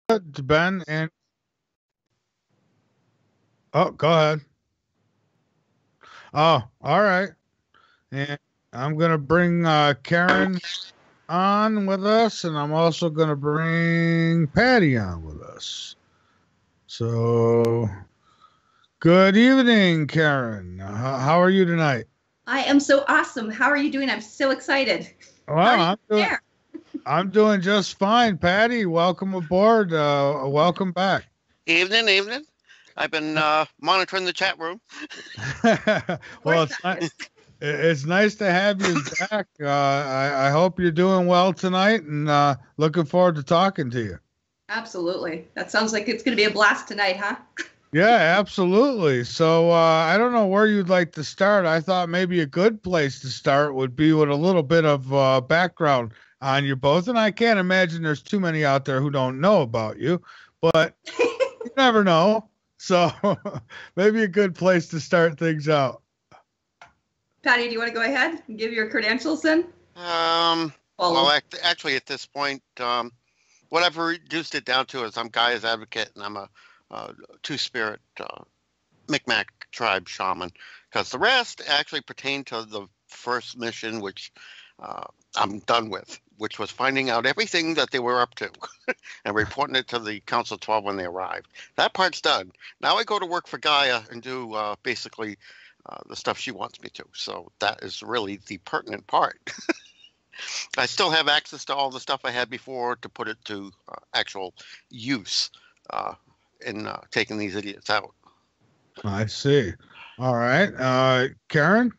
Ben, and oh, go ahead. Oh, all right. And I'm gonna bring Karen on with us, and I'm also gonna bring Patty on with us. So, good evening, Karen. How are you tonight? I am so awesome. How are you doing? I'm so excited. How are Well, you I'm doing there? I'm doing just fine, Patty. Welcome aboard. Welcome back. Evening, evening. I've been monitoring the chat room. Of Well, course that is. it's nice to have you back. I hope you're doing well tonight, and looking forward to talking to you. Absolutely. That sounds like it's going to be a blast tonight, huh? Yeah, absolutely. So I don't know where you'd like to start. I thought maybe a good place to start would be with a little bit of background on you both. And I can't imagine there's too many out there who don't know about you, but you never know. So maybe a good place to start things out. Patty, do you want to go ahead and give your credentials then? Actually, at this point, what I've reduced it down to is I'm Gaia's advocate, and I'm a two-spirit Micmac tribe shaman, because the rest actually pertain to the first mission, which I'm done with, which was finding out everything that they were up to and reporting it to the Council 12 when they arrived. That part's done. Now I go to work for Gaia and do basically the stuff she wants me to. So that is really the pertinent part. I still have access to all the stuff I had before to put it to actual use in taking these idiots out. I see. All right. Karen?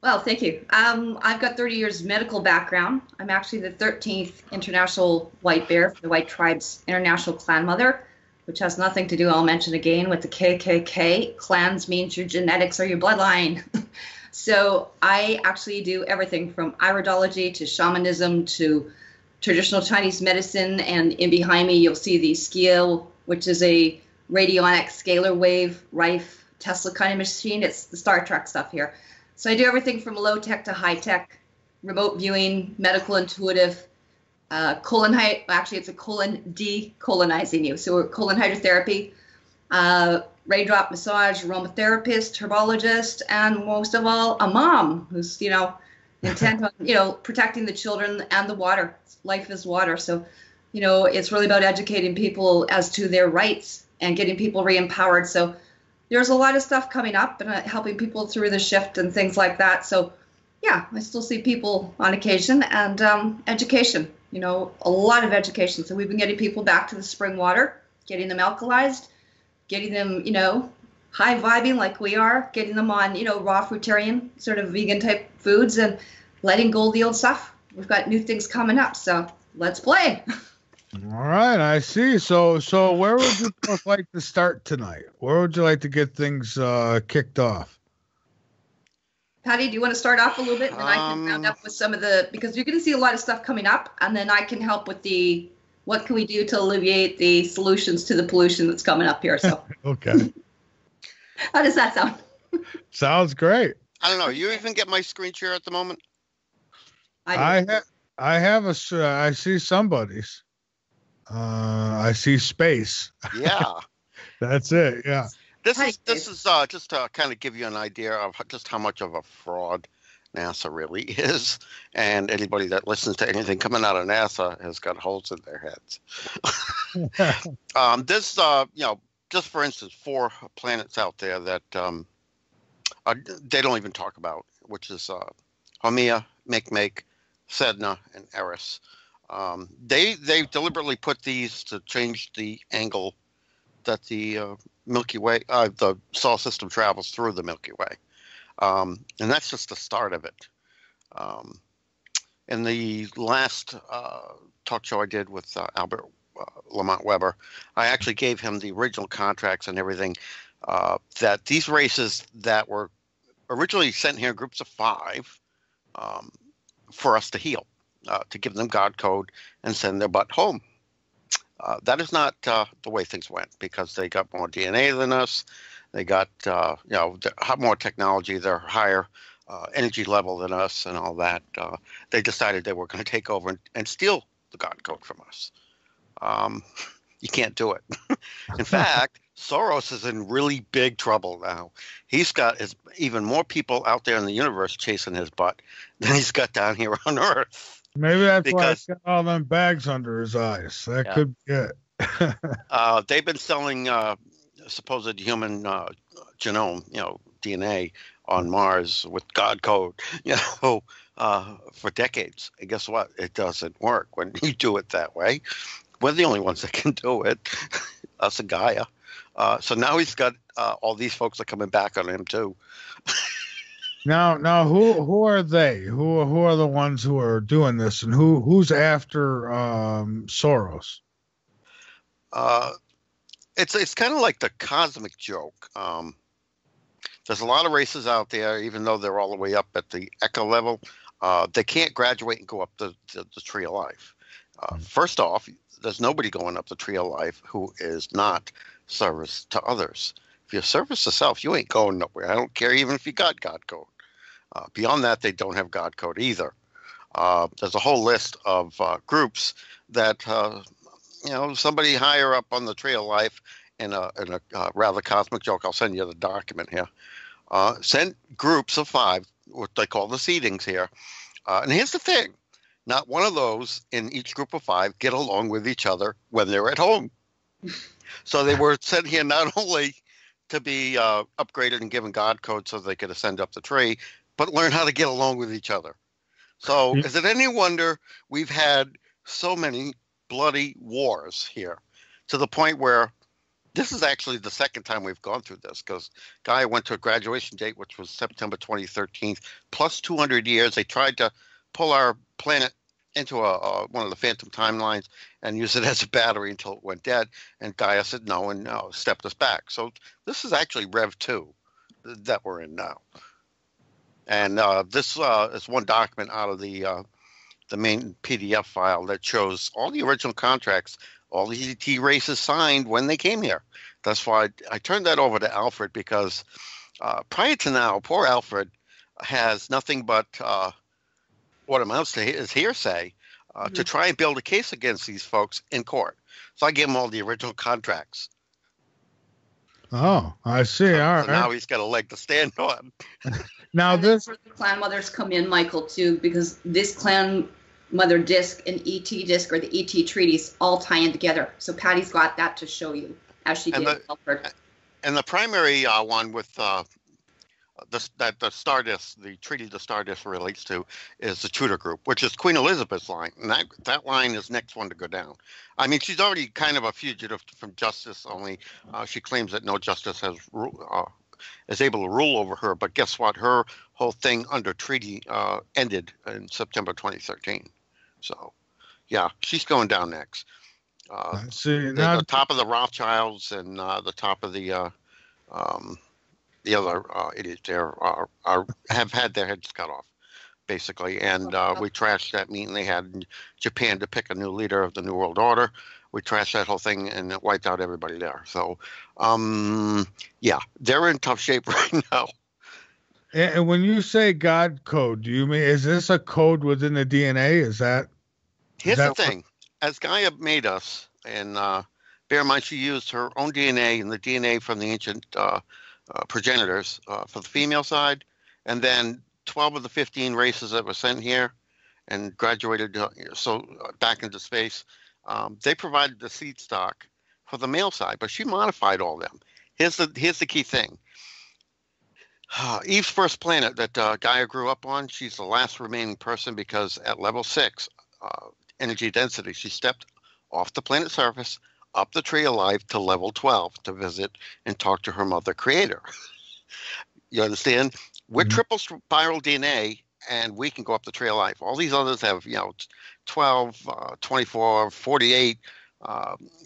Well, thank you. I've got 30 years medical background. I'm actually the 13th International White Bear for the White Tribes International Clan Mother, which has nothing to do, I'll mention again, with the KKK. Clans means your genetics or your bloodline. So I actually do everything from iridology to shamanism to traditional Chinese medicine. And in behind me, you'll see the scale, which is a radionic scalar wave Rife Tesla kind of machine. It's the Star Trek stuff here. So I do everything from low tech to high tech, remote viewing, medical intuitive, actually it's a colon decolonizing you. So we're colon hydrotherapy, raindrop massage, aromatherapist, herbologist, and most of all, a mom who's, intent on, protecting the children and the water. Life is water. So, it's really about educating people as to their rights and getting people re-empowered. So there's a lot of stuff coming up and helping people through the shift and things like that. So yeah, I still see people on occasion, and education, a lot of education. So we've been getting people back to the spring water, getting them alkalized, getting them, high vibing like we are, getting them on, raw fruitarian sort of vegan type foods and letting go of the old stuff. We've got new things coming up. So let's play. All right, I see. So where would you both like to start tonight? Where would you like to get things kicked off? Patty, do you want to start off a little bit, and then I can round up with some of because you're going to see a lot of stuff coming up, and then I can help with what can we do to alleviate the solutions to the pollution that's coming up here. So okay. How does that sound? Sounds great. I don't know. You even get my screen share at the moment? I see somebody's. I see space. Yeah. That's it. Yeah. This is just to kind of give you an idea of just how much of a fraud NASA really is, and anybody that listens to anything coming out of NASA has got holes in their heads. This, just for instance, 4 planets out there that they don't even talk about, which is Haumea, Makemake, Sedna, and Eris. They deliberately put these to change the angle that the Milky Way, the solar system travels through the Milky Way. And that's just the start of it. In the last talk show I did with Albert Lamont Weber, I actually gave him the original contracts and everything, that these races that were originally sent here in groups of 5 for us to heal, to give them God code and send their butt home. That is not the way things went, because they got more DNA than us. They got more technology. They're higher energy level than us and all that. They decided they were going to take over and steal the God code from us. You can't do it. In fact, Soros is in really big trouble now. He's got even more people out there in the universe chasing his butt than he's got down here on Earth. Maybe that's why he's got all them bags under his eyes. That could be it. They've been selling supposed human genome, DNA on Mars with God code, for decades. And guess what? It doesn't work when you do it that way. We're the only ones that can do it. Us and Gaia. So now he's got all these folks are coming back on him too. Now, who are they? Who are the ones who are doing this, and who's after Soros? It's kind of like the cosmic joke. There's a lot of races out there, even though they're all the way up at the echo level. They can't graduate and go up the tree of life. First off, there's nobody going up the tree of life who is not service to others. If you're service to self, you ain't going nowhere. I don't care even if you got God code. Beyond that, they don't have God code either. There's a whole list of groups that, somebody higher up on the tree of life in a rather cosmic joke. I'll send you the document here. Send groups of 5, what they call the seedings here. And here's the thing. Not one of those in each group of 5 get along with each other when they're at home. So they were sent here not only to be upgraded and given God code so they could ascend up the tree, but learn how to get along with each other. So is it any wonder we've had so many bloody wars here, to the point where this is actually the second time we've gone through this, because Gaia went to a graduation date, which was September 2013, plus 200 years. They tried to pull our planet into one of the phantom timelines and use it as a battery until it went dead. And Gaia said no and stepped us back. So this is actually Rev 2 that we're in now. And this is one document out of the main PDF file that shows all the original contracts all the ET races signed when they came here. That's why I turned that over to Alfred, because prior to now, poor Alfred has nothing but what amounts to his hearsay to try and build a case against these folks in court. So I gave him all the original contracts. Oh, I see. All right. So now he's got a leg to stand on. Now this the clan mothers come in, Michael, too, because this clan mother disc and ET disc, or the ET treaties, all tie in together. So Patty's got that to show you, as she did with Alfred. And the primary one with the Stardust, the treaty the Stardust relates to, is the Tudor group, which is Queen Elizabeth's line, and that line is next one to go down. I mean, she's already kind of a fugitive from justice. Only she claims that no justice is able to rule over her. But guess what? Her whole thing under treaty ended in September 2013. So, yeah, she's going down next. The top of the Rothschilds and the top of the other idiots there have had their heads cut off, basically. And we trashed that meeting they had in Japan to pick a new leader of the New World Order. We trashed that whole thing and it wiped out everybody there. So, yeah, they're in tough shape right now. And when you say God code, do you mean, is this a code within the DNA? Here's the thing. As Gaia made us, and bear in mind she used her own DNA and the DNA from the ancient progenitors for the female side, and then 12 of the 15 races that were sent here and graduated back into space, they provided the seed stock for the male side, but she modified all them. Here's the key thing. Eve's first planet that Gaia grew up on, she's the last remaining person, because at level 6 energy density, she stepped off the planet's surface, up the tree of life to level 12 to visit and talk to her mother creator. You understand? We're triple spiral DNA, and we can go up the tree of life. All these others have 12, 24, 48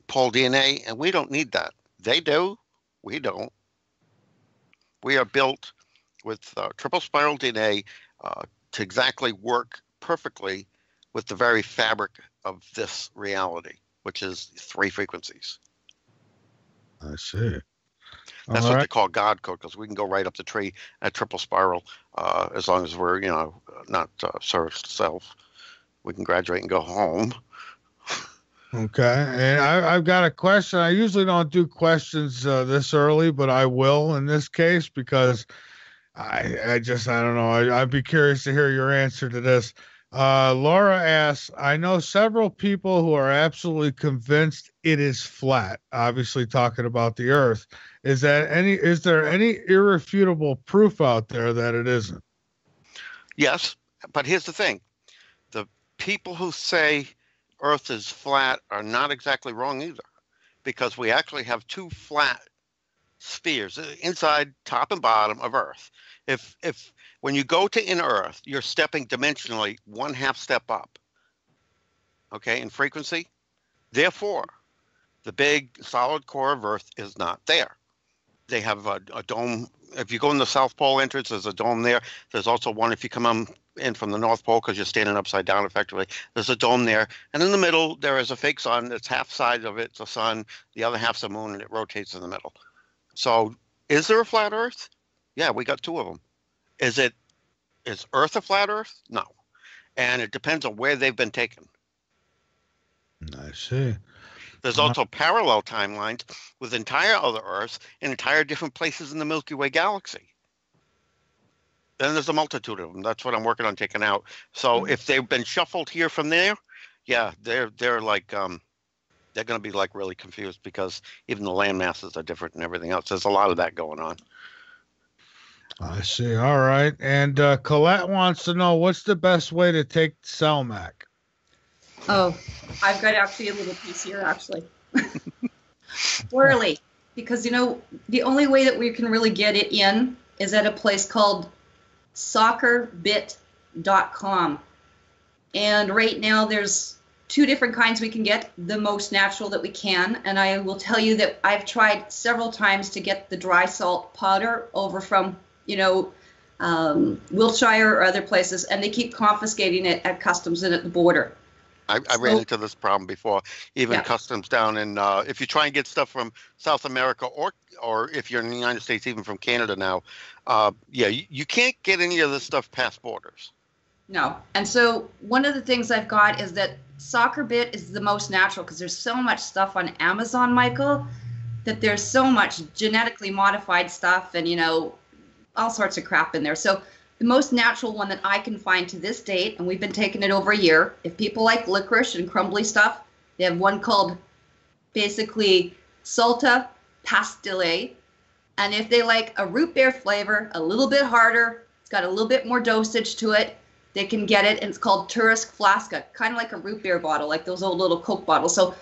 pole DNA, and we don't need that. They do. We don't. We are built with triple spiral DNA to exactly work perfectly with the very fabric of this reality, which is 3 frequencies. I see. That's what they call God code, because we can go right up the tree at triple spiral as long as we're, not service to self. We can graduate and go home. Okay, and I've got a question. I usually don't do questions this early, but I will in this case because I don't know. I'd be curious to hear your answer to this. Laura asks, I know several people who are absolutely convinced it is flat, obviously talking about the Earth. Is there any irrefutable proof out there that it isn't? Yes, but here's the thing. The people who say Earth is flat are not exactly wrong either, because we actually have two flat spheres inside, top and bottom of Earth. If when you go to inner Earth, you're stepping dimensionally 1/2 step up, okay, in frequency. Therefore, the big solid core of Earth is not there. They have a dome. If you go in the South Pole entrance, there's a dome there. There's also one if you come in from the North Pole because you're standing upside down effectively. There's a dome there. And in the middle, there is a fake sun. It's half side of it's a sun. The other half's a moon, and it rotates in the middle. So is there a flat Earth? Yeah, we got two of them. Is Earth a flat Earth? No. And it depends on where they've been taken. I see. There's also parallel timelines with entire other Earths in entire different places in the Milky Way galaxy. Then there's a multitude of them. That's what I'm working on taking out. So if they've been shuffled here from there, yeah, they're like they're going to be like really confused because even the land masses are different and everything else. There's a lot of that going on. I see. All right. And Colette wants to know what's the best way to take Selmac? Oh, I've got actually a little piece here, actually. Orally, because, the only way that we can really get it in is at a place called soccerbit.com. And right now there's two different kinds we can get, the most natural that we can. And I will tell you that I've tried several times to get the dry salt powder over from, Wiltshire or other places, and they keep confiscating it at customs and at the border. I ran into this problem before, even customs down in, if you try and get stuff from South America or if you're in the United States, even from Canada now, you can't get any of this stuff past borders. No. And so one of the things I've got is that SoccerBit is the most natural because there's so much stuff on Amazon, Michael, that there's so much genetically modified stuff and, all sorts of crap in there. So the most natural one that I can find to this date, and we've been taking it over a year, if people like licorice and crumbly stuff, they have one called basically Salta Pastille. And if they like a root beer flavor, a little bit harder, it's got a little bit more dosage to it, they can get it, and it's called Turisk Flaska, kind of like a root beer bottle, like those old little Coke bottles. So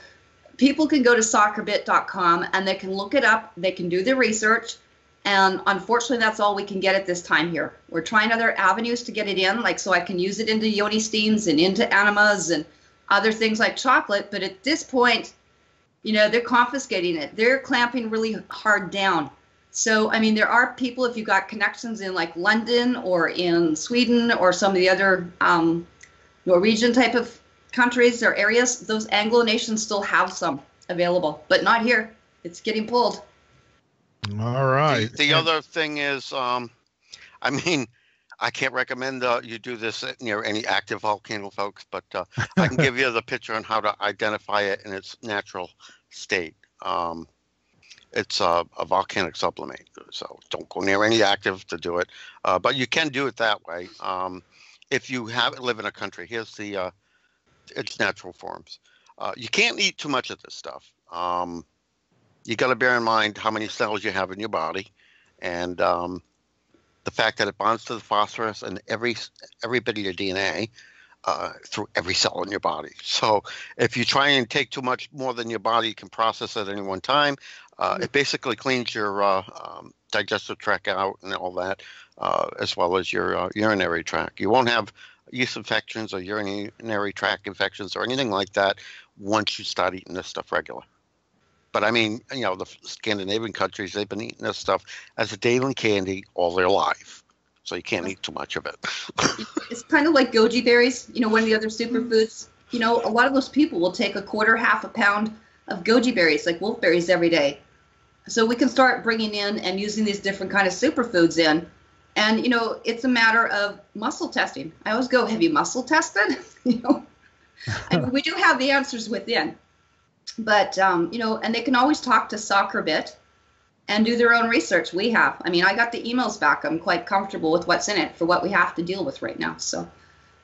people can go to soccerbit.com and they can look it up, they can do the research. And unfortunately, that's all we can get at this time here. We're trying other avenues to get it in, like so I can use it into Yoni steams and into enemas and other things like chocolate. But at this point, they're confiscating it. They're clamping really hard down. So, I mean, there are people, if you've got connections in like London or in Sweden or some of the other Norwegian type of countries or areas, those Anglo nations still have some available, but not here. It's getting pulled. All right. The other thing is, I can't recommend you do this near any active volcano, folks, but I can give you the picture on how to identify it in its natural state. It's a volcanic sublimate, so don't go near any active to do it. But you can do it that way. If you live in a country, here's its natural forms. You can't eat too much of this stuff. You got to bear in mind how many cells you have in your body, and the fact that it bonds to the phosphorus and every bit of your DNA through every cell in your body. So if you try and take too much more than your body can process at any one time, it basically cleans your digestive tract out and all that, as well as your urinary tract. You won't have yeast infections or urinary tract infections or anything like that once you start eating this stuff regular. But I mean, the Scandinavian countries, they've been eating this stuff as a daily candy all their life. So you can't eat too much of it. It's kind of like goji berries, one of the other superfoods. A lot of those people will take a quarter, half a pound of goji berries, like wolfberries, every day. So we can start bringing in and using these different kind of superfoods in. And, it's a matter of muscle testing. I always go, have you muscle tested? I mean, we do have the answers within. But, and they can always talk to Soccerbit and do their own research. We have. I mean, I got the emails back. I'm quite comfortable with what's in it for what we have to deal with right now. So,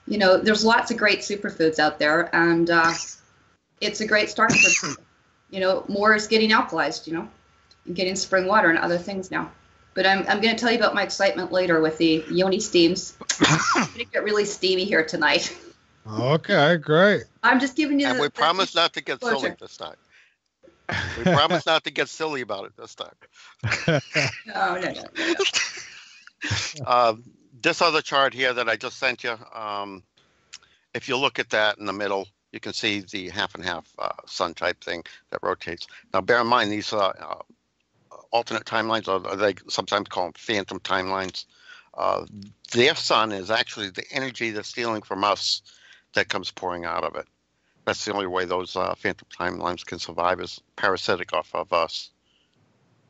there's lots of great superfoods out there, and it's a great start for, more is getting alkalized, and getting spring water and other things now. But I'm going to tell you about my excitement later with the Yoni steams. I'm going to get really steamy here tonight. Okay, great. I'm just giving you and we promise not to get silly this time. We promise not to get silly about it this time. No. This other chart here that I just sent you, if you look at that in the middle, you can see the half and half sun type thing that rotates. Now, bear in mind, these alternate timelines, or they sometimes call them phantom timelines. Their sun is actually the energy that's stealing from us that comes pouring out of it. That's the only way those phantom timelines can survive, is parasitic off of us.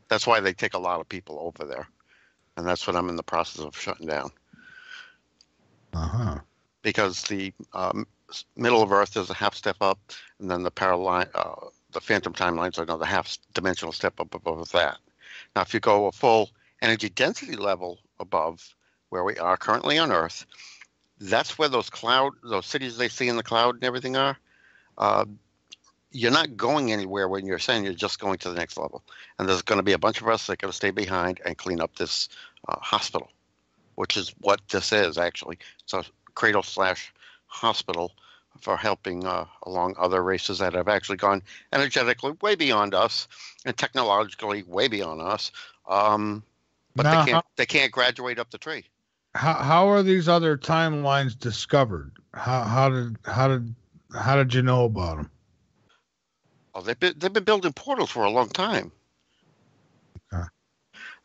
That's why they take a lot of people over there. And that's what I'm in the process of shutting down. Uh-huh. Because the middle of Earth is a half step up, and then the phantom timelines are another half dimensional step up above that. Now, if you go a full energy density level above where we are currently on Earth, that's where those cities they see in the cloud and everything are. You're not going anywhere when you're saying you're just going to the next level. And there's going to be a bunch of us that are going to stay behind and clean up this hospital, which is what this is actually. It's a cradle/hospital for helping along other races that have actually gone energetically way beyond us and technologically way beyond us. But now, they can't graduate up the tree. How are these other timelines discovered? How did you know about them? Oh, they've been building portals for a long time. Okay.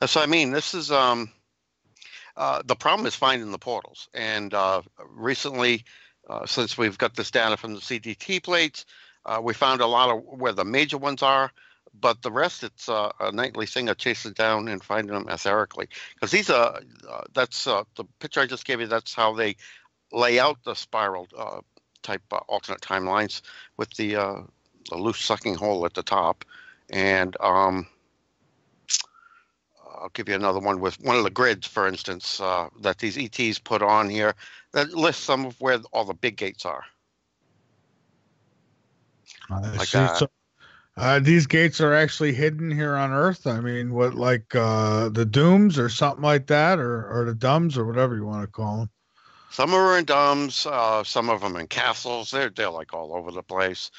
That's what I mean. This is the problem is finding the portals. And recently, since we've got this data from the CDT plates, we found a lot of where the major ones are. But the rest, it's a nightly thing of chasing down and finding them etherically. Because these are, that's the picture I just gave you, that's how they lay out the spiral type alternate timelines with the loose sucking hole at the top. And I'll give you another one with one of the grids, for instance, that these ETs put on here that lists some of where all the big gates are. Like that. So, these gates are actually hidden here on Earth. I mean, what, like the dooms or something like that, or the dumbs or whatever you want to call them. Some are in dumbs, some of them in castles. They're like all over the place.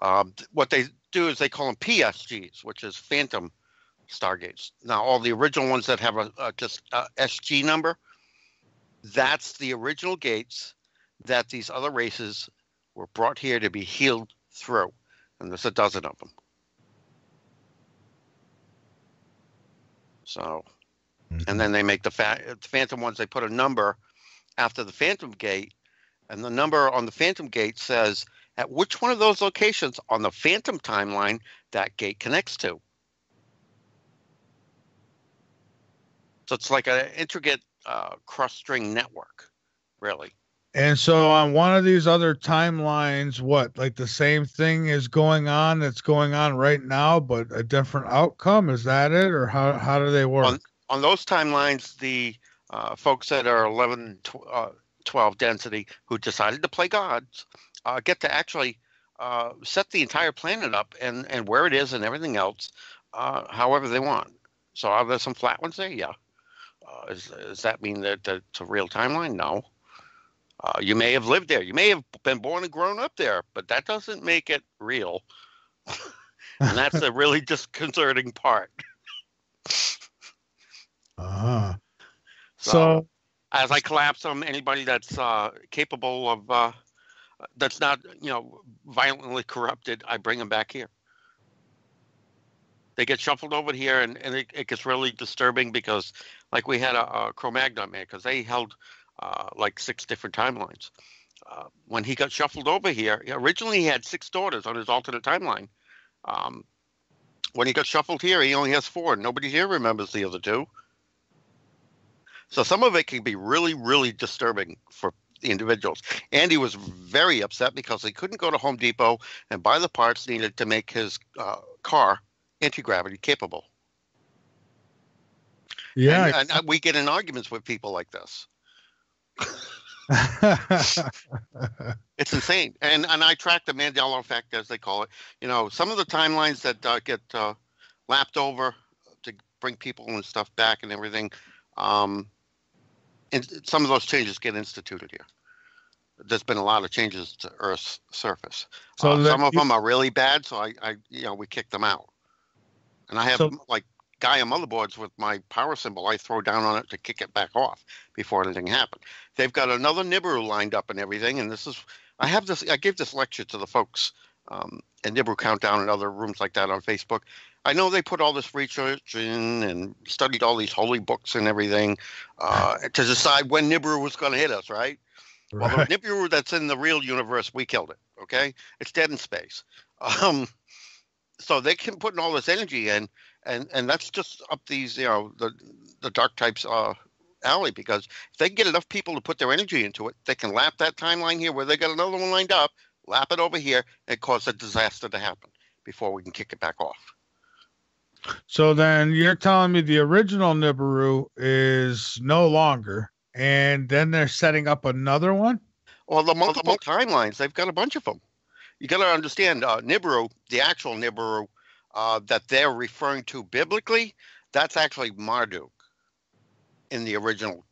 What they do is they call them PSGs, which is phantom stargates. Now, all the original ones that have just SG number, that's the original gates that these other races were brought here to be healed through. And there's a dozen of them. So, and then they make the phantom ones. They put a number after the phantom gate, and the number on the phantom gate says at which one of those locations on the phantom timeline that gate connects to. So it's like an intricate cross-string network, really. And so on one of these other timelines, what, like the same thing is going on that's going on right now, but a different outcome? Is that it? Or how do they work? On those timelines, the folks that are 11, 12 density who decided to play gods get to actually set the entire planet up and where it is and everything else however they want. So are there some flat ones there? Yeah. Does that mean that it's a real timeline? No. You may have lived there. You may have been born and grown up there, but that doesn't make it real. And that's the really disconcerting part. Uh-huh. So as I collapse them, anybody that's capable of, that's not, violently corrupted, I bring them back here. They get shuffled over here, and it gets really disturbing because, like, we had a Cro-Magnon man, because they held like 6 different timelines. When he got shuffled over here, originally he had 6 daughters on his alternate timeline. When he got shuffled here, he only has 4. Nobody here remembers the other 2. So some of it can be really, really disturbing for the individuals. Andy was very upset because he couldn't go to Home Depot and buy the parts needed to make his car anti-gravity capable. Yeah. And we get in arguments with people like this. It's insane. And I track the Mandela effect, as they call it. You know, some of the timelines that get lapped over to bring people and stuff back and everything, and some of those changes get instituted here. There's been a lot of changes to Earth's surface. So some of them are really bad, so I we kick them out. And I have like Gaia motherboards with my power symbol. I throw down on it to kick it back off before anything happened. They've got another Nibiru lined up and everything, and I gave this lecture to the folks in Nibiru Countdown and other rooms like that on Facebook. I know they put all this research in and studied all these holy books and everything to decide when Nibiru was going to hit us, right? Well, the Nibiru that's in the real universe, we killed it, okay? It's dead in space. So they can put in all this energy in, and that's just up these, the dark types alley, because if they can get enough people to put their energy into it, they can lap that timeline here where they got another one lined up, lap it over here, and cause a disaster to happen before we can kick it back off. So then you're telling me the original Nibiru is no longer, and then they're setting up another one? Well, the multiple timelines, they've got a bunch of them. You got to understand, Nibiru, the actual Nibiru that they're referring to biblically, that's actually Marduk in the original,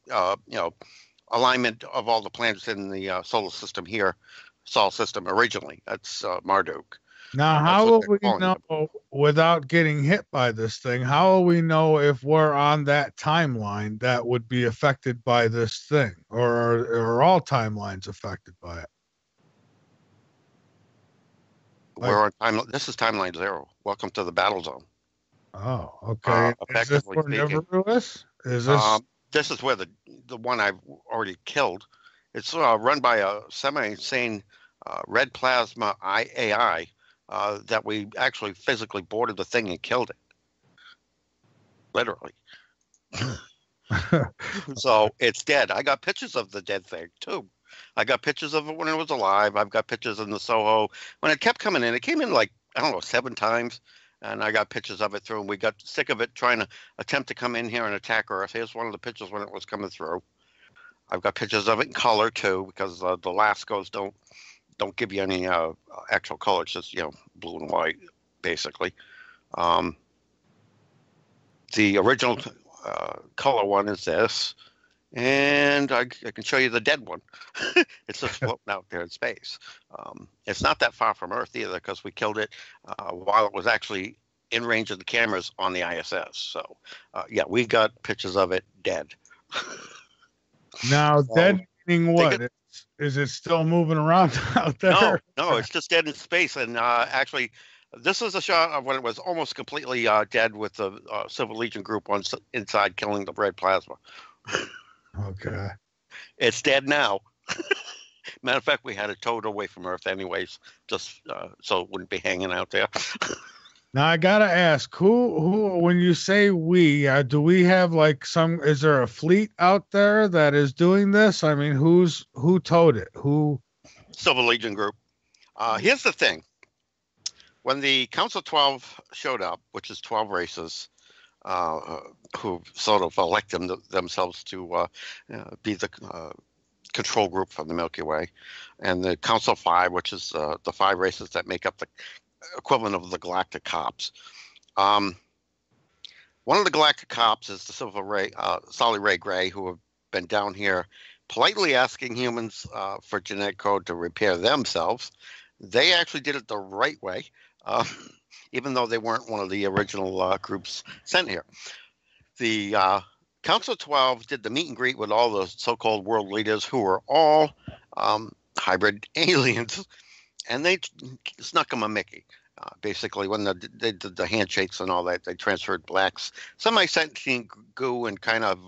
alignment of all the planets in the solar system here, Sol system originally. That's Marduk. Now, how will we know, without getting hit by this thing, how will we know if we're on that timeline that would be affected by this thing? Or are all timelines affected by it? We're on time. This is timeline 0. Welcome to the battle zone. Oh, okay. Is this where Nibiru is? Is this? This is where the one I've already killed. It's run by a semi-insane red plasma AI that we actually physically boarded the thing and killed it. Literally. So it's dead. I got pictures of the dead thing too. I got pictures of it when it was alive. I've got pictures in the Soho. When it kept coming in, it came in like, 7 times. And I got pictures of it through. And we got sick of it trying to attempt to come in here and attack Earth. Here's one of the pictures when it was coming through. I've got pictures of it in color too, because the Lascos don't give you any actual color. It's just, blue and white, basically. The original color one is this. And I can show you the dead one. It's just floating out there in space. It's not that far from Earth either, because we killed it while it was actually in range of the cameras on the ISS. So, we got pictures of it dead. Now, dead meaning what? Is it still moving around out there? No, it's just dead in space. And actually, this is a shot of when it was almost completely dead with the Civil Legion group inside killing the red plasma. Okay. It's dead now. Matter of fact, we had it towed away from Earth anyways, just so it wouldn't be hanging out there. Now I gotta ask, who? When you say we, do we have like is there a fleet out there that is doing this? I mean, who towed it? Who? Civil Legion group. Here's the thing: when the Council 12 showed up, which is 12 races, who sort of elect themselves to be the control group for the Milky Way, and the Council 5, which is the 5 races that make up the equivalent of the Galactic Cops. One of the Galactic Cops is the Solly Ray Gray, who have been down here politely asking humans for genetic code to repair themselves. They actually did it the right way. Even though they weren't one of the original groups sent here. The Council 12 did the meet and greet with all the so-called world leaders who were all hybrid aliens, and they snuck them a Mickey. Basically, when they did the handshakes and all that, they transferred blacks, semi-sentient goo, and kind of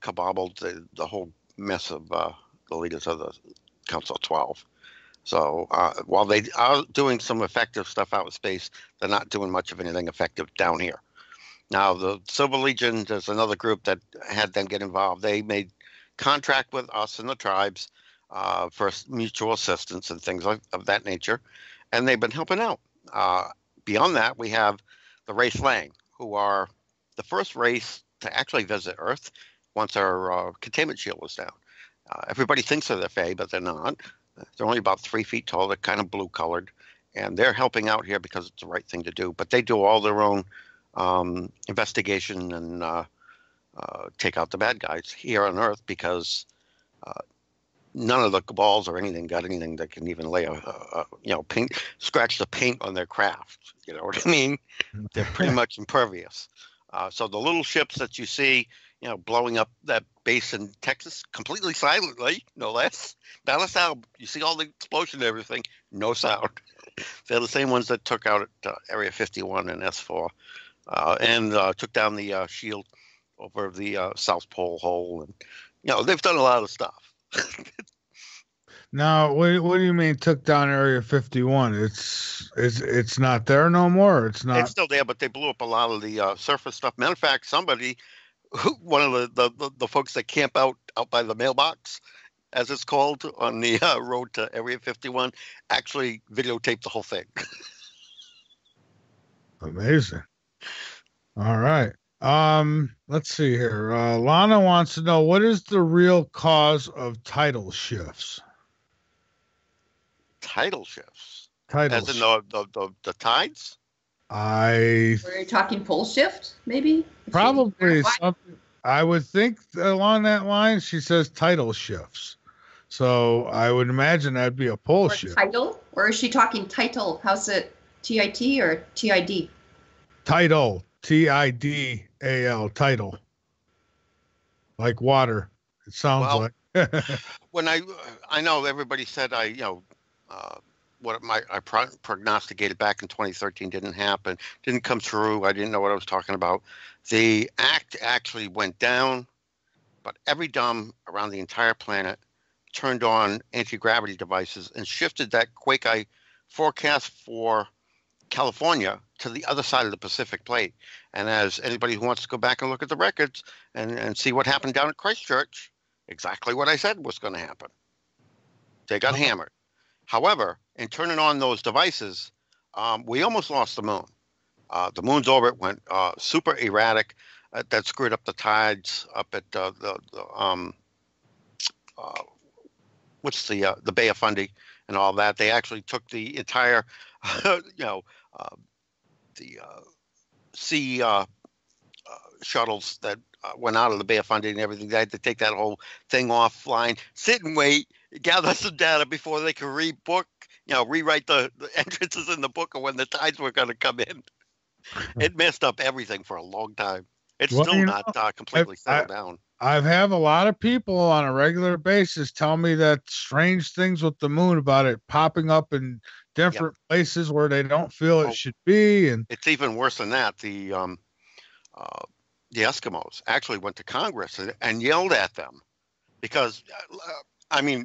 kabobbled the whole mess of the leaders of the Council 12. So while they are doing some effective stuff out in space, they're not doing much of anything effective down here. Now, the Civil Legion, there's another group that had them get involved. They made contract with us and the tribes for mutual assistance and things of that nature, and they've been helping out. Beyond that, we have the Race Lang, who are the first race to actually visit Earth once our containment shield was down. Everybody thinks they're the Fae, but they're not. They're only about 3 feet tall. They're kind of blue-colored, and they're helping out here because it's the right thing to do. But they do all their own investigation and take out the bad guys here on Earth because none of the cabals or anything got anything that can even lay scratch the paint on their craft. You know what I mean? They're pretty much impervious. So the little ships that you see, blowing up that base in Texas completely silently, no less, not a sound. You see all the explosion and everything, no sound. They're the same ones that took out at Area 51 and S4 and took down the shield over the South Pole hole. And, they've done a lot of stuff. Now, what do you mean took down Area 51? It's not there no more. It's not. It's still there, but they blew up a lot of the surface stuff. Matter of fact, one of the folks that camp out by the mailbox, as it's called, on the road to Area 51, actually videotaped the whole thing. Amazing. All right. Let's see here. Lana wants to know, what is the real cause of tidal shifts? Tidal shifts? As in the tides? We're talking pole shift, maybe? Probably something. I would think along that line. She says tidal shifts. So I would imagine that'd be a pole shift. Tidal? Or is she talking title? How's it TIT or TID? Tidal. TIDAL. Tidal. Like water. It sounds like. When I know everybody said what I prognosticated back in 2013 didn't happen, didn't come through. I didn't know what I was talking about. The act actually went down, but every dumb around the entire planet turned on anti-gravity devices and shifted that quake eye forecast for California to the other side of the Pacific plate. And as anybody who wants to go back and look at the records and see what happened down at Christchurch, exactly what I said was going to happen. They got hammered. However, in turning on those devices, we almost lost the moon. The moon's orbit went super erratic. That screwed up the tides up at the Bay of Fundy and all that. They actually took the entire, the sea shuttles that went out of the Bay of Fundy and everything. They had to take that whole thing offline, sit and wait, gather some data before they could rewrite the entrances in the book of when the tides were going to come in. It messed up everything for a long time. It's still not completely settled down. I've had a lot of people on a regular basis tell me that strange things with the moon about it popping up in different places where they don't feel it should be. And it's even worse than that. The Eskimos actually went to Congress and yelled at them because,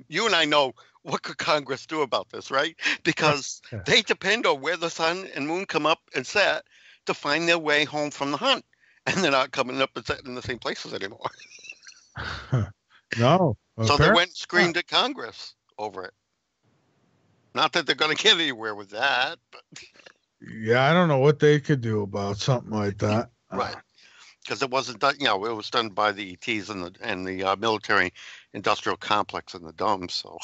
you and I know what could Congress do about this, right? Because they depend on where the sun and moon come up and set to find their way home from the hunt. And they're not coming up and setting in the same places anymore. No. So they went and screamed at Congress over it. Not that they're going to get anywhere with that. But. Yeah, I don't know what they could do about something like that. Right. Because it wasn't done, it was done by the ETs and the military industrial complex in the dome. So.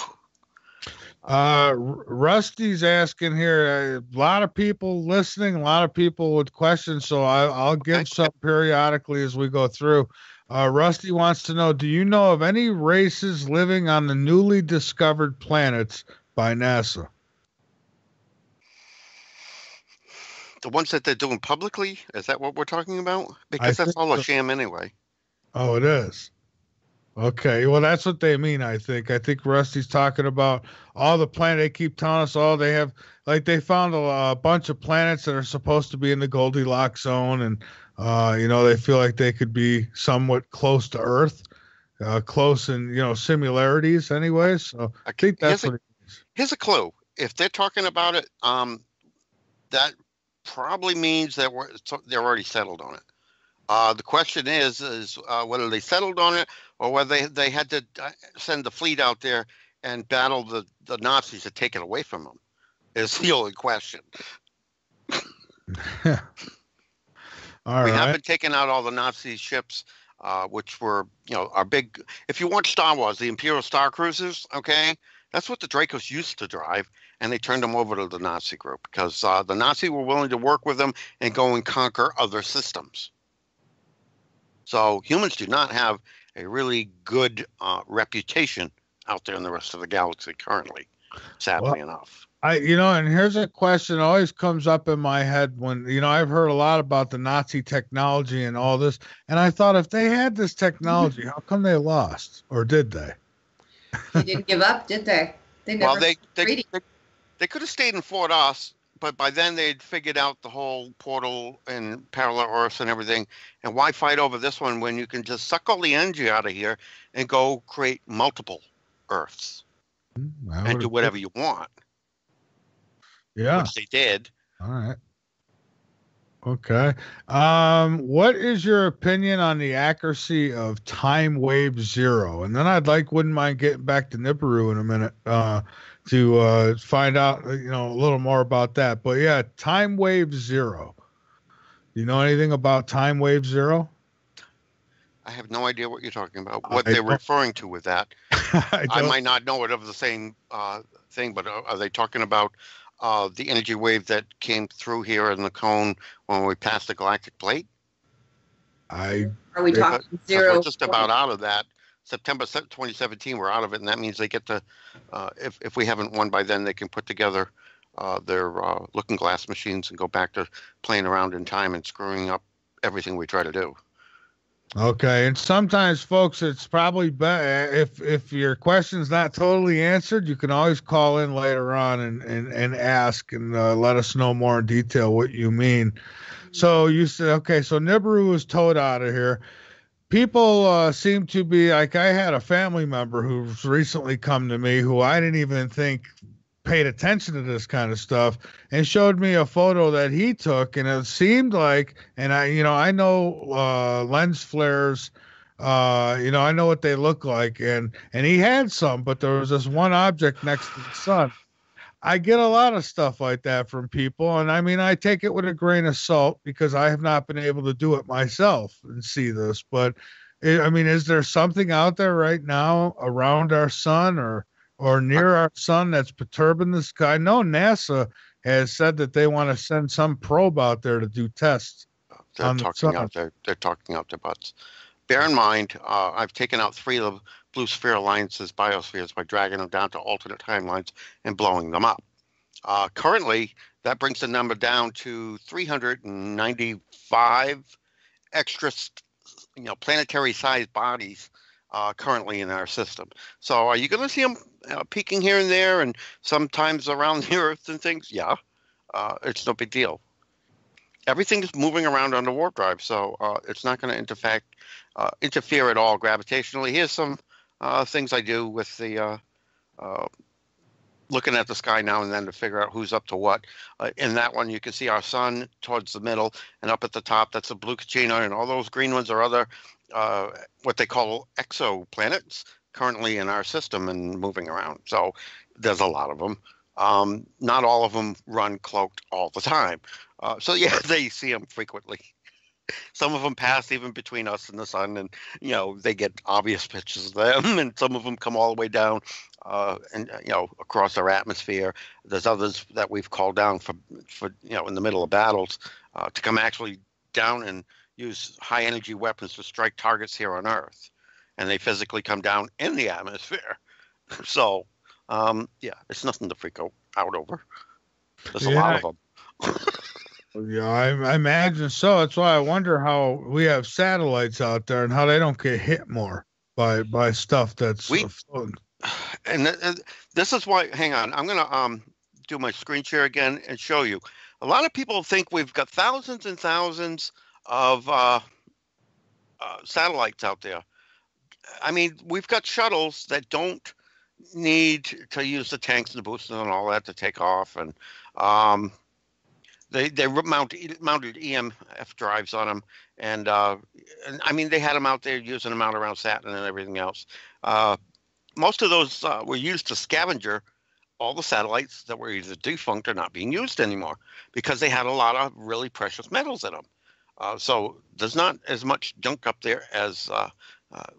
Rusty's asking here, a lot of people listening, a lot of people with questions, so I'll give some periodically as we go through. Rusty wants to know, do you know of any races living on the newly discovered planets by NASA? The ones that they're doing publicly? Is that what we're talking about? Because that's all a sham anyway. Oh, it is. Okay, well, that's what they mean, I think. I think Rusty's talking about all the planets. They keep telling us they have, like, they found a bunch of planets that are supposed to be in the Goldilocks zone, and, they feel like they could be somewhat close to Earth, close in, similarities anyway. So I think that's what it means. Here's a clue. If they're talking about it, that probably means that they're already settled on it. The question is whether they settled on it or whether they had to send the fleet out there and battle the Nazis to take it away from them. Is the only question. We have been taking out all the Nazi ships, which were, our big. If you watch Star Wars, the Imperial Star Cruisers, okay, that's what the Dracos used to drive, and they turned them over to the Nazi group because the Nazis were willing to work with them and go and conquer other systems. So humans do not have a really good reputation out there in the rest of the galaxy currently, sadly enough. And here's a question that always comes up in my head when, I've heard a lot about the Nazi technology and all this. And I thought, if they had this technology, how come they lost? Or did they? They didn't give up, did they? They never. Well, they could have stayed in Fort Oss, but by then they'd figured out the whole portal and parallel Earths and everything. And why fight over this one when you can just suck all the energy out of here and go create multiple Earths and do whatever you want? Yeah. Which they did. All right. Okay. What is your opinion on the accuracy of Time Wave Zero? And then wouldn't mind getting back to Nibiru in a minute to find out, a little more about that. But yeah, Time Wave Zero. Do you know anything about Time Wave Zero? I have no idea what you're talking about. What they're referring to with that. I might not know it of the same thing, but are they talking about the energy wave that came through here in the cone when we passed the galactic plate? Are we talking zero? We're just about out of that. September 2017, we're out of it, and that means they get to, if we haven't won by then, they can put together their looking glass machines and go back to playing around in time and screwing up everything we try to do. Okay, and sometimes, folks, it's probably better if your question's not totally answered, you can always call in later on and ask and let us know more in detail what you mean. So you said, okay, so Nibiru was towed out of here. People seem to be like, I had a family member who's recently come to me who I didn't even think paid attention to this kind of stuff and showed me a photo that he took, and it seemed like, and I know lens flares, I know what they look like, and he had some, but there was this one object next to the sun. I get a lot of stuff like that from people, and I take it with a grain of salt because I have not been able to do it myself and see this, but is there something out there right now around our sun or near our sun that's perturbing the sky? I know NASA has said that they want to send some probe out there to do tests. They're talking out their butts. Bear in mind, I've taken out 3 of the Blue Sphere Alliance's biospheres by dragging them down to alternate timelines and blowing them up. Currently, that brings the number down to 395 extra, planetary-sized bodies currently in our system. So are you going to see them peeking here and there and sometimes around the Earth and things? Yeah, it's no big deal. Everything is moving around on the warp drive, so it's not going to interfere at all gravitationally. Here's some things I do with the looking at the sky now and then to figure out who's up to what. In that one, you can see our sun towards the middle, and up at the top, that's the Blue Kachina, and all those green ones are other what they call exoplanets currently in our system and moving around. So there's a lot of them. Not all of them run cloaked all the time. So yeah, they see them frequently. Some of them pass even between us and the sun, and they get obvious pictures of them. And some of them come all the way down, and across our atmosphere. There's others that we've called down for in the middle of battles to come actually down and use high energy weapons to strike targets here on Earth, and they physically come down in the atmosphere. So it's nothing to freak out over. There's a lot of them. Yeah, I imagine so. That's why I wonder how we have satellites out there and how they don't get hit more by stuff that's and this is why. Hang on, I'm gonna do my screen share again and show you. A lot of people think we've got thousands and thousands of satellites out there. We've got shuttles that don't need to use the tanks and the boosters and all that to take off, and They mounted EMF drives on them, and I mean they had them out there using them out around Saturn and everything else. Most of those were used to scavenger all the satellites that were either defunct or not being used anymore because they had a lot of really precious metals in them. So there's not as much junk up there as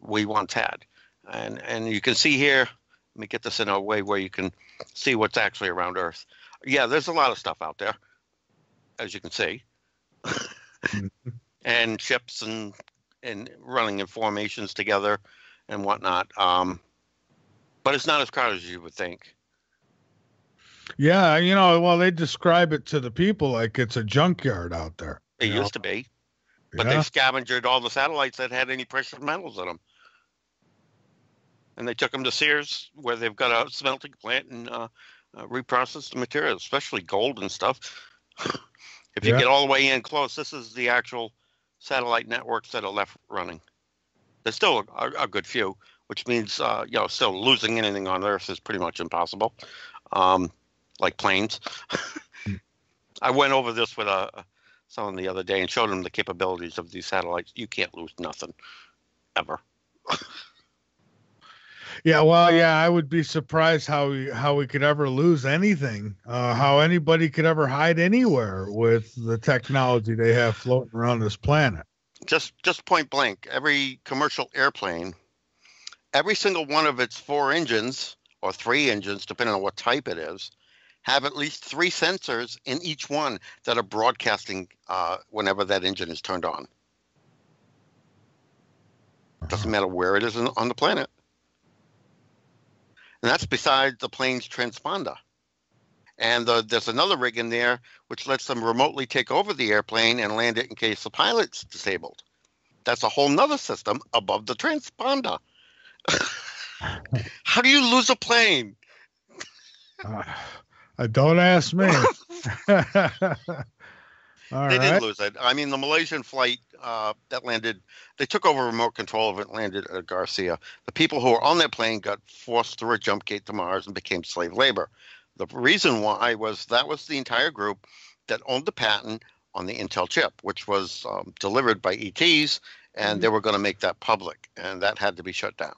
we once had. And you can see here, let me get this in a way where you can see what's actually around Earth. Yeah, there's a lot of stuff out there, as you can see. And ships and running in formations together and whatnot. But it's not as crowded as you would think. Yeah, well, they describe it to the people like it's a junkyard out there. It used to be. But Yeah. they scavenged all the satellites that had any precious metals in them. And they took them to Sears, where they've got a smelting plant and reprocessed the material, especially gold and stuff. If you Yeah. get all the way in close, this is the actual satellite networks that are left running. There's still a good few, which means still losing anything on Earth is pretty much impossible, like planes. I went over this with someone the other day and showed them the capabilities of these satellites. You can't lose nothing, ever. Yeah, well, yeah, I would be surprised how we could ever lose anything, how anybody could ever hide anywhere with the technology they have floating around this planet. Just point blank, every commercial airplane, every single one of its 4 engines or 3 engines, depending on what type it is, have at least 3 sensors in each one that are broadcasting whenever that engine is turned on. Doesn't matter where it is on the planet. And that's besides the plane's transponder. And there's another rig in there which lets them remotely take over the airplane and land it in case the pilot's disabled. That's a whole nother system above the transponder. How do you lose a plane? Don't ask me. All They right. didn't lose it. I mean, the Malaysian flight that landed, they took over remote control of it and landed at Garcia. The people who were on that plane got forced through a jump gate to Mars and became slave labor. The reason why was that was the entire group that owned the patent on the Intel chip, which was delivered by ETs, and they were going to make that public, and that had to be shut down.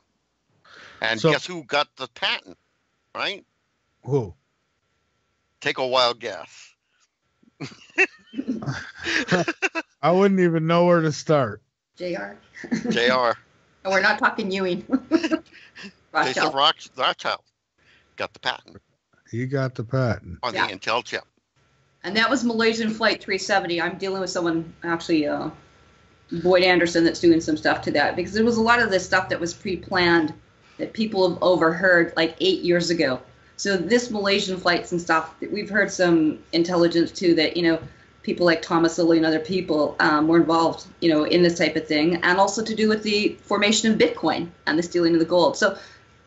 And So- guess who got the patent, right? Who? Take a wild guess. I wouldn't even know where to start. JR. JR. And we're not talking Ewing. Jason Rothschild. Rothschild got the patent He got the patent. on Yeah. the Intel chip. And that was Malaysian Flight 370. I'm dealing with someone, actually, Boyd Anderson, that's doing some stuff to that. Because there was a lot of this stuff that was pre-planned that people have overheard like 8 years ago. So this Malaysian flights and stuff, we've heard some intelligence too that, people like Thomas Lilly and other people were involved, in this type of thing. And also to do with the formation of Bitcoin and the stealing of the gold. So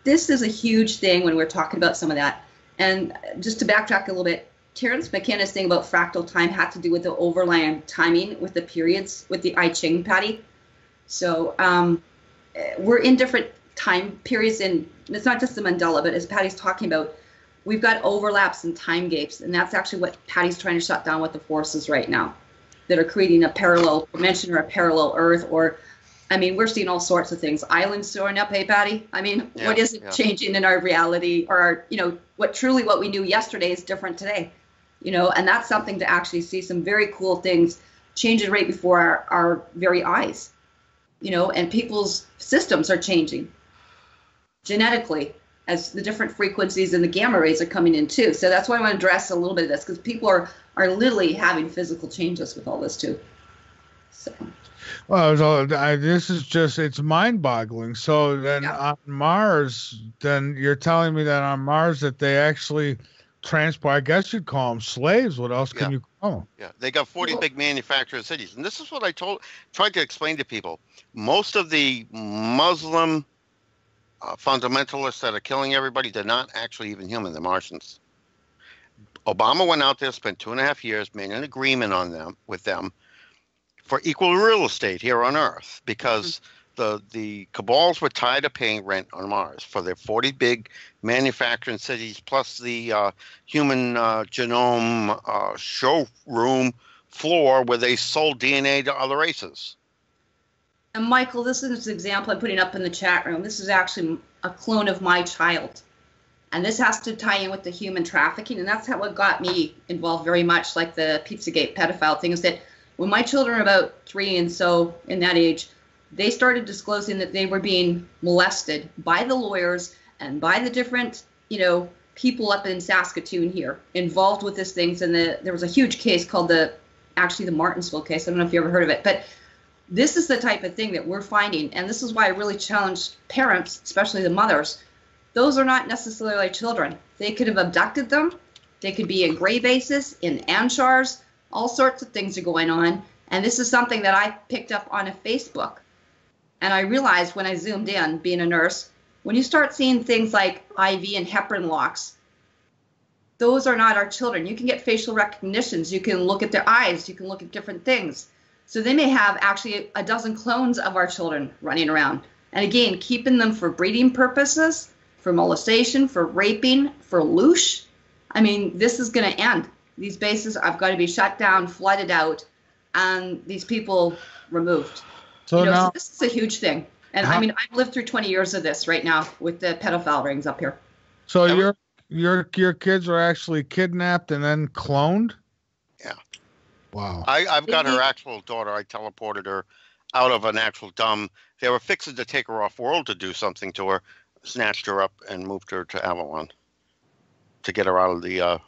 this is a huge thing when we're talking about some of that. And just to backtrack a little bit, Terence McKenna's thing about fractal time had to do with the overland timing with the periods with the I Ching, Patty. So we're in different time periods, and it's not just the Mandela, but as Patty's talking about, we've got overlaps and time gaps, and that's actually what Patty's trying to shut down with the forces right now that are creating a parallel dimension or a parallel Earth, or, I mean, we're seeing all sorts of things. Islands showing up, hey, Patty? I mean, Yeah, what is it changing in our reality, or, what we knew yesterday is different today, and that's something to actually see some very cool things changing right before our very eyes, and people's systems are changing genetically as the different frequencies and the gamma rays are coming in too. So that's why I want to address a little bit of this, because people are literally having physical changes with all this too. So. Well, this is just, it's mind-boggling. So then on Mars, then you're telling me that on Mars that they actually transport, I guess you'd call them slaves. What else can you call them? Yeah, they got 40 big manufacturing cities. And this is what I tried to explain to people. Most of the Muslim fundamentalists that are killing everybody, they're not actually even human, they're Martians. Obama went out there, spent 2.5 years, made an agreement with them for equal real estate here on Earth, because the cabals were tired of paying rent on Mars for their 40 big manufacturing cities, plus the human genome showroom floor where they sold DNA to other races. And Michael, this is an example I'm putting up in the chat room. This is actually a clone of my child. And this has to tie in with the human trafficking. And that's what got me involved very much, like the Pizzagate pedophile thing, is that when my children are about 3 and so in that age, they started disclosing that they were being molested by the lawyers and by the different, people up in Saskatoon here involved with these things. And there was a huge case called the Martinsville case. I don't know if you ever heard of it, but this is the type of thing that we're finding. And this is why I really challenge parents, especially the mothers. Those are not necessarily children. They could have abducted them. They could be in gray bases, in Anshars. All sorts of things are going on. And this is something that I picked up on a Facebook. And I realized when I zoomed in, being a nurse, when you start seeing things like IV and heparin locks, those are not our children. You can get facial recognitions. You can look at their eyes. You can look at different things. So they may have actually a dozen clones of our children running around. And again, keeping them for breeding purposes, for molestation, for raping, for loosh. I mean, this is going to end. These bases have got to be shut down, flooded out, and these people removed. So this is a huge thing. And I mean, I've lived through 20 years of this right now with the pedophile rings up here. So your kids were actually kidnapped and then cloned? Yeah. Wow. I've got her actual daughter. I teleported her out of an actual dumb. They were fixing to take her off world to do something to her, snatched her up and moved her to Avalon to get her out of the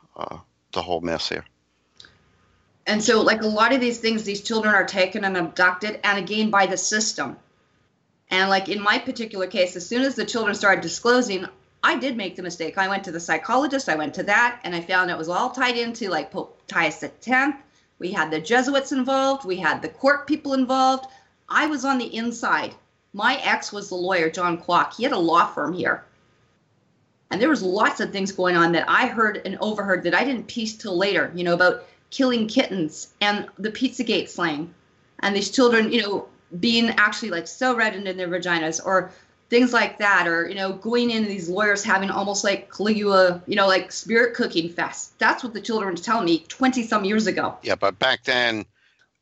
whole mess here. And so, like a lot of these things, these children are taken and abducted, and again by the system. And like in my particular case, as soon as the children started disclosing, I did make the mistake. I went to the psychologist, I went to that, and I found it was all tied into like Pope Pius X. We had the Jesuits involved, we had the court people involved. I was on the inside. My ex was the lawyer, John Kwok. He had a law firm here. And there was lots of things going on that I heard and overheard that I didn't piece till later, about killing kittens and the Pizzagate slang and these children, being actually like so reddened in their vaginas or things like that, or, going in and these lawyers having almost like Caligula, like spirit cooking fest. That's what the children were telling me 20 some years ago. Yeah, but back then,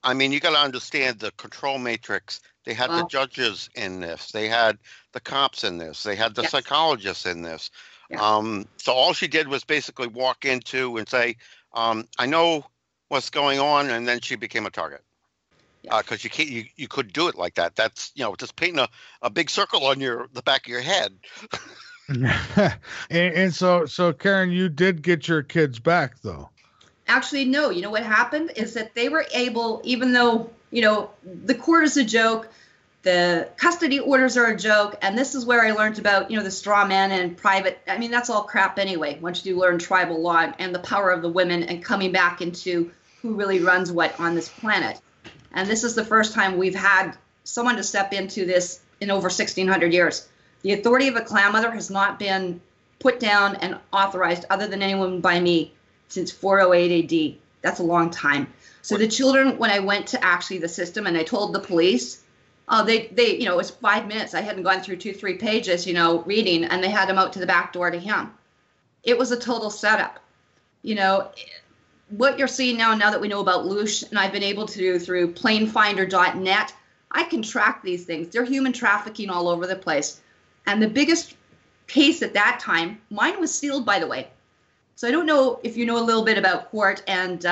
I mean, you got to understand the control matrix. They had the judges in this. They had the cops in this. They had the psychologists in this. Yeah. So all she did was basically walk into and say, I know what's going on, and then she became a target. Because you couldn't do it like that. That's just painting a big circle on the back of your head. and so Karen, you did get your kids back though. Actually, no. You know what happened is that they were able, even though the court is a joke, the custody orders are a joke, and this is where I learned about the straw man and private. I mean, that's all crap anyway. Once you learn tribal law and the power of the women and coming back into who really runs what on this planet. And this is the first time we've had someone to step into this in over 1,600 years. The authority of a clan mother has not been put down and authorized other than anyone by me since 408 AD. That's a long time. So the children, when I went to actually the system and I told the police, they it was 5 minutes. I hadn't gone through 2-3 pages, reading, and they had them out to the back door to him. It was a total setup. What you're seeing now that we know about Loosh, and I've been able to do through planefinder.net, I can track these things. They're human trafficking all over the place. And the biggest case at that time, mine was sealed, by the way. So I don't know if you know a little bit about court and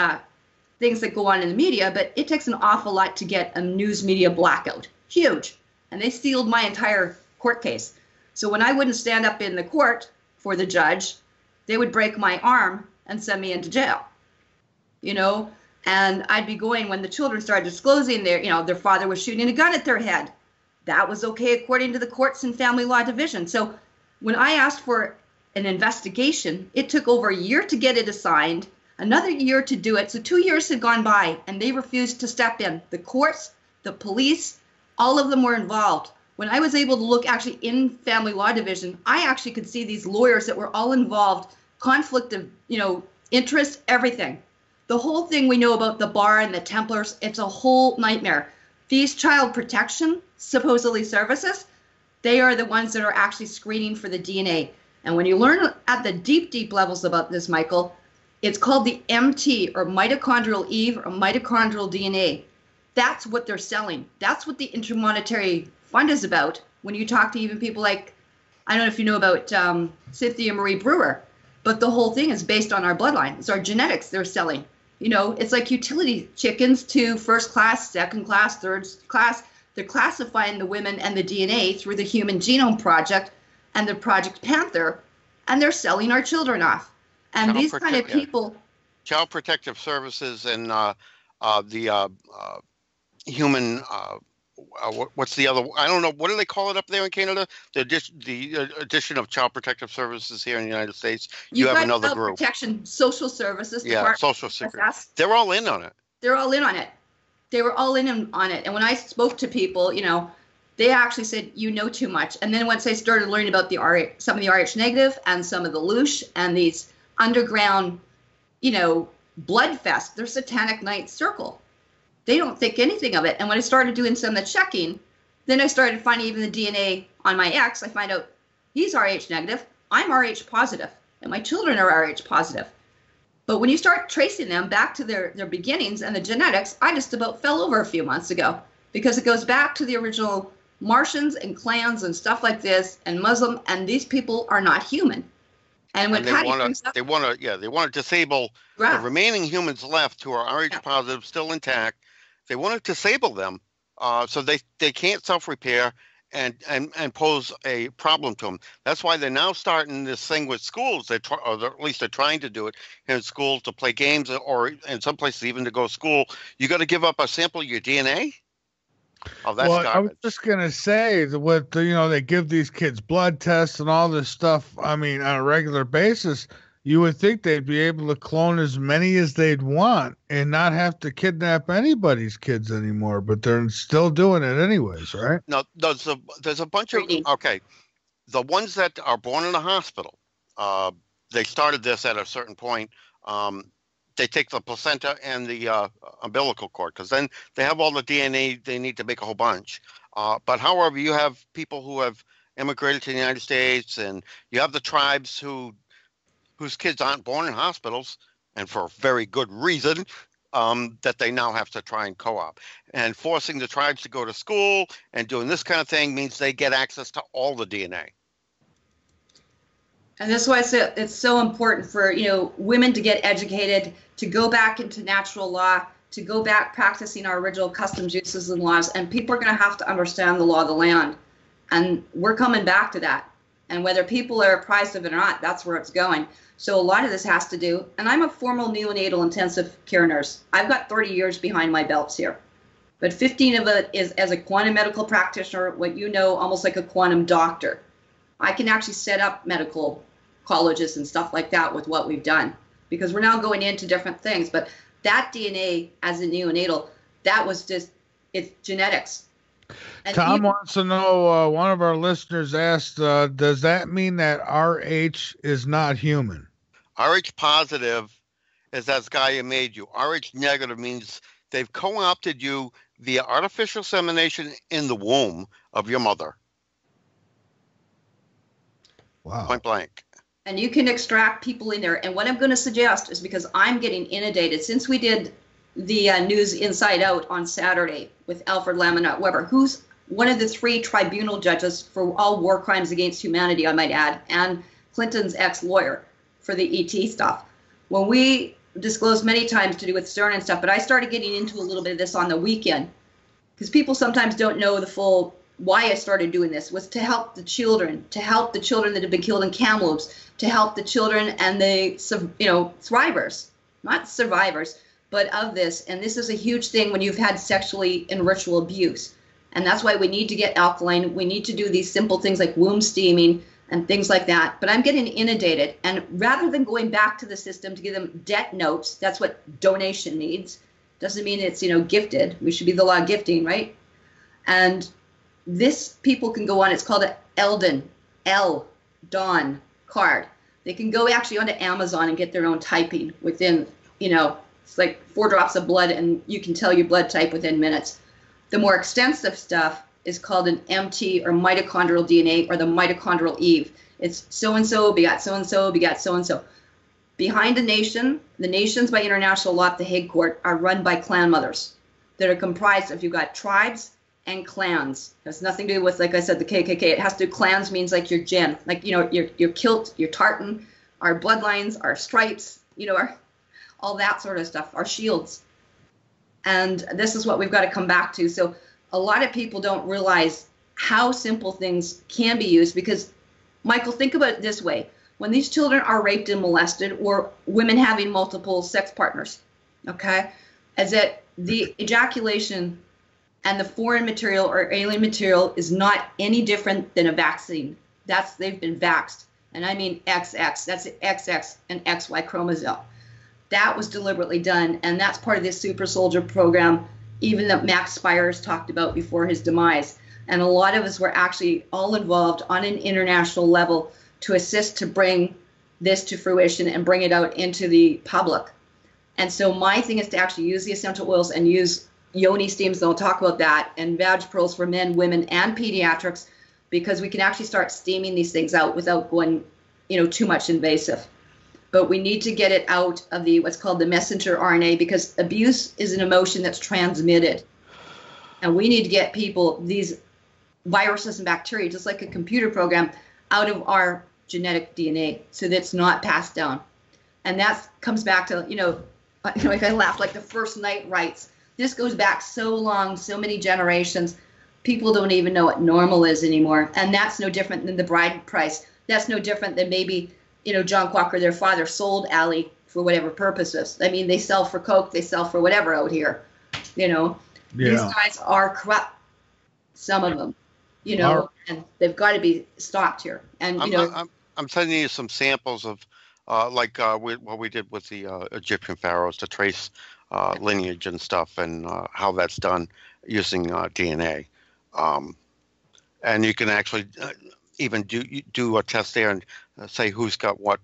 things that go on in the media, but it takes an awful lot to get a news media blackout. Huge. And they sealed my entire court case. So when I wouldn't stand up in the court for the judge, they would break my arm and send me into jail. And I'd be going when the children started disclosing their father was shooting a gun at their head. That was okay according to the courts and family law division. So when I asked for an investigation, it took over a year to get it assigned, another year to do it. So 2 years had gone by and they refused to step in. The courts, the police, all of them were involved. When I was able to look actually in family law division, I actually could see these lawyers that were all involved, conflict of, interest, everything. The whole thing we know about the Bar and the Templars, it's a whole nightmare. these child protection, supposedly services, they are the ones that are actually screening for the DNA. And when you learn at the deep, deep levels about this, Michael, it's called the MT, or mitochondrial Eve, or mitochondrial DNA. That's what they're selling. That's what the Intermonetary Fund is about. When you talk to even people like, I don't know if you know about Cynthia Marie Brewer, but the whole thing is based on our bloodline. It's our genetics they're selling. You know, it's like utility chickens to first class, second class, third class. They're classifying the women and the DNA through the Human Genome Project and the Project Panther, and they're selling our children off. And these kind of people. Child Protective Services and the human. What's the other? I don't know. What do they call it up there in Canada? The addition of Child Protective Services here in the United States. You have another Child group. Protection, Social Services. Yeah, Social Security. They're all in on it. They're all in on it. They were all in on it. And when I spoke to people, you know, they actually said, you know too much. And then once I started learning about some of the Rh negative and some of the Loosh and these underground, you know, blood fest, their satanic night circle. They don't think anything of it. And when I started doing some of the checking, then I started finding even the DNA on my ex. I find out he's Rh negative, I'm Rh positive, and my children are Rh positive. But when you start tracing them back to their beginnings and the genetics, I just about fell over a few months ago, because it goes back to the original Martians and clans and stuff like this, and Muslim, and these people are not human. And when they want to disable the remaining humans left who are Rh positive, still intact. They want to disable them so they can't self-repair and pose a problem to them. That's why they're now starting this thing with schools. Or at least they're trying to do it in schools, to play games, or in some places even to go to school. You got to give up a sample of your DNA. Oh, that's garbage. I was just gonna say that with they give these kids blood tests and all this stuff. I mean, on a regular basis, you would think they'd be able to clone as many as they'd want and not have to kidnap anybody's kids anymore. But they're still doing it anyways, right? No, there's a bunch of the ones that are born in a hospital. They started this at a certain point. They take the placenta and the umbilical cord, because then they have all the DNA they need to make a whole bunch. But however, you have people who have immigrated to the United States, and you have the tribes whose kids aren't born in hospitals, and for very good reason, that they now have to try and co-op. And forcing the tribes to go to school and doing this kind of thing means they get access to all the DNA. And that's why it's so important for women to get educated, to go back into natural law, to go back practicing our original customs, uses, and laws. And people are going to have to understand the law of the land. And we're coming back to that. And whether people are apprised of it or not, that's where it's going. So a lot of this has to do, and I'm a formal neonatal intensive care nurse. I've got 30 years behind my belts here. But 15 of it is as a quantum medical practitioner, what almost like a quantum doctor. I can actually set up medical colleges and stuff like that with what we've done, because we're now going into different things. But that DNA as a neonatal, that was just, it's genetics. And Tom wants to know, one of our listeners asked, does that mean that RH is not human? RH positive is that guy who made you. RH negative means they've co-opted you via artificial insemination in the womb of your mother. Wow. Point blank. And you can extract people in there. And what I'm going to suggest is, because I'm getting inundated, since we did the News Inside Out on Saturday with Alfred Laminat Weber, who's one of the 3 tribunal judges for all war crimes against humanity, I might add, and Clinton's ex-lawyer for the ET stuff. When we disclosed many times to do with Stern and stuff, but I started getting into a little bit of this on the weekend, because people sometimes don't know the full why I started doing this, was to help the children that have been killed in Kamloops, to help the children and the thrivers, not survivors, but of this. And this is a huge thing when you've had sexually and ritual abuse. And that's why we need to get alkaline. We need to do these simple things like womb steaming and things like that. But I'm getting inundated. And rather than going back to the system to give them debt notes, that's what donation needs. Doesn't mean it's, gifted. We should be the law of gifting, right? And this, people can go on, it's called an Eldon, Dawn card. They can go actually onto Amazon and get their own typing within, it's like 4 drops of blood, and you can tell your blood type within minutes. The more extensive stuff is called an MT or mitochondrial DNA or the mitochondrial Eve. It's so-and-so begat so-and-so begat so-and-so. Behind the nations by international law at the Hague Court are run by clan mothers that are comprised of, you've got tribes and clans. It has nothing to do with, like I said, the KKK. It has to do, clans means like your gin, like, your kilt, your tartan, our bloodlines, our stripes, all that sort of stuff, our shields. And this is what we've got to come back to. So a lot of people don't realize how simple things can be used because, Michael, think about it this way. When these children are raped and molested, or women having multiple sex partners, okay, is that the ejaculation and the foreign material or alien material is not any different than a vaccine. They've been vaxxed. And I mean XX, that's XX and XY chromosome. That was deliberately done, and that's part of this super soldier program, even that Max Spires talked about before his demise. And a lot of us were actually all involved on an international level to assist to bring this to fruition and bring it out into the public. And so my thing is to actually use the essential oils and use yoni steams, and I'll talk about that, and vag pearls for men, women, and pediatrics, because we can actually start steaming these things out without going, too much invasive. But we need to get it out of what's called the messenger RNA, because abuse is an emotion that's transmitted. And we need to get people, these viruses and bacteria, just like a computer program, out of our genetic DNA so that it's not passed down. And that comes back to, if I laugh, like the first night rites. This goes back so long, so many generations. People don't even know what normal is anymore. And that's no different than the bride price. That's no different than maybe, John Quacker, their father, sold Allie for whatever purposes. I mean, they sell for coke, they sell for whatever out here, Yeah. These guys are corrupt, some of them, and they've got to be stopped here. And, I'm sending you some samples of what we did with the Egyptian pharaohs to trace lineage and stuff, and how that's done using DNA. And you can actually even do a test there and say who's got what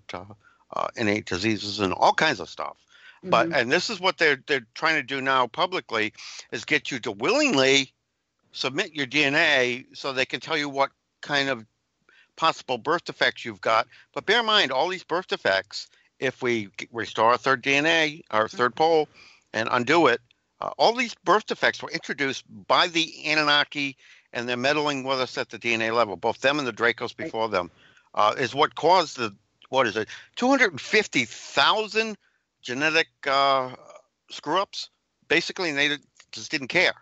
innate diseases and all kinds of stuff. But and this is what they're trying to do now publicly, is get you to willingly submit your DNA so they can tell you what kind of possible birth defects you've got. But bear in mind, all these birth defects, if we restore our third DNA, our third pole, and undo it, all these birth defects were introduced by the Anunnaki, and they're meddling with us at the DNA level. Both them and the Dracos before them is what caused 250,000 genetic screw-ups, basically, and they just didn't care.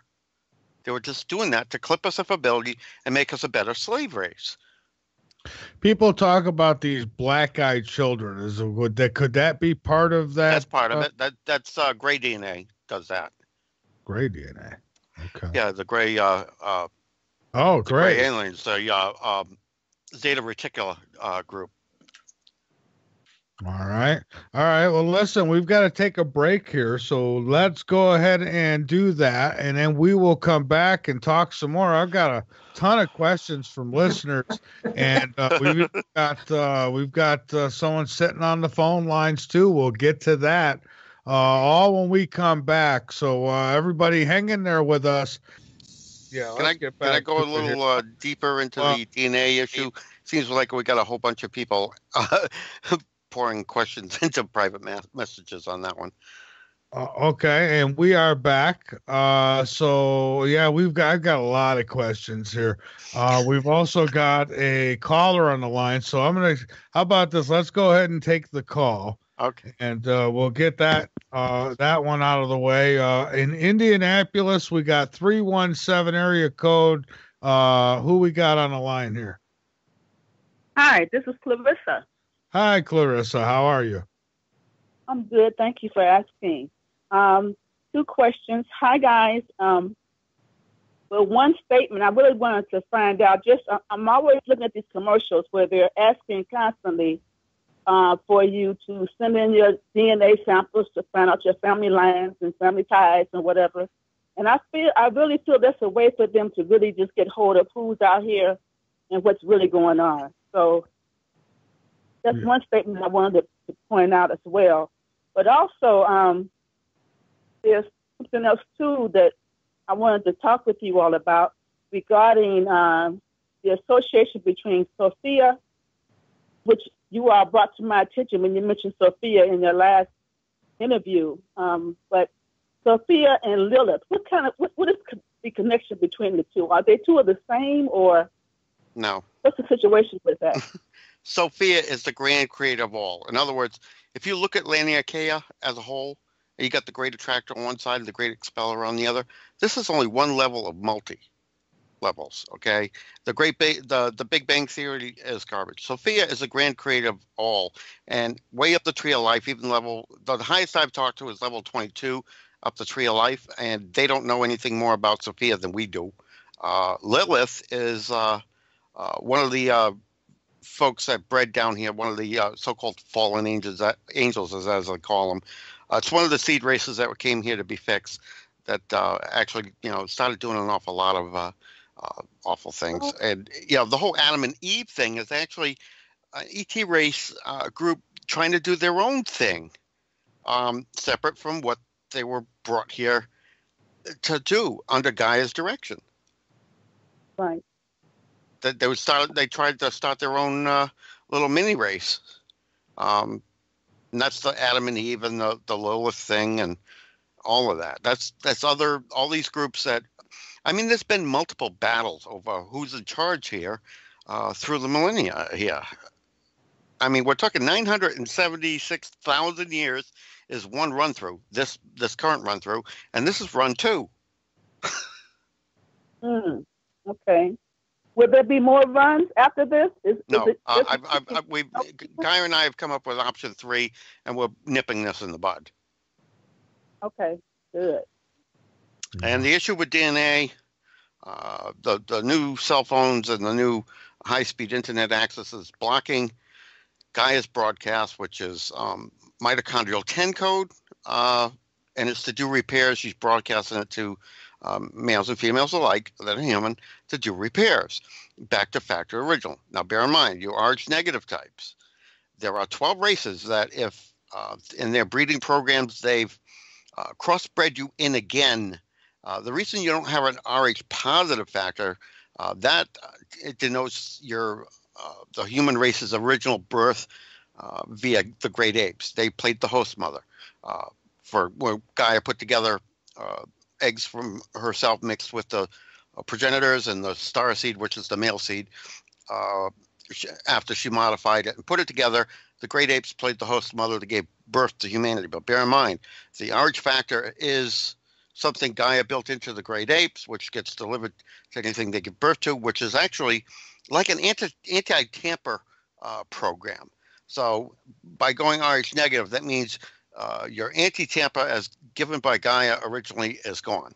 They were just doing that to clip us of ability and make us a better slave race. People talk about these black-eyed children. Could that be part of that? That's part of it. That's gray DNA does that. Gray DNA. Okay. Yeah, the gray. Great. Gray aliens. The Zeta Reticula group. All right. Well, listen, we've got to take a break here, so let's go ahead and do that, and then we will come back and talk some more. I've got a ton of questions from listeners, and we've got someone sitting on the phone lines too. We'll get to that all when we come back. So everybody, hang in there with us. Yeah. Can I go a little deeper into the DNA issue? Seems like we got a whole bunch of people pouring questions into private messages on that one. Okay, and we are back. So yeah, I've got a lot of questions here. We've also got a caller on the line. So how about this? Let's go ahead and take the call. Okay. And we'll get that one out of the way. In Indianapolis, we got 317 area code. Who we got on the line here? Hi, this is Clarissa. Hi, Clarissa. How are you? I'm good. Thank you for asking. 2 questions. Hi, guys. Well, one statement I really wanted to find out. I'm always looking at these commercials where they're asking constantly for you to send in your DNA samples to find out your family lines and family ties and whatever. And I really feel that's a way for them to really just get hold of who's out here and what's really going on. So that's one statement I wanted to point out as well. But also, there's something else too that I wanted to talk with you all about regarding the association between Sophia, which you all brought to my attention when you mentioned Sophia in your last interview. But Sophia and Lilith, what is the connection between the two? Are they two of the same, or No. what's the situation with that? Sophia is the grand creator of all. In other words, if you look at Laniakea as a whole, and you got the great attractor on one side and the great expeller on the other, this is only one level of multi-levels, okay? The Big Bang Theory is garbage. Sophia is a grand creator of all, and way up the tree of life, even the highest I've talked to is level 22 up the tree of life, and they don't know anything more about Sophia than we do. Lilith is one of the folks that bred down here, one of the so-called fallen angels, as I call them. It's one of the seed races that came here to be fixed that actually, started doing an awful lot of awful things. And, the whole Adam and Eve thing is actually an ET race group trying to do their own thing, separate from what they were brought here to do under Gaia's direction. Right. They tried to start their own little mini race. And that's the Adam and Eve and the Lilith thing and all of that. That's all these groups that, there's been multiple battles over who's in charge here through the millennia here. We're talking 976,000 years is one run through, this current run through, and this is run 2. Okay. Will there be more runs after this? No, Guy and I have come up with option 3, and we're nipping this in the bud. Okay, good. And the issue with DNA, the new cell phones and the new high-speed internet access is blocking Gaia's broadcast, which is mitochondrial 10 code, and it's to do repairs. She's broadcasting it to males and females alike that are human to do repairs back to factory original. Now, bear in mind, you Rh negative types. There are 12 races that if in their breeding programs they've crossbred you in again. The reason you don't have an Rh positive factor, that it denotes your the human race's original birth via the great apes. They played the host mother where Gaia put together eggs from herself mixed with the progenitors and the star seed, which is the male seed, after she modified it and put it together. The great apes played the host mother that gave birth to humanity. But bear in mind, the Rh factor is something Gaia built into the great apes, which gets delivered to anything they give birth to, which is actually like an anti-tamper program. So by going Rh negative, that means your anti-tamper as given by Gaia originally is gone.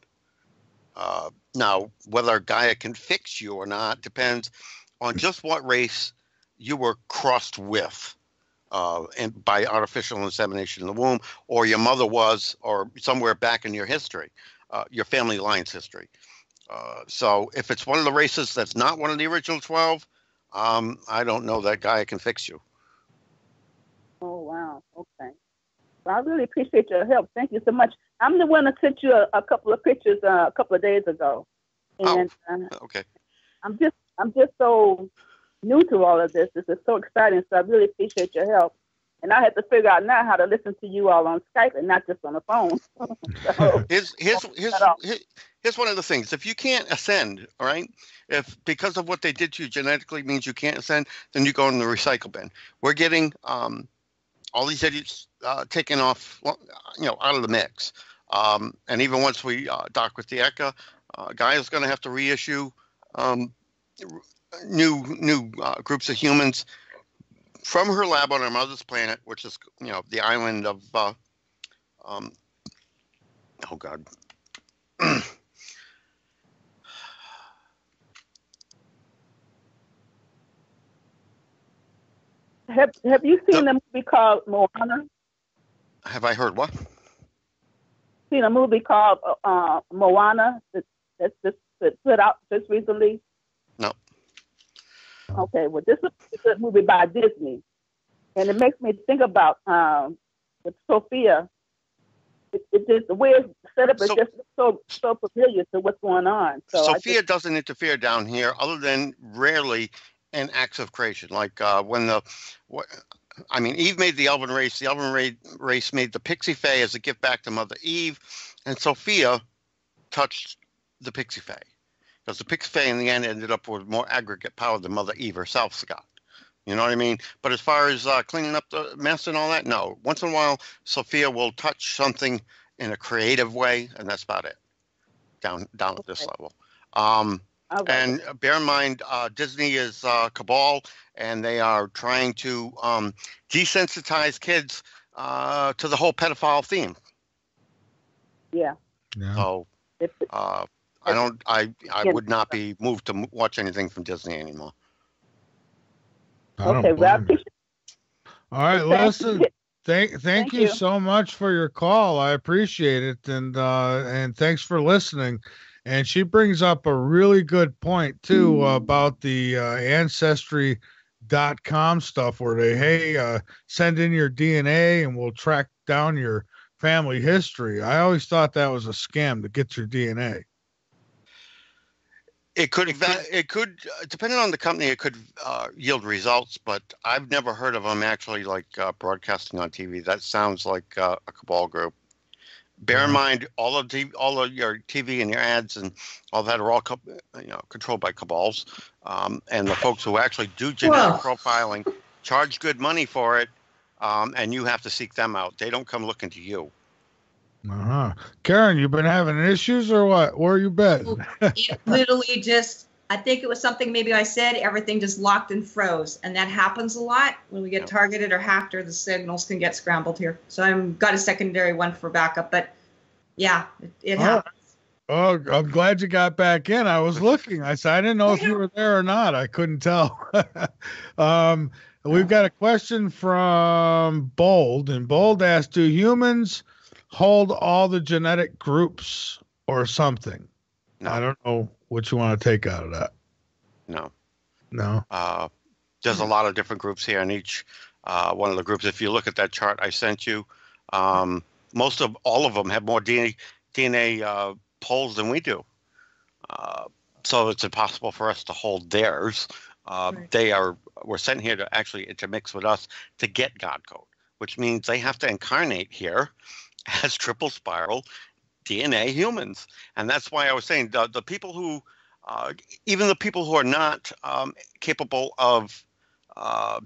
Now, whether Gaia can fix you or not depends on just what race you were crossed with and by artificial insemination in the womb, or your mother was, or somewhere back in your history, your family line's history. So if it's one of the races that's not one of the original 12, I don't know that Gaia can fix you. Oh, wow. Okay. Well, I really appreciate your help. Thank you so much. I'm the one that sent you a couple of pictures a couple of days ago. And okay. I'm just so new to all of this. This is so exciting. So I really appreciate your help. And I had to figure out now how to listen to you all on Skype and not just on the phone. So, here's one of the things. If you can't ascend, all right, if because of what they did to you genetically means you can't ascend, then you go in the recycle bin. We're getting all these idiots taken off, out of the mix. And even once we dock with the ECA, Gaia's going to have to reissue new groups of humans from her lab on her mother's planet, which is, the island of, oh God. Have you seen a movie called Moana? Have I heard what? Seen a movie called Moana that's just put out just recently? No. Okay, well, this is a movie by Disney, and it makes me think about with Sophia It just the way it's set up is just so familiar to what's going on. So Sophia doesn't interfere down here, other than rarely in acts of creation, like Eve made the Elven race. The Elven race made the Pixie Fae as a gift back to Mother Eve, and Sophia touched the Pixie Fae, because the Pixie Fae in the end ended up with more aggregate power than Mother Eve herself got. You know what I mean? But as far as cleaning up the mess and all that, no. Once in a while, Sophia will touch something in a creative way, and that's about it. Down at this level. And bear in mind, Disney is cabal, and they are trying to desensitize kids to the whole pedophile theme. Yeah. So I would not be moved to watch anything from Disney anymore. Okay, well, all right, listen. Thank you so much for your call. I appreciate it, and thanks for listening. And she brings up a really good point too about the Ancestry.com stuff, where they send in your DNA and we'll track down your family history. I always thought that was a scam to get your DNA. It could, depending on the company, it could yield results, but I've never heard of them actually broadcasting on TV. That sounds like a cabal group. Bear in mind, all of your TV and your ads and all that are all controlled by cabals, and the folks who actually do genetic profiling charge good money for it, and you have to seek them out. They don't come looking to you. Karen, you been having issues or what? Where you been? It literally just, I think it was something maybe I said, everything just locked and froze. And that happens a lot when we get targeted or hacked, or the signals can get scrambled here. So I've got a secondary one for backup, but yeah, it happens. Oh, I'm glad you got back in. I was looking. I said, I didn't know if you were there or not. I couldn't tell. We've got a question from Bold, and Bold asked, do humans hold all the genetic groups or something? No. I don't know what you want to take out of that. No. There's a lot of different groups here, and each one of the groups, if you look at that chart I sent you, most of all of them have more DNA poles than we do. So it's impossible for us to hold theirs. Right. We're sent here to actually intermix with us to get God code, which means they have to incarnate here as triple spiral DNA humans. And that's why I was saying the people who, even the people who are not capable of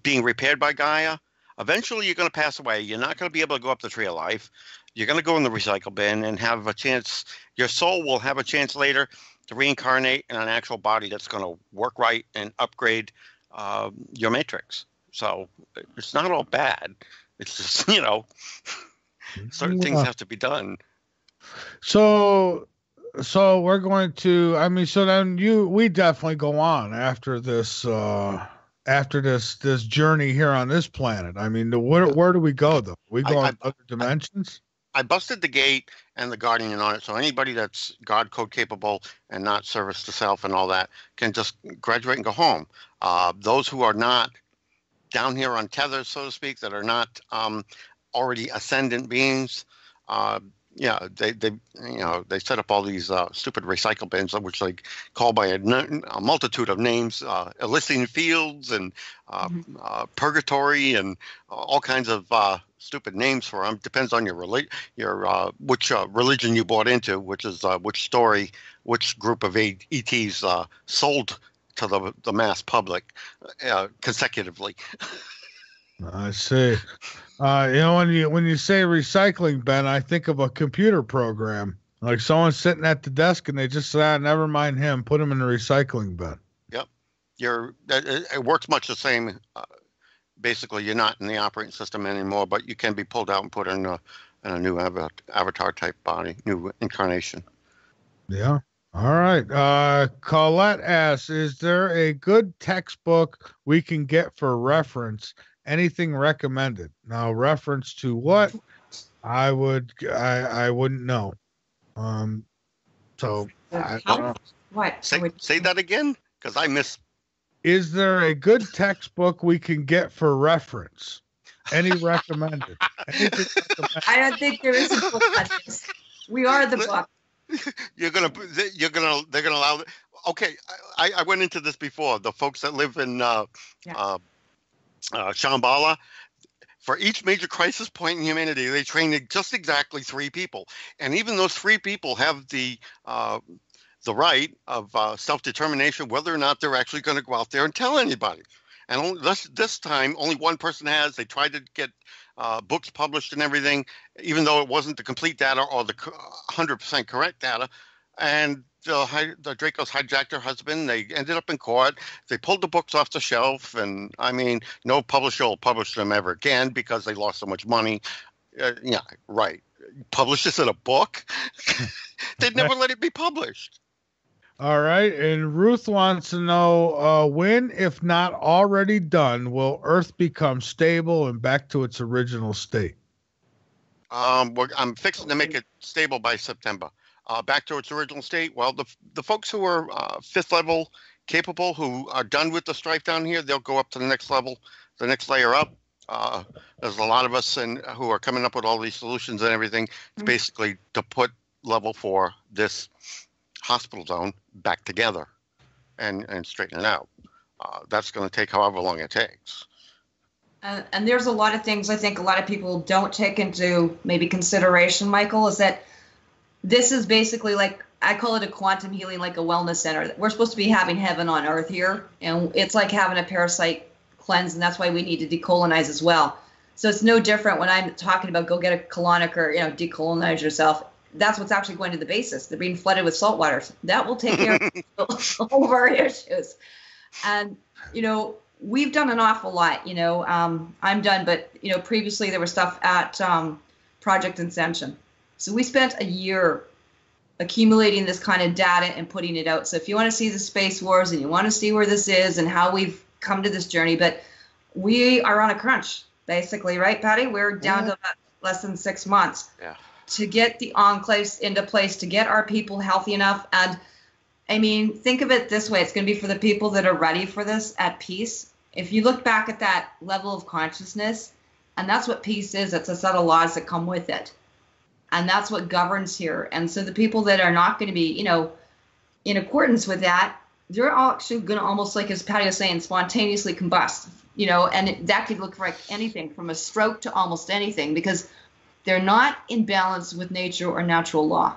being repaired by Gaia, eventually you're going to pass away. You're not going to be able to go up the tree of life. You're going to go in the recycle bin and have a chance. Your soul will have a chance later to reincarnate in an actual body that's going to work right and upgrade your matrix. So it's not all bad. It's just, certain things have to be done. So we're going to, so then we definitely go on after this journey here on this planet. Where do we go though? We go on other dimensions? I busted the gate and the guardian on it. So anybody that's God code capable and not service to self and all that can just graduate and go home. Those who are not down here on tethers, so to speak, that are not already ascendant beings, they set up all these stupid recycle bins, which they call by a multitude of names, Elysian Fields and Purgatory and all kinds of stupid names for them. Depends on which religion you bought into, which is which group of ETs sold to the mass public consecutively. I see. When you say recycling bin, I think of a computer program, like someone sitting at the desk and they just say, never mind him, put him in the recycling bin. Yep. It works much the same. Basically, you're not in the operating system anymore, but you can be pulled out and put in a new avatar type body, new incarnation. Yeah. All right. Colette asks, is there a good textbook we can get for reference? Anything recommended? Now, reference to what? I wouldn't know. So I don't know. What? Say that again, because I missed. Is there a good textbook we can get for reference? Any recommended? I don't think there is a book on this. We are the book. They're gonna allow. Okay, I went into this before. The folks that live in Shambhala, for each major crisis point in humanity, they train just exactly 3 people, and even those 3 people have the right of self-determination whether or not they're actually going to go out there and tell anybody. And only this time, only one person has. They tried to get books published and everything, even though it wasn't the complete data or the 100% correct data. And the Dracos hijacked her husband. They ended up in court. They pulled the books off the shelf. And, I mean, no publisher will publish them ever again because they lost so much money. Yeah, right. Publish this in a book? They'd never let it be published. All right, and Ruth wants to know when, if not already done, will Earth become stable and back to its original state? I'm fixing to make it stable by September. Back to its original state. Well, the folks who are 5th level capable, who are done with the strife down here, they'll go up to the next level, the next layer up. There's a lot of us who are coming up with all these solutions and everything. It's basically to put level 4, this hospital zone, back together and straighten it out. That's going to take however long it takes. And there's a lot of things I think a lot of people don't take into maybe consideration, Michael, is that this is basically like, I call it a quantum healing, like a wellness center. We're supposed to be having heaven on earth here, and it's like having a parasite cleanse, and that's why we need to decolonize as well. So it's no different when I'm talking about go get a colonic or, decolonize yourself. That's what's actually going to the basis. They're being flooded with salt water. That will take care of all of our issues. And, we've done an awful lot. I'm done, but, previously there was stuff at Project Ascension. So we spent a year accumulating this kind of data and putting it out. So if you want to see the space wars and you want to see where this is and how we've come to this journey, but we are on a crunch, basically, right, Patty? We're down to less than 6 months. Yeah. To get the enclaves into place, to get our people healthy enough. And I mean, think of it this way. It's going to be for the people that are ready for this at peace. If you look back at that level of consciousness, and that's what peace is, it's a set of laws that come with it. And that's what governs here. And so the people that are not going to be, in accordance with that, they're actually going to almost, like as Patty was saying, spontaneously combust, and that could look like anything from a stroke to almost anything, because they're not in balance with nature or natural law.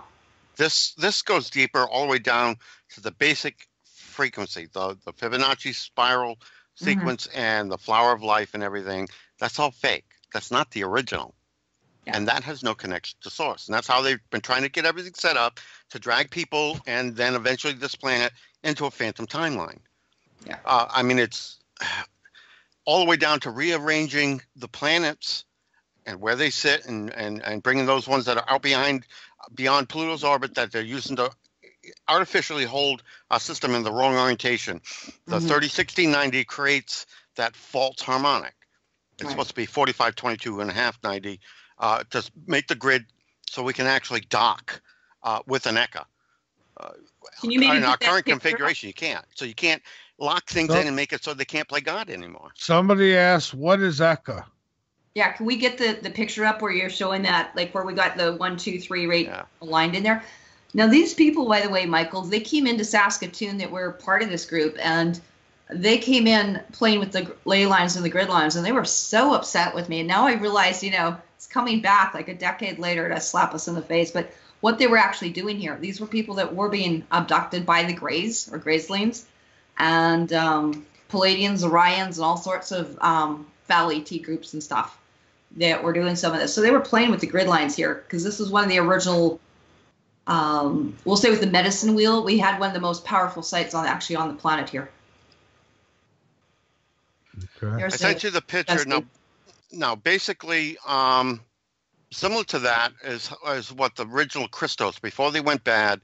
This goes deeper, all the way down to the basic frequency, the Fibonacci spiral sequence and the flower of life and everything. That's all fake. That's not the original. Yeah. And that has no connection to source. And that's how they've been trying to get everything set up to drag people and then eventually this planet into a phantom timeline. Yeah. It's all the way down to rearranging the planets and where they sit and bringing those ones that are out beyond Pluto's orbit that they're using to artificially hold our system in the wrong orientation. The 30, 60, 90 creates that false harmonic. It's supposed to be 45, 22 and a half, 90 to make the grid so we can actually dock with an ECA. Can you maybe in our current configuration, you can't. So you can't lock things in and make it so they can't play God anymore. Somebody asked, what is ECA? Yeah, can we get the picture up where you're showing that, like where we got the 1, 2, 3 rate aligned in there? Now, these people, by the way, Michael, they came into Saskatoon that were part of this group, and they came in playing with the ley lines and the grid lines, and they were so upset with me. And now I realize, it's coming back like a decade later to slap us in the face. But what they were actually doing here, these were people that were being abducted by the Greys or Grayslings and Palladians, Orions, and all sorts of Val ET groups and stuff that were doing some of this. So they were playing with the grid lines here because this was one of the original, we'll say with the medicine wheel, we had one of the most powerful sites on the planet here. Okay. I sent you the picture. Now, basically, similar to that is what the original Christos, before they went bad,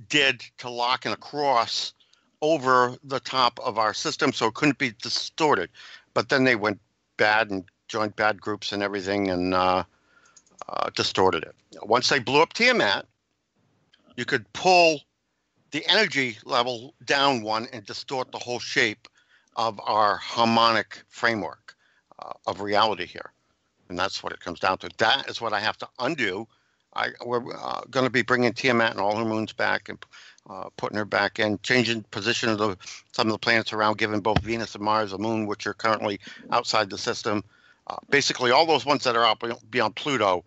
did to lock and across over the top of our system so it couldn't be distorted. But then they went bad and joined bad groups and everything and distorted it. Once they blew up Tiamat, you could pull the energy level down one and distort the whole shape of our harmonic framework of reality here. And that's what it comes down to. That is what I have to undo. We're going to be bringing Tiamat and all her moons back and putting her back in, changing position of some of the planets around, giving both Venus and Mars a moon, which are currently outside the system. Basically, all those ones that are out beyond Pluto,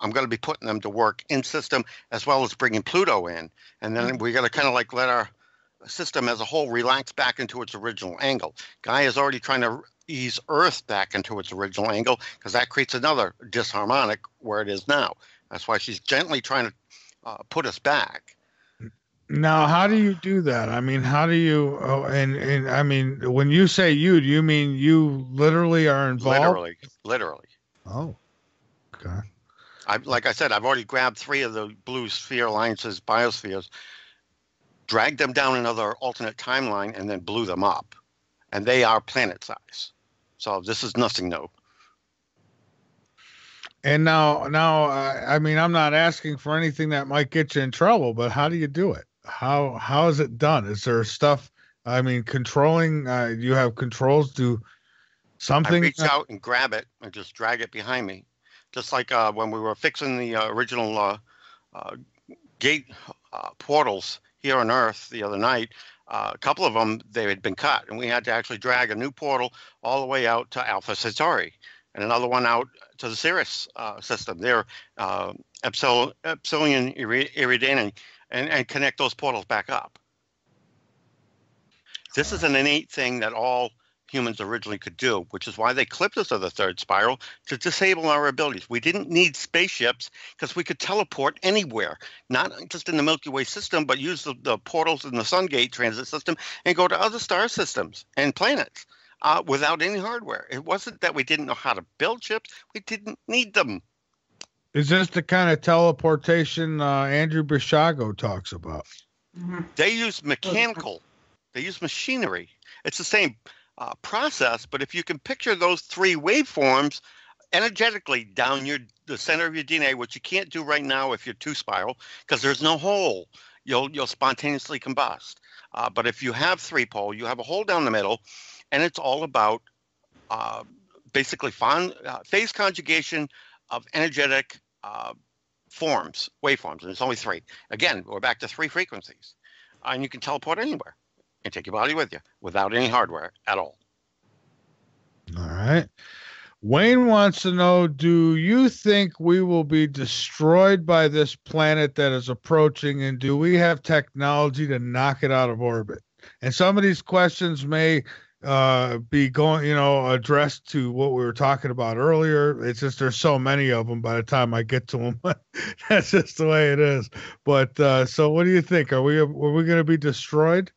I'm going to be putting them to work in system, as well as bringing Pluto in. And then we're going to kind of like let our system as a whole relax back into its original angle. Gaia is already trying to ease Earth back into its original angle, because that creates another disharmonic where it is now. That's why she's gently trying to put us back. Now, how do you do that? I mean, how do you? Oh, and I mean, when you say you, do you mean you literally are involved? Literally. Oh, okay. Like I said, I've already grabbed 3 of the Blue Sphere Alliance's biospheres, dragged them down another alternate timeline, and then blew them up. And they are planet size. So this is nothing new. And now, I mean, I'm not asking for anything that might get you in trouble, but how do you do it? How is it done? Is there stuff? I mean, controlling. You have controls. Do something. I reach out and grab it and just drag it behind me, just like when we were fixing the original gate portals here on Earth the other night. A couple of them, they had been cut, and we had to actually drag a new portal all the way out to Alpha Centauri, and another one out to the Sirius system. They're Epsilon Eridani, and connect those portals back up. This is an innate thing that all humans originally could do, which is why they clipped us of the 3rd spiral, to disable our abilities. We didn't need spaceships because we could teleport anywhere, not just in the Milky Way system, but use the portals in the Sun Gate transit system and go to other star systems and planets without any hardware. It wasn't that we didn't know how to build ships. We didn't need them. Is this the kind of teleportation Andrew Basiago talks about? Mm-hmm. They use mechanical. They use machinery. It's the same process, but if you can picture those 3 waveforms energetically down the center of your DNA, which you can't do right now if you're 2-spiral, because there's no hole, you'll spontaneously combust. But if you have 3-pole, you have a hole down the middle, and it's all about basically phase conjugation of energetic waveforms, and it's only 3. Again, we're back to 3 frequencies, and you can teleport anywhere and take your body with you without any hardware at all. All right. Wayne wants to know, do you think we will be destroyed by this planet that is approaching, and do we have technology to knock it out of orbit? And some of these questions may be going, addressed to what we were talking about earlier. It's just there's so many of them by the time I get to them. That's just the way it is. But so what do you think? Were we going to be destroyed?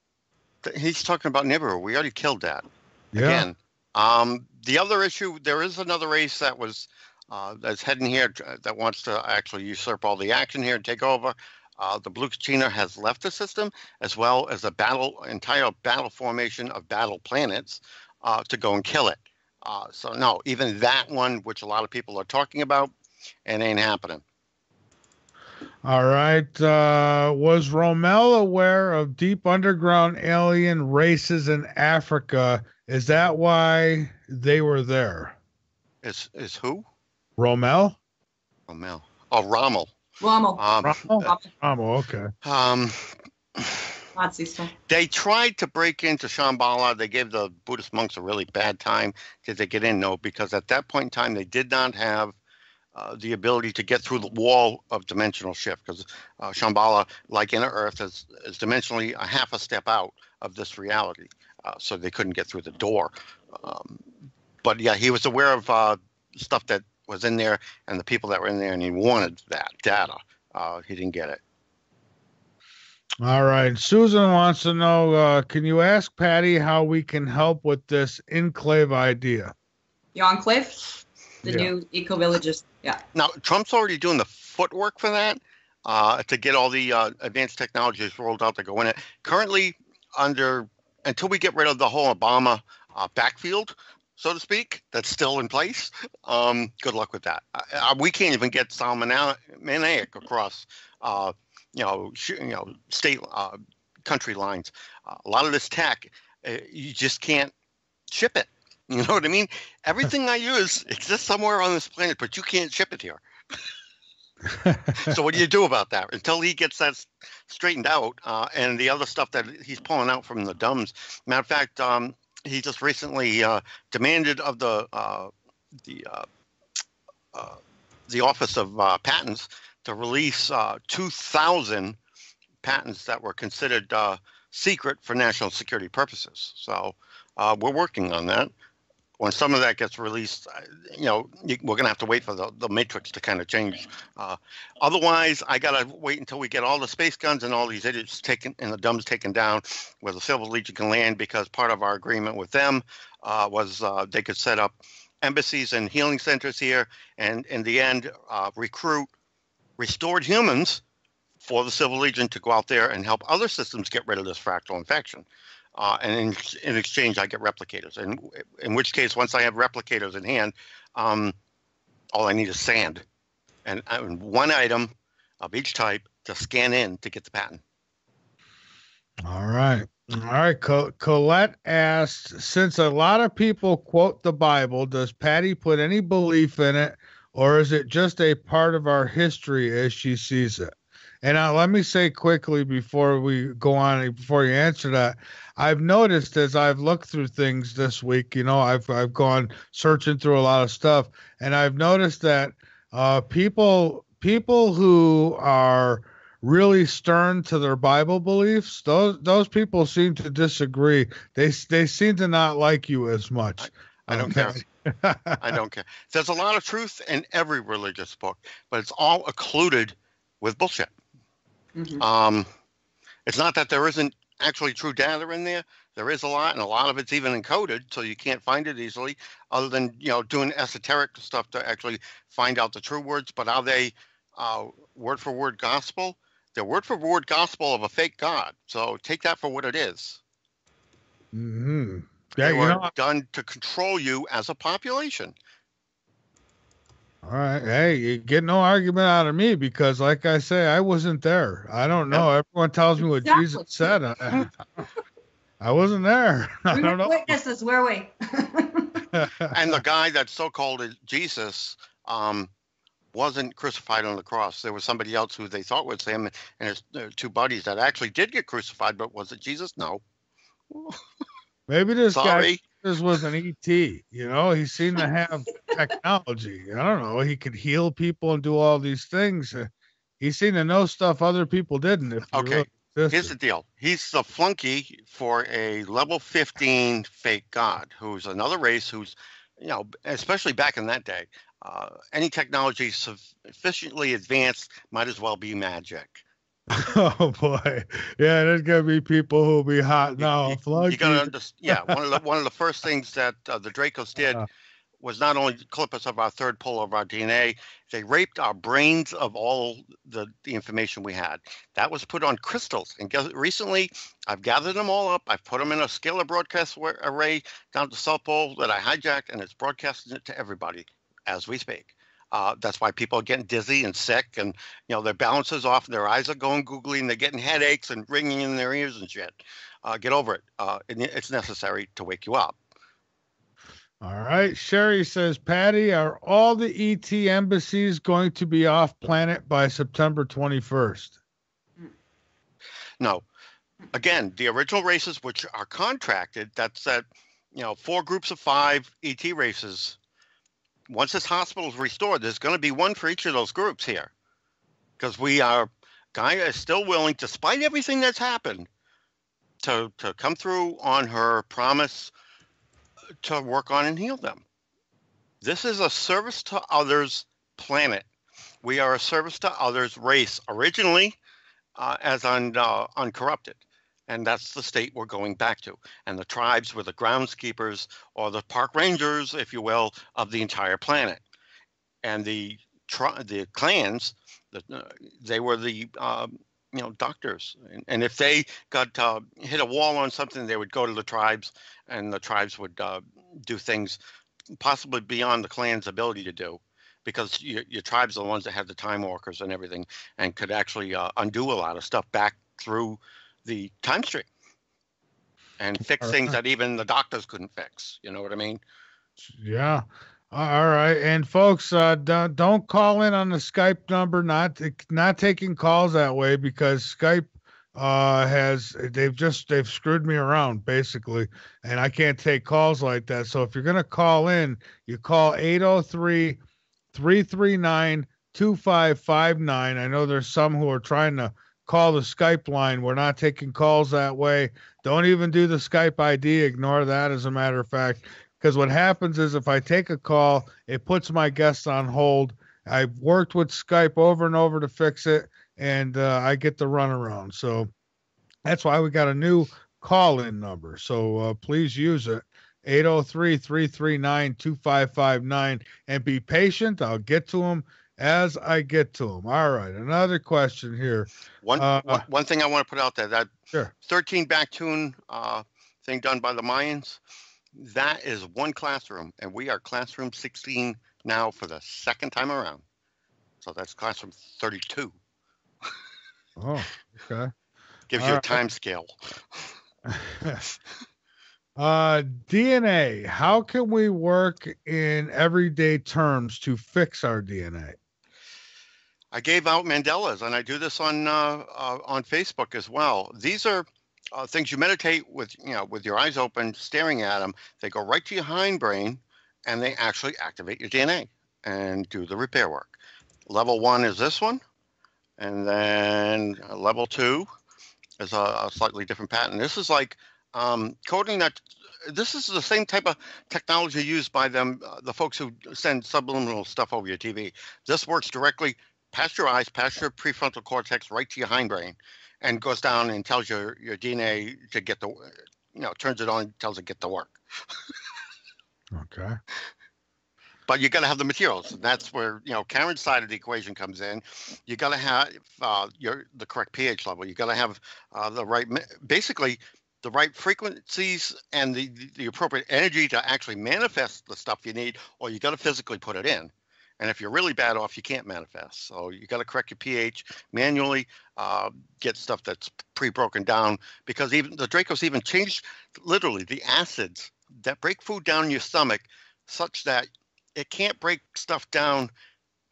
He's talking about Nibiru. We already killed that. Yeah. Again, the other issue, there is another race that was that's heading here that wants to actually usurp all the action here and take over. The Blue Kachina has left the system, as well as entire battle formation of battle planets to go and kill it. So no, even that one, which a lot of people are talking about, it ain't happening. All right. Was Rommel aware of deep underground alien races in Africa? Is that why they were there? Is who? Rommel? Rommel. Oh, Rommel. Rommel. Rommel, okay. Nazi stuff. They tried to break into Shambhala. They gave the Buddhist monks a really bad time. Did they get in? No, because at that point in time, they did not have the ability to get through the wall of dimensional shift, because Shambhala, like inner Earth, is dimensionally a half a step out of this reality. So they couldn't get through the door. But yeah, he was aware of stuff that was in there and the people that were in there, and he wanted that data. He didn't get it. All right. Susan wants to know, can you ask Patty how we can help with this enclave idea? The enclave? The new eco-villages. Yeah. Now, Trump's already doing the footwork for that to get all the advanced technologies rolled out to go in it. Currently, until we get rid of the whole Obama backfield, so to speak, that's still in place, good luck with that. We can't even get Salmonic across, state country lines. A lot of this tech, you just can't ship it. You know what I mean? Everything I use exists somewhere on this planet, but you can't ship it here. So what do you do about that until he gets that straightened out? And the other stuff that he's pulling out from the dumbs. Matter of fact, he just recently demanded of the Office of Patents to release 2,000 patents that were considered secret for national security purposes. So we're working on that. When some of that gets released, we're going to have to wait for the matrix to kind of change. Otherwise, I got to wait until we get all the space guns and all these idiots taken and the dumbs taken down where the Civil Legion can land, because part of our agreement with them was they could set up embassies and healing centers here, and in the end, recruit restored humans for the Civil Legion to go out there and help other systems get rid of this fractal infection. And in exchange, I get replicators. And in which case, once I have replicators in hand, all I need is sand and one item of each type to scan in to get the patent. All right. All right. Colette asked, since a lot of people quote the Bible, does Patty put any belief in it, or is it just a part of our history as she sees it? And let me say quickly before we go on, before you answer that, I've noticed as I've looked through things this week, I've gone searching through a lot of stuff, and I've noticed that people who are really stern to their Bible beliefs, those people seem to disagree. They seem to not like you as much. I don't care. I don't care. There's a lot of truth in every religious book, but it's all occluded with bullshit. Mm-hmm. It's not that there isn't actually true data in there. There is a lot, and a lot of it's even encoded, so you can't find it easily, other than doing esoteric stuff to actually find out the true words. But are they word for word gospel? They're word for word gospel of a fake God. So take that for what it is. Mm-hmm. They were done to control you as a population. All right. Hey, you get no argument out of me, because like I say, I wasn't there. I don't know. Everyone tells me what Jesus said. I wasn't there. I don't know. Witnesses, were we? And the guy that so-called Jesus wasn't crucified on the cross. There was somebody else who they thought was him, and his two buddies that actually did get crucified. But was it Jesus? No. Maybe this guy was an ET. He seemed to have technology. I don't know. He could heal people and do all these things. He seemed to know stuff other people didn't. Okay. Here's the deal. He's the flunky for a level 15 fake god, who's another race who's, especially back in that day, any technology sufficiently advanced might as well be magic. Oh boy, yeah, there's gonna be people who'll be hot now. You gotta understand. Yeah, one of the first things that the Dracos did was not only clip us of our third pull of our DNA, they raped our brains of all the information we had. That was put on crystals, and recently I've gathered them all up. I've put them in a scalar broadcast array down to South Pole that I hijacked, and it's broadcasting it to everybody as we speak. That's why people are getting dizzy and sick, and their balance is off, and their eyes are going googly, and they're getting headaches and ringing in their ears and shit. Get over it. It's necessary to wake you up. All right. Sherry says, Patty, are all the ET embassies going to be off planet by September 21st? No. Again, the original races, which are contracted, that's that, 4 groups of 5 ET races. Once this hospital is restored, there's going to be one for each of those groups here, because Gaia is still willing, despite everything that's happened, to come through on her promise to work on and heal them. This is a service to others planet. We are a service to others race, originally as uncorrupted. And that's the state we're going back to. And the tribes were the groundskeepers, or the park rangers, if you will, of the entire planet. And the clans, they were the doctors. And if they got hit a wall on something, they would go to the tribes, and the tribes would do things possibly beyond the clan's ability to do, because your tribes are the ones that had the time walkers and everything, and could actually undo a lot of stuff back through the time stream. and fix things that even the doctors couldn't fix. You know what I mean? Yeah. All right. And folks, don't call in on the Skype number. Not taking calls that way, because Skype they've screwed me around basically, and I can't take calls like that. So if you're gonna call in, you call 803-339-2559. I know there's some who are trying to call the Skype line. We're not taking calls that way. Don't even do the Skype ID. Ignore that, as a matter of fact. Because what happens is, if I take a call, it puts my guest on hold. I've worked with Skype over and over to fix it, and I get the runaround. So that's why we got a new call-in number. So please use it, 803-339-2559, and be patient. I'll get to them as I get to them. All right, another question here. One thing I want to put out there, that sure. 13 back tune thing done by the Mayans, that is one classroom, and we are classroom 16 now for the second time around. So that's classroom 32. Oh, okay. Gives you a time scale. DNA. How can we work in everyday terms to fix our DNA? I gave out Mandela's, and I do this on Facebook as well. These are things you meditate with, with your eyes open, staring at them. They go right to your hindbrain, and they actually activate your DNA and do the repair work. Level 1 is this one, and then level 2 is a slightly different pattern. This is like coding that. This is the same type of technology used by them, the folks who send subliminal stuff over your TV. This works directly past your eyes, past your prefrontal cortex, right to your hindbrain, and goes down and tells your DNA to get the, turns it on, tells it get to work. Okay. But you got to have the materials. And that's where, Karen's side of the equation comes in. You got to have the correct pH level. You got to have the right frequencies and the appropriate energy to actually manifest the stuff you need, or you got to physically put it in. And if you're really bad off, you can't manifest. So you got to correct your pH manually, get stuff that's pre-broken down, because even the Dracos even changed literally the acids that break food down in your stomach such that it can't break stuff down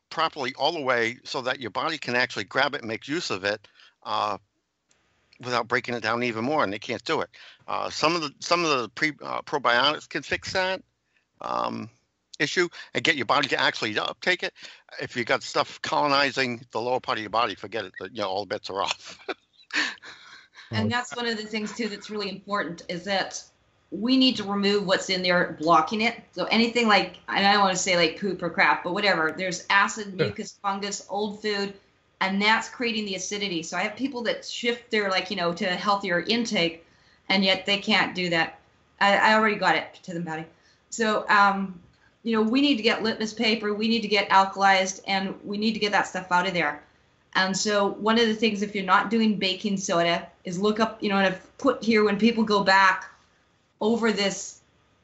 properly all the way so that your body can actually grab it and make use of it without breaking it down even more, and they can't do it. Some of the probiotics can fix that issue and get your body to actually uptake it. If you got stuff colonizing the lower part of your body, forget it. All bets are off. And that's one of the things too that's really important, is that we need to remove what's in there blocking it. So anything like, and I don't want to say like poop or crap, but whatever, there's acid, mucus, fungus, old food, and that's creating the acidity. So I have people that shift their to healthier intake, and yet they can't do that. I already got it to them, Patty. So we need to get litmus paper, we need to get alkalized, and we need to get that stuff out of there. And so one of the things, if you're not doing baking soda, is look up, and I've put here, when people go back over this,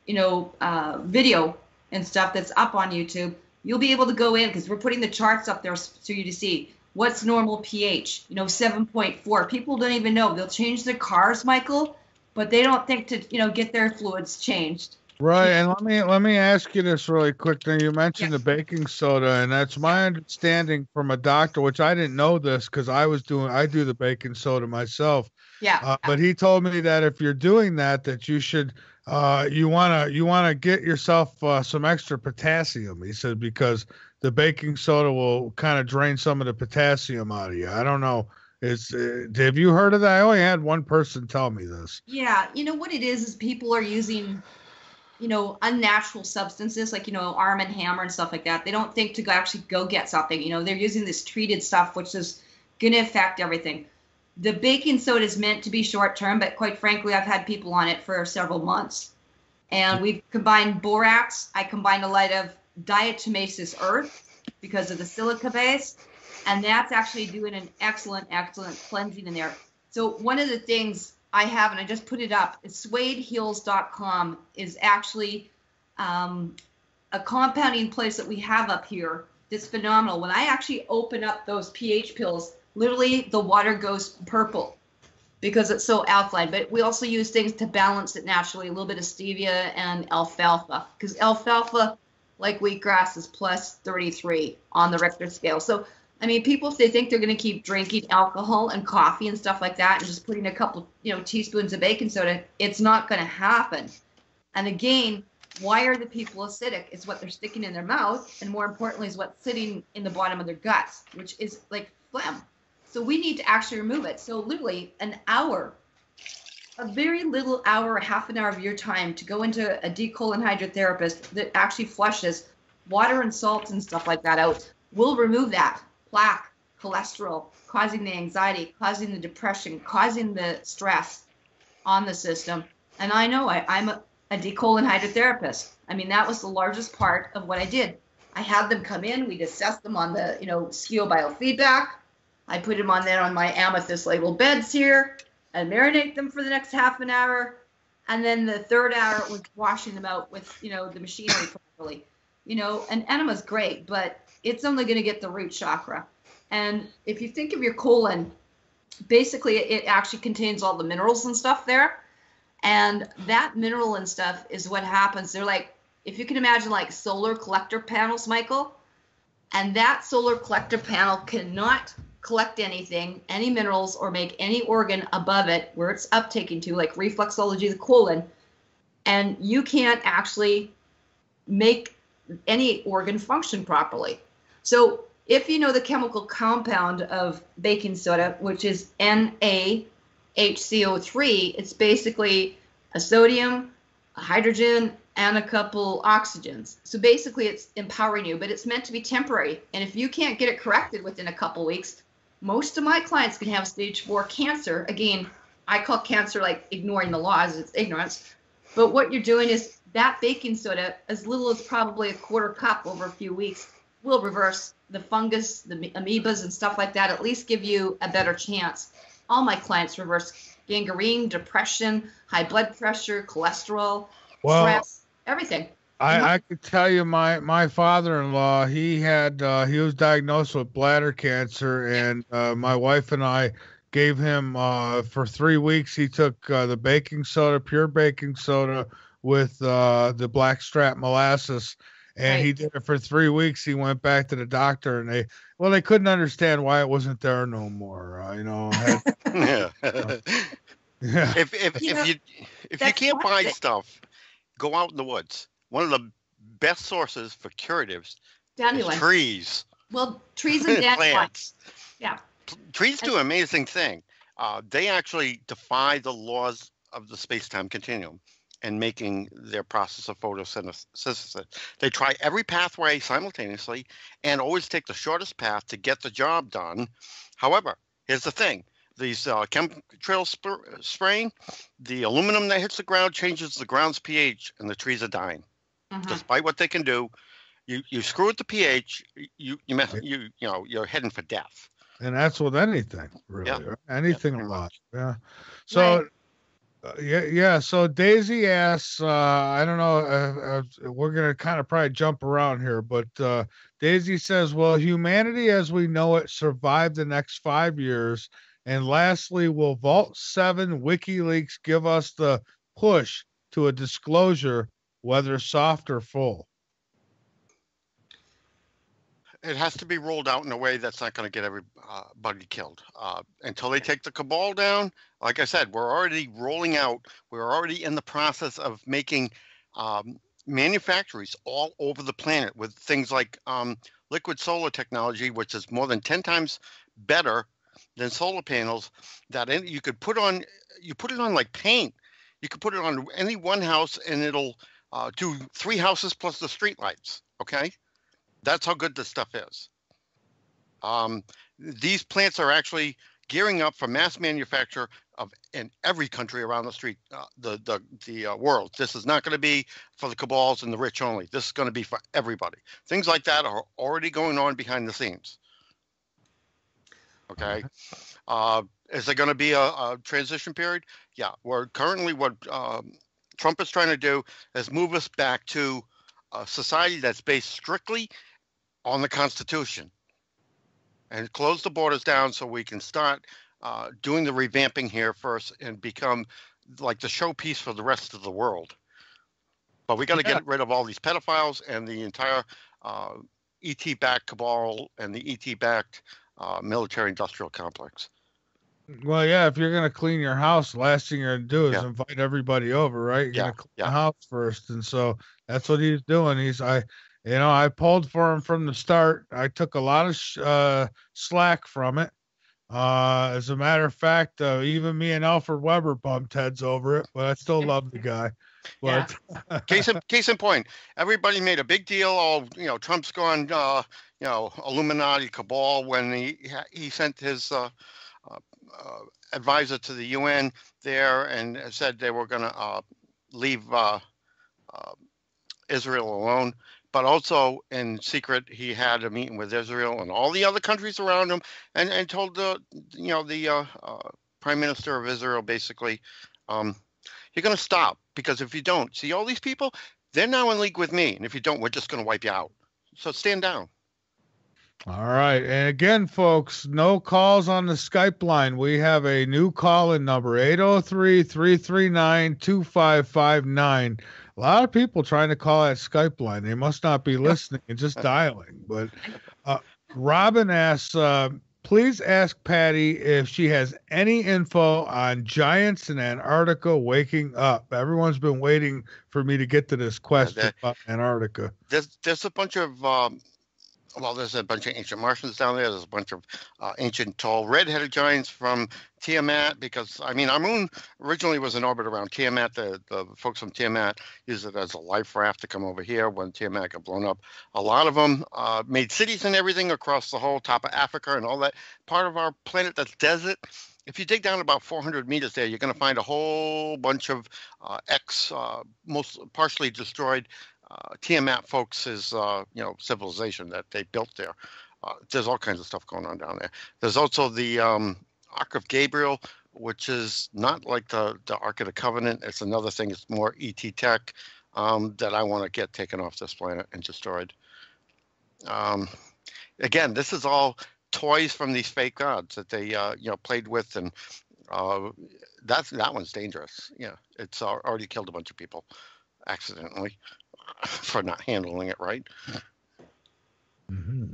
video and stuff that's up on YouTube, you'll be able to go in, because we're putting the charts up there for you to see what's normal pH, 7.4. People don't even know. They'll change their cars, Michael, but they don't think to, get their fluids changed. Right, and let me ask you this really quick. Now, you mentioned the baking soda, and that's my understanding from a doctor, which I didn't know this because I do the baking soda myself. Yeah. But he told me that if you're doing that you should you wanna get yourself some extra potassium. He said, because the baking soda will kind of drain some of the potassium out of you. I don't know. Have you heard of that? I only had one person tell me this. Yeah, what it is people are using unnatural substances like, Arm & Hammer and stuff like that. They don't think to actually go get something. They're using this treated stuff, which is going to affect everything. The baking soda is meant to be short term, but quite frankly, I've had people on it for several months. And we've combined borax. I combined a lot of diatomaceous earth because of the silica base. And that's actually doing an excellent cleansing in there. So one of the things I have, and I just put it up, is SuedeHeals.com is actually a compounding place that we have up here that's phenomenal. When I actually open up those pH pills, literally the water goes purple. because it's so alkaline. But we also use things to balance it naturally, a little bit of stevia and alfalfa, because alfalfa, like wheatgrass, is plus 33 on the Richter scale. So, I mean, people, if they think they're going to keep drinking alcohol and coffee and stuff like that and just putting a couple, teaspoons of baking soda, it's not going to happen. And again, why are the people acidic? It's what they're sticking in their mouth, and more importantly, is what's sitting in the bottom of their guts, which is like phlegm. So we need to actually remove it. So literally an hour, a very little hour, half an hour of your time to go into a decolon hydrotherapist that actually flushes water and salts and stuff like that out will remove that plaque, cholesterol, causing the anxiety, causing the depression, causing the stress on the system. And I know I'm a decolon hydrotherapist. I mean, that was the largest part of what I did. I had them come in, we'd assess them on the, SCIO biofeedback. I put them on there on my amethyst labeled beds here and marinate them for the next half an hour. And then the third hour was washing them out with, the machinery properly. An enema's great, but it's only going to get the root chakra. And if you think of your colon, basically it actually contains all the minerals and stuff there. And that mineral and stuff is what happens. They're like, if you can imagine like solar collector panels, Michael, and that solar collector panel cannot collect anything, any minerals, or make any organ above it where it's uptaking to, like reflexology of the colon, and you can't actually make any organ function properly. So if you know the chemical compound of baking soda, which is NaHCO3, it's basically a sodium, a hydrogen, and a couple oxygens. So basically it's empowering you, but it's meant to be temporary. And if you can't get it corrected within a couple weeks, most of my clients can have stage 4 cancer. Again, I call cancer like ignoring the laws, it's ignorance. But what you're doing is that baking soda, as little as probably a quarter cup over a few weeks, will reverse the fungus, the amoebas and stuff like that, at least give you a better chance. All my clients reverse gangrene, depression, high blood pressure, cholesterol, stress, everything. I could tell you my father-in-law, he was diagnosed with bladder cancer, and my wife and I gave him for 3 weeks, he took the baking soda, pure baking soda with the blackstrap molasses, and he did it for 3 weeks. He went back to the doctor, and they couldn't understand why it wasn't there no more. Yeah. If you can't buy stuff, go out in the woods. One of the best sources for curatives is trees. Well, trees and plants. Yeah. Trees do an amazing thing. They actually defy the laws of the space-time continuum in making their process of photosynthesis. They try every pathway simultaneously and always take the shortest path to get the job done. However, here's the thing. These chemtrail spraying, the aluminum that hits the ground changes the ground's pH, and the trees are dying. Despite what they can do, you screw with the pH, you're heading for death. And that's with anything, really. Yeah. Anything a lot. Yeah. So, So Daisy asks, I don't know, we're going to kind of probably jump around here, but Daisy says, will humanity as we know it survive the next 5 years? And lastly, will Vault 7 WikiLeaks give us the push to a disclosure, whether soft or full? It has to be rolled out in a way that's not going to get everybody killed. Until they take the cabal down, like I said, we're already rolling out. We're already in the process of making manufactories all over the planet with things like liquid solar technology, which is more than 10 times better than solar panels. That you could put on. You put it on like paint. You could put it on any one house, and it'll do 3 houses plus the street lights. Okay. That's how good this stuff is. These plants are actually gearing up for mass manufacture in every country around the world. This is not going to be for the cabals and the rich only. This is going to be for everybody. Things like that are already going on behind the scenes. Okay. Is there going to be a transition period? Yeah. What Trump is trying to do is move us back to a society that's based strictly on the Constitution and close the borders down so we can start doing the revamping here first and become like the showpiece for the rest of the world. But we got to get rid of all these pedophiles and the entire ET-backed cabal and the ET-backed military-industrial complex. Well, yeah, if you're gonna clean your house, last thing you're gonna do is invite everybody over, right? You're gonna clean the house first, and so that's what he's doing. I pulled for him from the start. I took a lot of slack from it. As a matter of fact, even me and Alfred Weber bumped heads over it, but I still love the guy. But case in point, everybody made a big deal. Oh, Trump's gone, Illuminati cabal when he sent his advisor to the UN there and said they were going to leave Israel alone. But also in secret, he had a meeting with Israel and all the other countries around him, and told the Prime Minister of Israel basically, you're going to stop, because if you don't, see all these people, they're now in league with me, and if you don't, we're just going to wipe you out. So stand down. All right. And again, folks, no calls on the Skype line. We have a new call-in number, 803-339-2559. A lot of people trying to call that Skype line. They must not be listening and just dialing. But Robin asks, please ask Patty if she has any info on giants in Antarctica waking up. Everyone's been waiting for me to get to this question about Antarctica. There's a bunch of there's a bunch of ancient Martians down there. There's a bunch of ancient tall red-headed giants from Tiamat, because, our moon originally was in orbit around Tiamat. The folks from Tiamat used it as a life raft to come over here when Tiamat got blown up. A lot of them made cities and everything across the whole top of Africa and all that part of our planet that's desert. If you dig down about 400 meters there, you're going to find a whole bunch of most partially destroyed Tiamat folks' civilization that they built there. There's all kinds of stuff going on down there. There's also the Ark of Gabriel, which is not like the Ark of the Covenant. It's another thing. It's more ET tech that I want to get taken off this planet and destroyed. Again, this is all toys from these fake gods that they played with, and that one's dangerous. Yeah, it's already killed a bunch of people accidentally for not handling it right. Mm-hmm.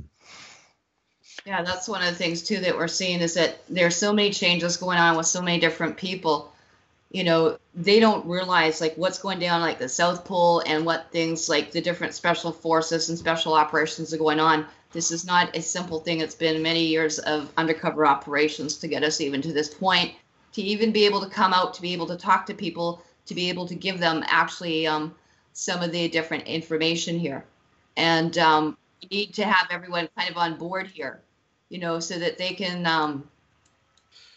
Yeah, that's one of the things too that we're seeing, is that there's so many changes going on with so many different people. They don't realize like what's going down like the South Pole, and what things like the different special forces and special operations are going on. This is not a simple thing. It's been many years of undercover operations to get us even to this point, to even be able to come out, to be able to talk to people, to be able to give them actually some of the different information here. And we need to have everyone kind of on board here, so that they can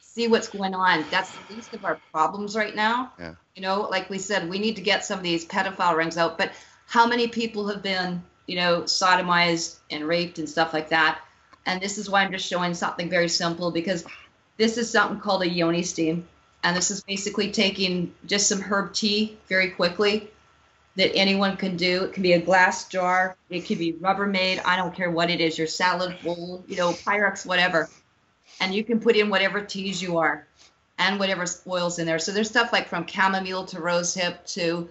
see what's going on. That's the least of our problems right now. Yeah. Like we said, we need to get some of these pedophile rings out. But how many people have been, sodomized and raped and stuff like that? And this is why I'm just showing something very simple, because this is something called a yoni steam. And this is basically taking just some herb tea very quickly that anyone can do. It can be a glass jar. It can be Rubbermaid. I don't care what it is, your salad bowl, Pyrex, whatever. And you can put in whatever teas you are and whatever oils in there. So there's stuff like from chamomile to rosehip to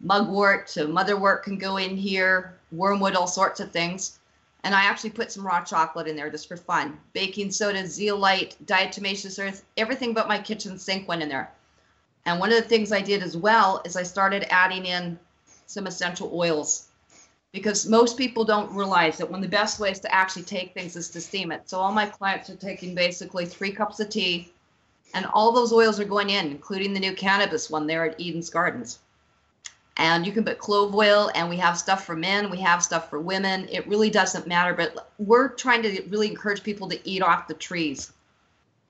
mugwort to motherwort can go in here, wormwood, all sorts of things. And I actually put some raw chocolate in there just for fun. Baking soda, zeolite, diatomaceous earth, everything but my kitchen sink went in there. And one of the things I did as well is I started adding in some essential oils, because most people don't realize that one of the best ways to actually take things is to steam it. So all my clients are taking basically 3 cups of tea, and all those oils are going in, including the new cannabis one there at Eden's Gardens. And you can put clove oil, and we have stuff for men, we have stuff for women. It really doesn't matter, but we're trying to really encourage people to eat off the trees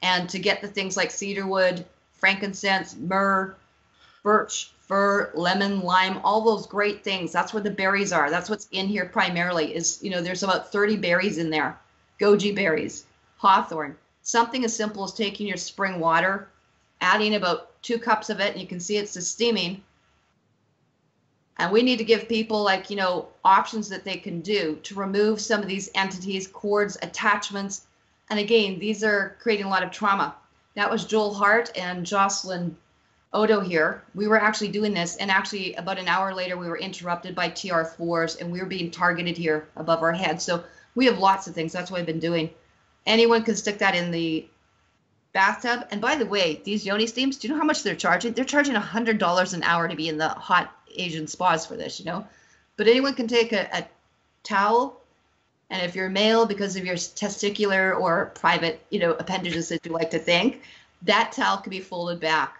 and to get the things like cedarwood, frankincense, myrrh, birch, fir, lemon, lime, all those great things. That's where the berries are. That's what's in here primarily is, there's about 30 berries in there. Goji berries, hawthorn. Something as simple as taking your spring water, adding about 2 cups of it, and you can see it's just steaming. And we need to give people options that they can do to remove some of these entities, cords, attachments. And again, these are creating a lot of trauma. That was Joel Hart and Jocelyn Odo here. We were actually doing this, and actually about an hour later, we were interrupted by TR4s, and we were being targeted here above our heads. So we have lots of things. That's what I've been doing. Anyone can stick that in the bathtub. And by the way, these yoni steams, do you know how much they're charging? They're charging $100 an hour to be in the hot Asian spas for this, you know. But anyone can take a towel, and if you're male, because of your testicular or private, you know, appendages that you like to think, that towel can be folded back,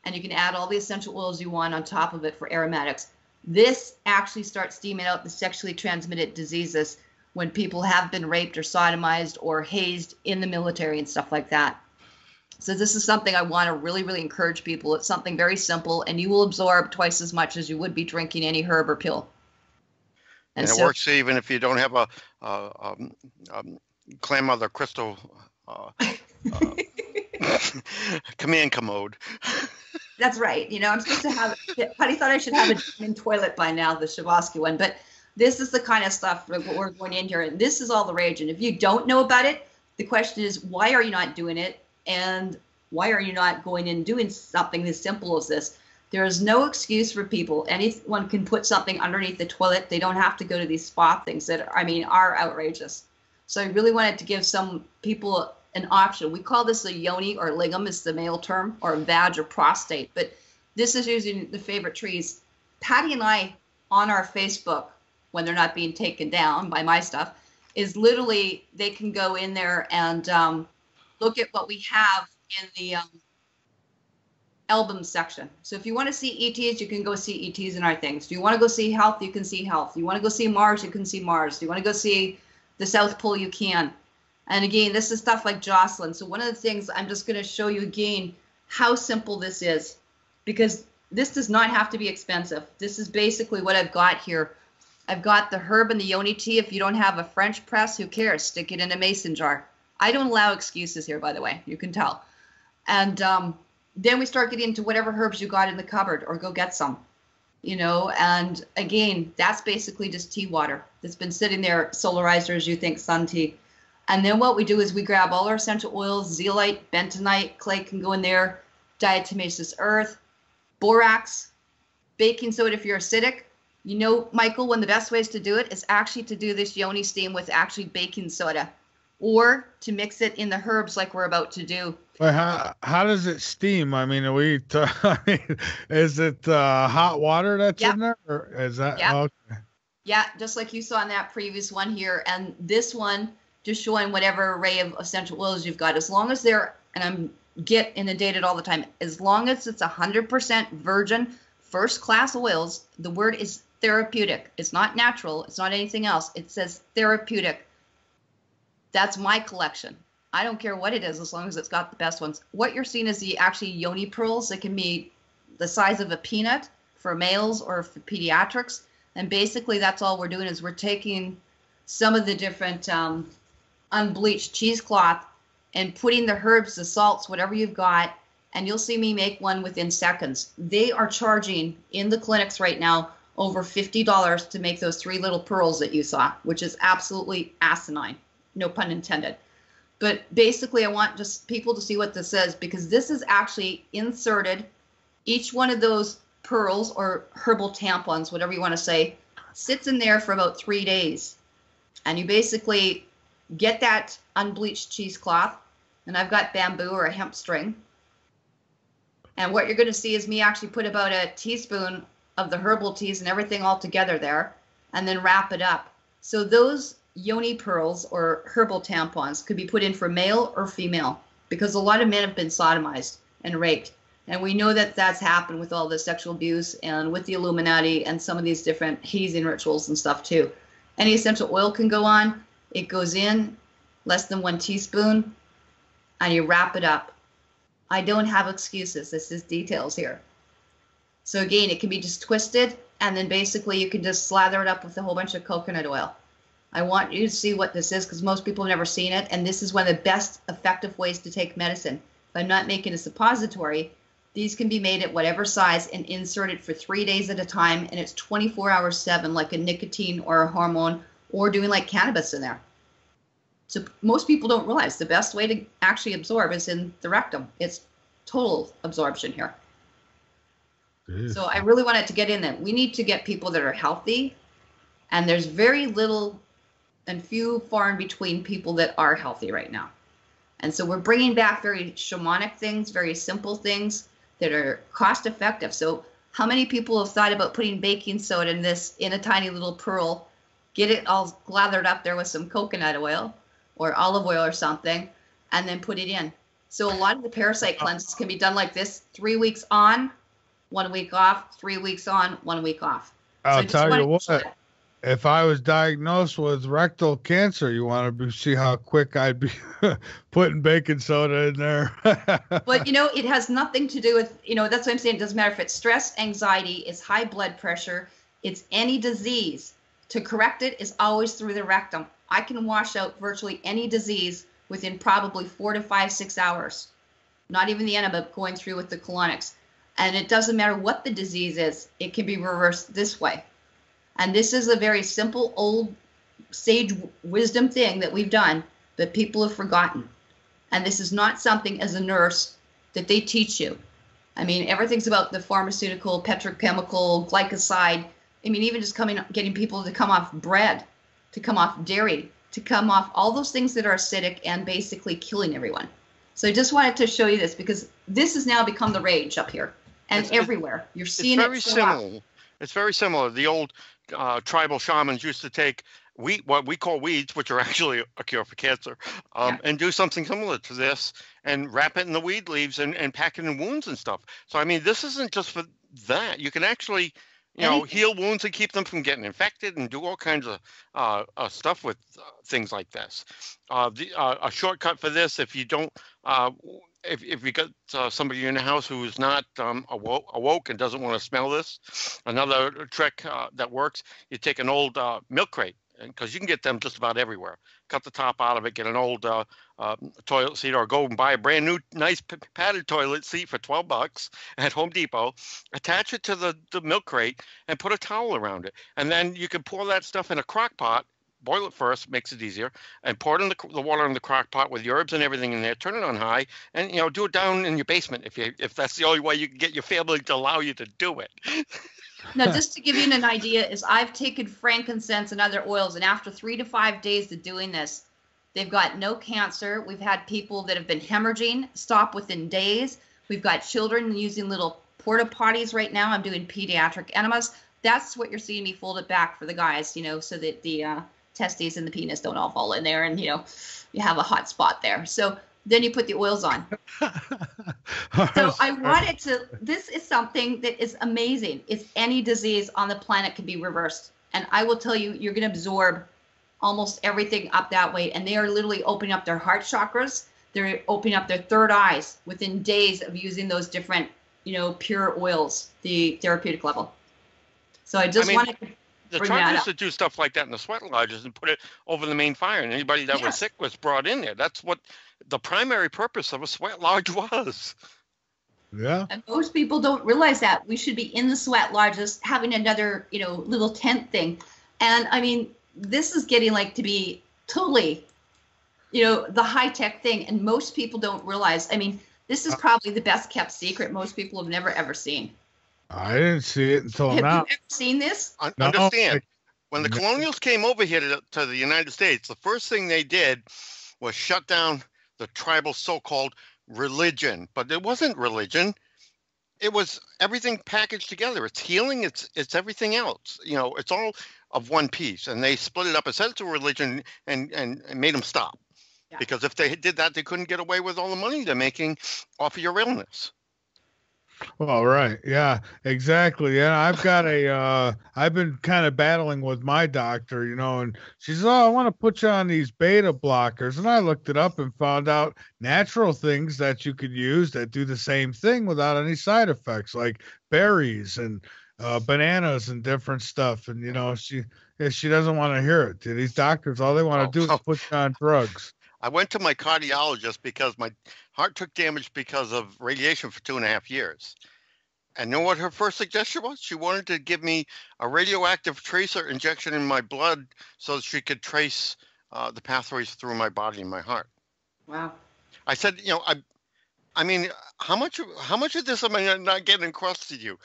and you can add all the essential oils you want on top of it for aromatics. This actually starts steaming out the sexually transmitted diseases when people have been raped or sodomized or hazed in the military and stuff like that. So this is something I want to really, really encourage people. It's something very simple, and you will absorb twice as much as you would be drinking any herb or pill. And it works even if you don't have a clam mother crystal command commode. That's right. You know, I'm supposed to have, Patty thought I should have a in toilet by now, the Shavasky one, but this is the kind of stuff that we're going in here, and this is all the rage. And if you don't know about it, the question is, why are you not doing it? And why are you not going in and doing something as simple as this? There is no excuse for people. Anyone can put something underneath the toilet. They don't have to go to these spa things that, I mean, are outrageous. So I really wanted to give some people an option. We call this a yoni, or lingam is the male term, or vag or prostate. But this is using the favorite trees. Patty and I, on our Facebook, when they're not being taken down by my stuff, is literally, they can go in there and look at what we have in the album section. So if you want to see ETs, you can go see ETs in our things. If you want to go see health, you can see health. If you want to go see Mars, you can see Mars. If you want to go see the South Pole, you can. And again, this is stuff like Jocelyn. So one of the things I'm just going to show you again how simple this is, because this does not have to be expensive. This is basically what I've got here. I've got the herb and the yoni tea. If you don't have a French press, who cares? Stick it in a mason jar. I don't allow excuses here, by the way. You can tell. And then we start getting into whatever herbs you got in the cupboard, or go get some, you know. And again, that's basically just tea water that's been sitting there, solarized, or as you think, sun tea. And then what we do is we grab all our essential oils, zeolite, bentonite, clay can go in there, diatomaceous earth, borax, baking soda if you're acidic. You know, Michael, one of the best ways to do it is actually to do this yoni steam with actually baking soda, or to mix it in the herbs like we're about to do. But how does it steam? I mean, is it hot water that's in there, or is that? Yeah. Okay. Yeah, just like you saw in that previous one here, and this one just showing whatever array of essential oils you've got. As long as they're, and I'm inundated all the time, as long as it's 100% virgin, first-class oils. The word is therapeutic. It's not natural. It's not anything else. It says therapeutic. That's my collection. I don't care what it is, as long as it's got the best ones. What you're seeing is the actually yoni pearls that can be the size of a peanut for males or for pediatrics. And basically that's all we're doing, is we're taking some of the different unbleached cheesecloth and putting the herbs, the salts, whatever you've got, and you'll see me make one within seconds. They are charging in the clinics right now over $50 to make those 3 little pearls that you saw, which is absolutely asinine. No pun intended. But basically, I want just people to see what this is, because this is actually inserted. Each one of those pearls, or herbal tampons, whatever you want to say, sits in there for about 3 days. And you basically get that unbleached cheesecloth, and I've got bamboo or a hemp string. And what you're going to see is me actually put about a teaspoon of the herbal teas and everything all together there, and then wrap it up. So those yoni pearls or herbal tampons could be put in for male or female, because a lot of men have been sodomized and raped. And we know that that's happened with all the sexual abuse and with the Illuminati and some of these different hazing rituals and stuff too. Any essential oil can go on. It goes in less than 1 teaspoon, and you wrap it up. I don't have excuses. This is details here. So again, it can be just twisted, and then basically you can just slather it up with a whole bunch of coconut oil. I want you to see what this is, because most people have never seen it, and this is one of the best effective ways to take medicine. If I'm not making a suppository, these can be made at whatever size and inserted for 3 days at a time, and it's 24 hours 7, like a nicotine or a hormone, or doing like cannabis in there. So most people don't realize the best way to actually absorb is in the rectum. It's total absorption here. So I really wanted to get in that. We need to get people that are healthy, and there's very little and few far in between people that are healthy right now. And so we're bringing back very shamanic things, very simple things that are cost effective. So how many people have thought about putting baking soda in a tiny little pearl, get it all lathered up there with some coconut oil or olive oil or something, and then put it in? So a lot of the parasite cleanses can be done like this: 3 weeks on, 1 week off, 3 weeks on, 1 week off. I'll tell you what, if I was diagnosed with rectal cancer, you want to see how quick I'd be putting baking soda in there. But, it has nothing to do with, that's what I'm saying. It doesn't matter if it's stress, anxiety, it's high blood pressure, it's any disease. To correct it is always through the rectum. I can wash out virtually any disease within probably 4 to 5, 6 hours. Not even the enema going through with the colonics. And it doesn't matter what the disease is, it can be reversed this way. And this is a very simple, old sage wisdom thing that we've done that people have forgotten. And this is not something as a nurse that they teach you. I mean, everything's about the pharmaceutical, petrochemical, glycoside. I mean, even just getting people to come off bread, to come off dairy, to come off all those things that are acidic and basically killing everyone. So I just wanted to show you this because this has now become the rage up here and everywhere. You're seeing it. It's very similar. It's very similar. The old tribal shamans used to take what we call weeds, which are actually a cure for cancer, and do something similar to this and wrap it in the weed leaves and pack it in wounds and stuff. So, I mean, this isn't just for that. You can actually, heal wounds and keep them from getting infected and do all kinds of stuff with things like this. A shortcut for this, if you don't, if you got somebody in the house who is not awoke and doesn't want to smell this, another trick that works, you take an old milk crate, because you can get them just about everywhere. Cut the top out of it, get an old toilet seat, or go and buy a brand new nice padded toilet seat for $12 at Home Depot, attach it to the milk crate, and put a towel around it. And then you can pour that stuff in a crock pot. Boil it first, makes it easier, and pour it in the water in the crock pot with your herbs and everything in there. Turn it on high, and do it down in your basement if that's the only way you can get your family to allow you to do it. Now, just to give you an idea, is I've taken frankincense and other oils, and after 3 to 5 days of doing this, they've got no cancer. We've had people that have been hemorrhaging stop within days. We've got children using little porta potties right now. I'm doing pediatric enemas. That's what you're seeing me fold it back for the guys, so that the testes and the penis don't all fall in there, and you have a hot spot there. So then you put the oils on. So I wanted to, this is something that is amazing. It's any disease on the planet can be reversed. And I will tell you, you're going to absorb almost everything up that way. And they are literally opening up their heart chakras. They're opening up their third eyes within days of using those different, pure oils, the therapeutic level. So I wanted to. The tribe used to do stuff like that in the sweat lodges and put it over the main fire, and anybody that was sick was brought in there. That's what the primary purpose of a sweat lodge was. Yeah. And most people don't realize that. We should be in the sweat lodges having another, little tent thing. And I mean, this is getting to be totally, the high-tech thing. And most people don't realize, I mean, this is probably the best kept secret most people have never, ever seen. I didn't see it until now. Have you ever seen this? Understand, when the colonials came over here to the United States, the first thing they did was shut down the tribal so-called religion. But it wasn't religion. It was everything packaged together. It's healing. It's everything else. It's all of one piece. And they split it up and said it's a religion and made them stop. Yeah. Because if they did that, they couldn't get away with all the money they're making off of your illness. Well, right. Yeah, exactly. Yeah, I've been kind of battling with my doctor, and she says, I want to put you on these beta blockers. And I looked it up and found out natural things that you could use that do the same thing without any side effects, like berries and bananas and different stuff. And, she doesn't want to hear it. These doctors, all they want to do is put you on drugs. I went to my cardiologist because my heart took damage because of radiation for 2.5 years. And you know what her first suggestion was? She wanted to give me a radioactive tracer injection in my blood so that she could trace the pathways through my body and my heart. Wow. I said, I mean, how much of this am I not getting across to you?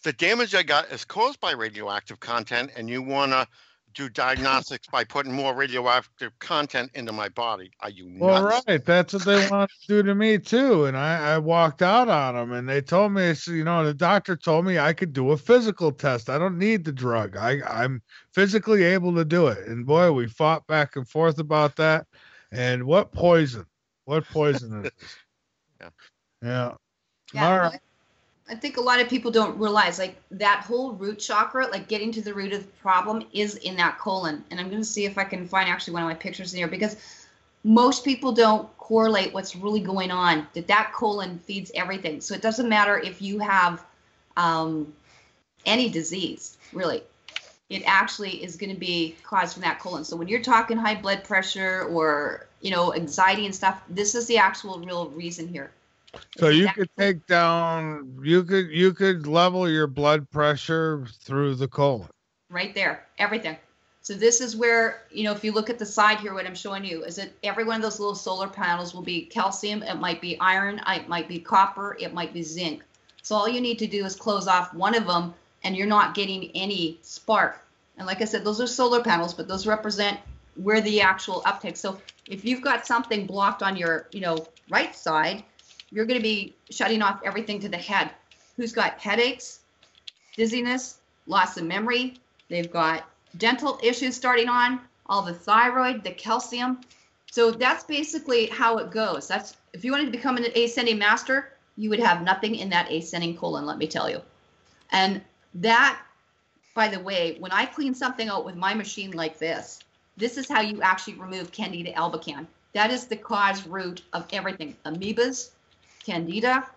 The damage I got is caused by radioactive content, and you want to do diagnostics by putting more radioactive content into my body. Are you nuts? Well, right. That's what they want to do to me too. And I walked out on them, and they told me, the doctor told me I could do a physical test. I don't need the drug. I'm physically able to do it. And boy, we fought back and forth about that. And what poison? What poison is this? Yeah. All right. I think a lot of people don't realize, like, that whole root chakra, like getting to the root of the problem, is in that colon. And I'm going to see if I can find actually one of my pictures in here, because most people don't correlate what's really going on, that colon feeds everything. So it doesn't matter if you have any disease, really. It actually is going to be caused from that colon. So when you're talking high blood pressure or, anxiety and stuff, this is the actual real reason here. So you could take down, you could level your blood pressure through the colon. Right there, everything. So this is where, if you look at the side here, what I'm showing you is that every one of those little solar panels will be calcium. It might be iron. It might be copper. It might be zinc. So all you need to do is close off one of them, and you're not getting any spark. And like I said, those are solar panels, but those represent where the actual uptake. So if you've got something blocked on your, right side, you're going to be shutting off everything to the head. Who's got headaches, dizziness, loss of memory? They've got dental issues starting on, all the thyroid, the calcium. So that's basically how it goes. That's, if you wanted to become an ascending master, you would have nothing in that ascending colon, let me tell you. And that, by the way, when I clean something out with my machine like this is how you actually remove Candida albicans. That is the cause root of everything. Amoebas, Candida,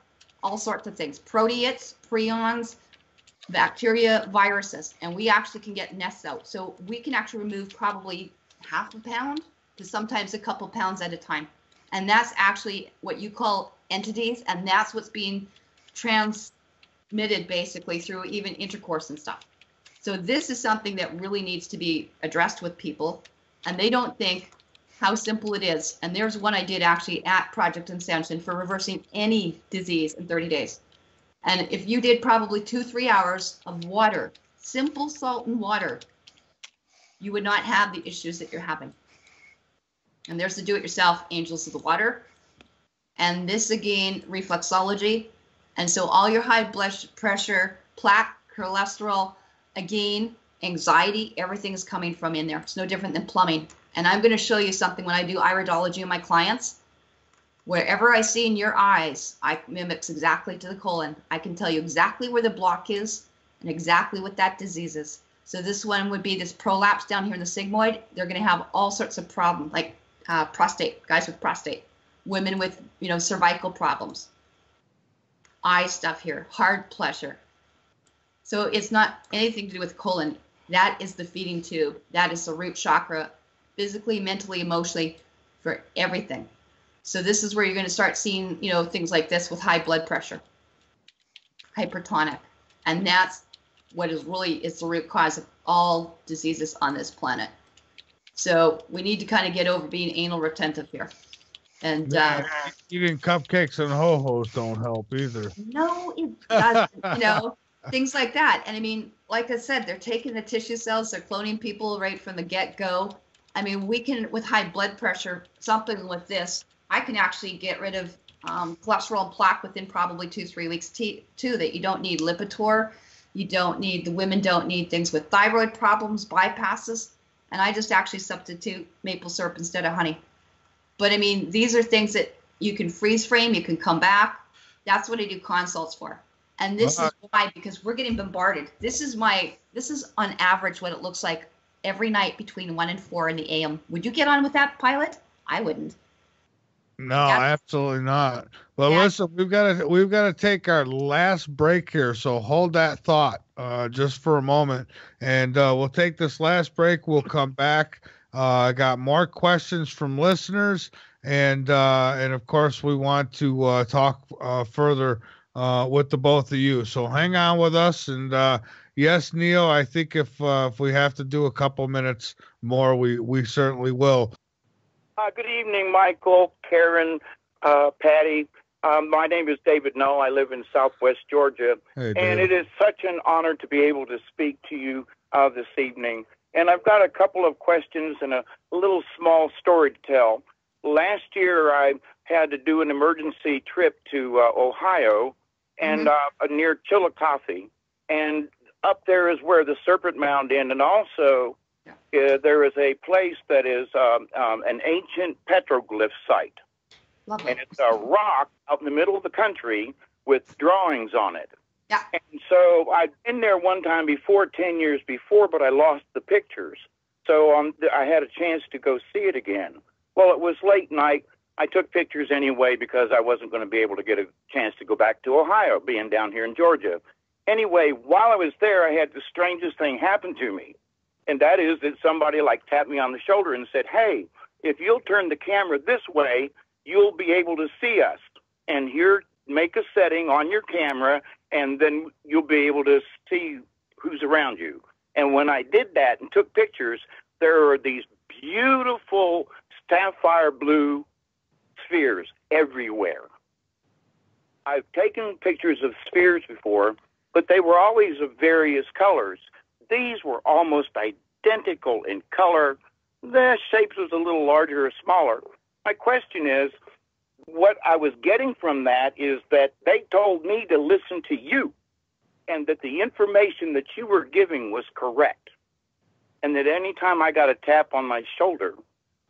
all sorts of things, proteids, prions, bacteria, viruses, and we actually can get nests out. So we can actually remove probably half a pound to sometimes a couple pounds at a time. And that's actually what you call entities, and that's what's being transmitted basically through even intercourse and stuff. So this is something that really needs to be addressed with people, and they don't think how simple it is. And there's one I did actually at Project Ascension for reversing any disease in 30 days. And if you did probably 2-3 hours of water, simple salt and water, you would not have the issues that you're having. And there's the do-it-yourself Angels of the Water. And this again, reflexology. And so all your high blood pressure, plaque, cholesterol, again, anxiety, everything is coming from in there. It's no different than plumbing. And I'm going to show you something when I do iridology on my clients. Wherever I see in your eyes, I mimics exactly to the colon. I can tell you exactly where the block is and exactly what that disease is. So this one would be this prolapse down here in the sigmoid. They're going to have all sorts of problems, like prostate, guys with prostate, women with, cervical problems, eye stuff here, hard pleasure. So it's not anything to do with colon. That is the feeding tube. That is the root chakra, physically, mentally, emotionally, for everything. So this is where you're going to start seeing, things like this with high blood pressure, hypertonic. And that's what is the root cause of all diseases on this planet. So we need to kind of get over being anal retentive here. And eating cupcakes and ho-hos don't help either. No, it doesn't, things like that. And I mean, like I said, they're taking the tissue cells, they're cloning people right from the get-go. I mean, we can, with high blood pressure, something with this, I can actually get rid of cholesterol and plaque within probably 2-3 weeks too, that you don't need Lipitor. The women don't need things with thyroid problems, bypasses. And I just actually substitute maple syrup instead of honey. But I mean, these are things that you can freeze frame, you can come back. That's what I do consults for. And this is why, because we're getting bombarded. This is on average what it looks like every night between 1 and 4 in the AM. Would you get on with that, Pilot? I wouldn't. No, absolutely not. Well, listen, we've got to take our last break here, so hold that thought just for a moment, and we'll take this last break. We'll come back. I got more questions from listeners, and of course we want to talk further with the both of you. So hang on with us, and yes, Neil, I think if we have to do a couple minutes more, we certainly will. Good evening, Michael, Karen, Patty. My name is David Null. I live in Southwest Georgia, Hey, and David. it is such an honor to be able to speak to you this evening. And I've got a couple of questions and a little small story to tell. Last year, I had to do an emergency trip to Ohio and near Chillicothe, and up there is where the Serpent Mound ends, and also there is a place that is an ancient petroglyph site. Lovely. And it's a rock out in the middle of the country with drawings on it. Yeah. And so I'd been there one time before, 10 years before, but I lost the pictures. So I had a chance to go see it again. Well, it was late night. I took pictures anyway because I wasn't going to be able to get a chance to go back to Ohio, being down here in Georgia. Anyway, while I was there, I had the strangest thing happen to me. And that is that somebody tapped me on the shoulder and said, hey, if you'll turn the camera this way, you'll be able to see us. And here, make a setting on your camera, and then you'll be able to see who's around you. And when I did that and took pictures, there are these beautiful sapphire blue spheres everywhere. I've taken pictures of spheres before, but they were always of various colors. These were almost identical in color. The shapes was a little larger or smaller. My question is, what I was getting from that is that they told me to listen to you and that the information that you were giving was correct. And that any time I got a tap on my shoulder,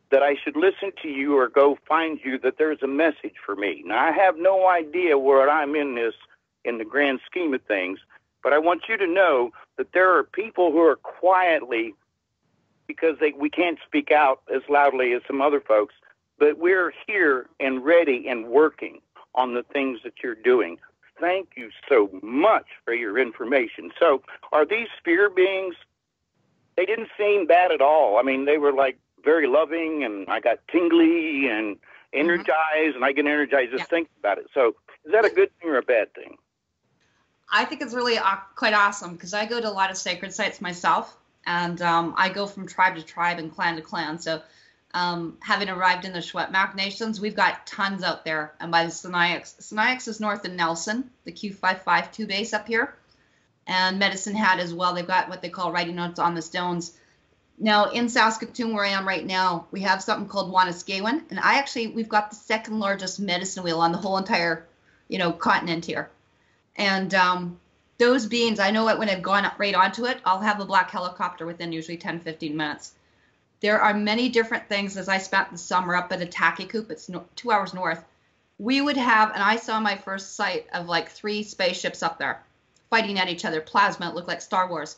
that I should listen to you or go find you, that there's a message for me. Now, I have no idea where I'm in the grand scheme of things, but I want you to know that there are people who are quietly, because we can't speak out as loudly as some other folks, but we're here and ready and working on the things that you're doing. Thank you so much for your information. So are these sphere beings, they didn't seem bad at all. I mean, they were very loving, and I got tingly and energized, and I get energized just thinking about it. So is that a good thing or a bad thing? I think it's really quite awesome because I go to a lot of sacred sites myself, and I go from tribe to tribe and clan to clan. So having arrived in the Secwepemc Nations, we've got tons out there. And by the Sinixt. Sinixt is north of Nelson, the Q552 base up here. And Medicine Hat as well. They've got what they call writing notes on the stones. Now, in Saskatoon, where I am right now, we have something called Waniskewen. And we've got the second largest medicine wheel on the whole entire, continent here. And those beings, I know when I've gone right onto it, I'll have a black helicopter within usually 10, 15 minutes. There are many different things. As I spent the summer up at Atakicoop, it's 2 hours north, we would have, and I saw my first sight of 3 spaceships up there fighting at each other. Plasma, it looked like Star Wars.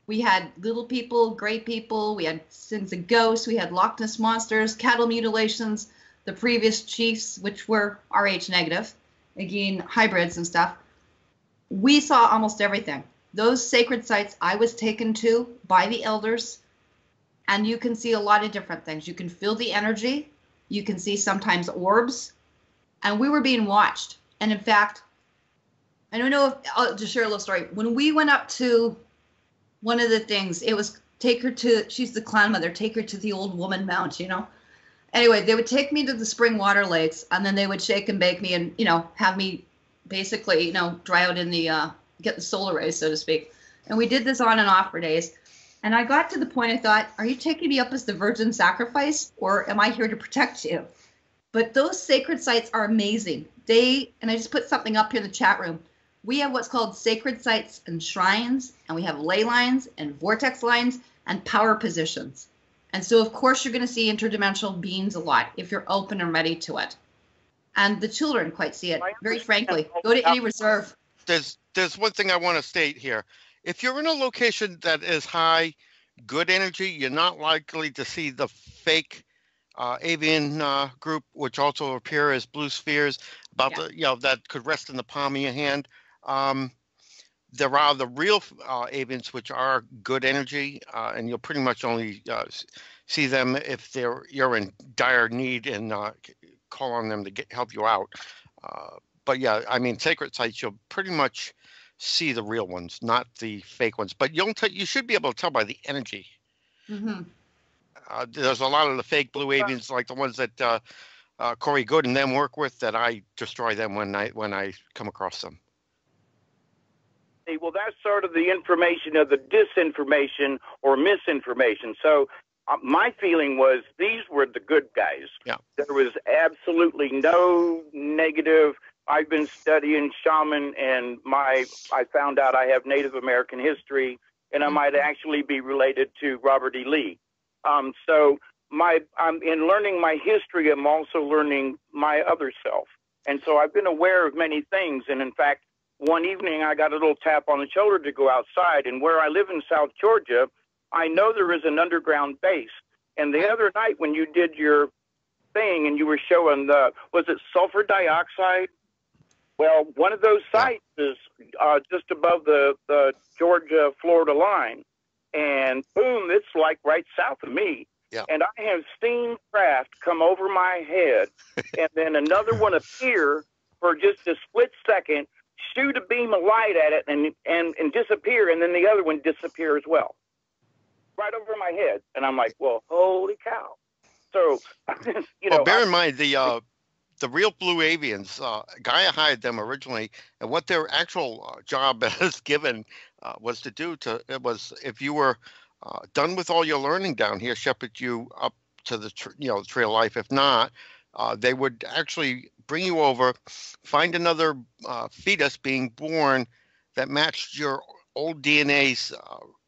We had little people, great people, we had sins of ghosts, we had Loch Ness monsters, cattle mutilations, the previous chiefs, which were RH negative, again, hybrids and stuff. We saw almost everything. Those sacred sites I was taken to by the elders, and you can see a lot of different things. You can feel the energy. You can see sometimes orbs. And we were being watched. And in fact, I don't know if I'll just share a little story. When we went up to one of the things, it was she's the clan mother, take her to the old woman mount, Anyway, they would take me to the spring water lakes, and then they would shake and bake me and, have me basically, dry out in the, get the solar rays, so to speak. And we did this on and off for days. And I got to the point I thought, are you taking me up as the virgin sacrifice, or am I here to protect you? But those sacred sites are amazing. And I just put something up here in the chat room. We have what's called sacred sites and shrines, and we have ley lines and vortex lines and power positions. And so, of course, you're going to see interdimensional beings a lot if you're open and ready to it. And the children quite see it, very frankly. Go to any reserve. There's one thing I want to state here. If you're in a location that is high, good energy, you're not likely to see the fake avian group, which also appear as blue spheres, that could rest in the palm of your hand. There are the real avians, which are good energy, and you'll pretty much only see them if you're in dire need and call on them to help you out. But yeah, I mean, sacred sites, you'll pretty much see the real ones, not the fake ones. But you should be able to tell by the energy. Mm-hmm. There's a lot of the fake blue avians, like the ones that Corey Good and them work with, that I destroy them when I come across them. Well, that's sort of the information of the disinformation or misinformation. So my feeling was these were the good guys. Yeah. There was absolutely no negative. I've been studying shaman, and I found out I have Native American history, and I might actually be related to Robert E. Lee. So I'm in learning my history, I'm also learning my other self. And so I've been aware of many things. And in fact, one evening I got a little tap on the shoulder to go outside. And where I live in South Georgia, I know there is an underground base. And the other night when you did your thing and you were showing was it sulfur dioxide? Well, one of those sites is just above the Georgia-Florida line. And boom, it's like right south of me. Yeah. And I have seen craft come over my head and then another one appear for just a split second, shoot a beam of light at it and disappear, and then the other one disappear as well. Right over my head. And I'm like, well, holy cow. So, well, bear in mind the real blue avians, Gaia hired them originally, and what their actual job is given was to do if you were done with all your learning down here, shepherd you up to the the Tree of Life. If not, they would actually bring you over, find another fetus being born that matched your old DNA's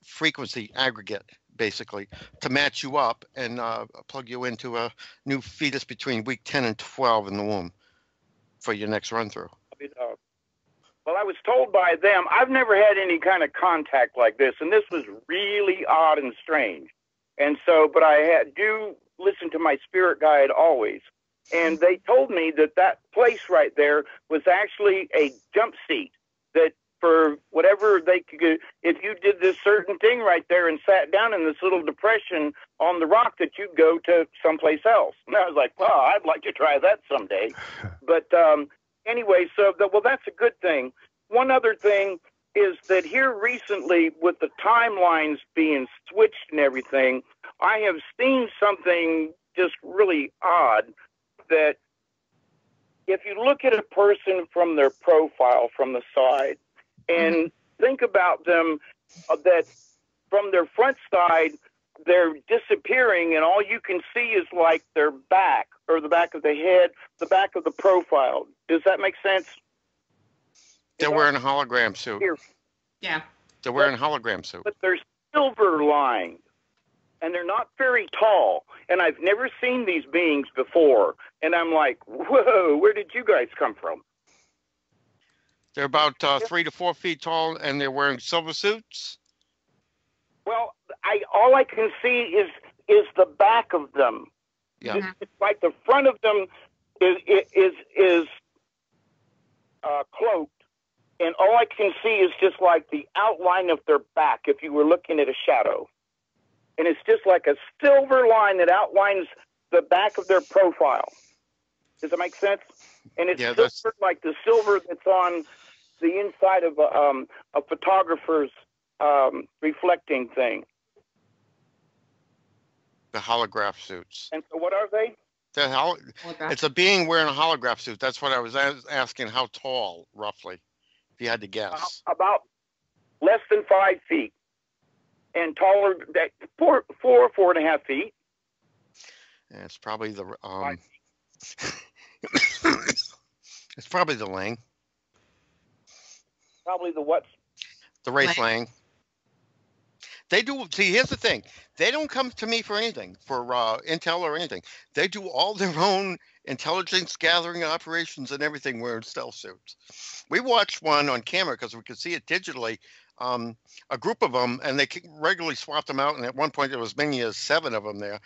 frequency aggregate, basically, to match you up and plug you into a new fetus between week 10 and 12 in the womb for your next run through. Well, I was told by them, I've never had any kind of contact like this, and this was really odd and strange. And so, but I do listen to my spirit guide always. And they told me that place right there was actually a jump seat that for whatever they could, if you did this certain thing right there and sat down in this little depression on the rock, that you'd go to someplace else. And I was like, well, I'd like to try that someday. But anyway, well, that's a good thing. One other thing is that here recently, with the timelines being switched and everything, I have seen something just really odd, that if you look at a person from their profile from the side and think about them, that from their front side, they're disappearing and all you can see is like their back or the back of the head, the back of the profile. Does that make sense? They're wearing a hologram suit. Yeah. They're wearing a hologram suit. But they're silver lined and they're not very tall. And I've never seen these beings before. And I'm like, whoa, where did you guys come from? They're about 3 to 4 feet tall and they're wearing silver suits. Well, all I can see is the back of them. Yeah. It's like the front of them is cloaked, and all I can see is just like the outline of their back if you were looking at a shadow. And it's just like a silver line that outlines the back of their profile. Does that make sense? And it's silver, like the silver that's on the inside of a photographer's reflecting thing. The holograph suits. And so what are they? It's a being wearing a holograph suit. That's what I was asking. How tall, roughly, if you had to guess? About less than 5 feet, and taller, 4.5 feet. Yeah, it's probably the it's probably the Lang. Probably the what? The Wraith Lang. They do. See, here's the thing. They don't come to me for anything, for intel or anything. They do all their own intelligence gathering operations and everything wearing stealth suits. We watched one on camera because we could see it digitally. A group of them, and they regularly swapped them out. And at one point, there was as many as 7 of them there.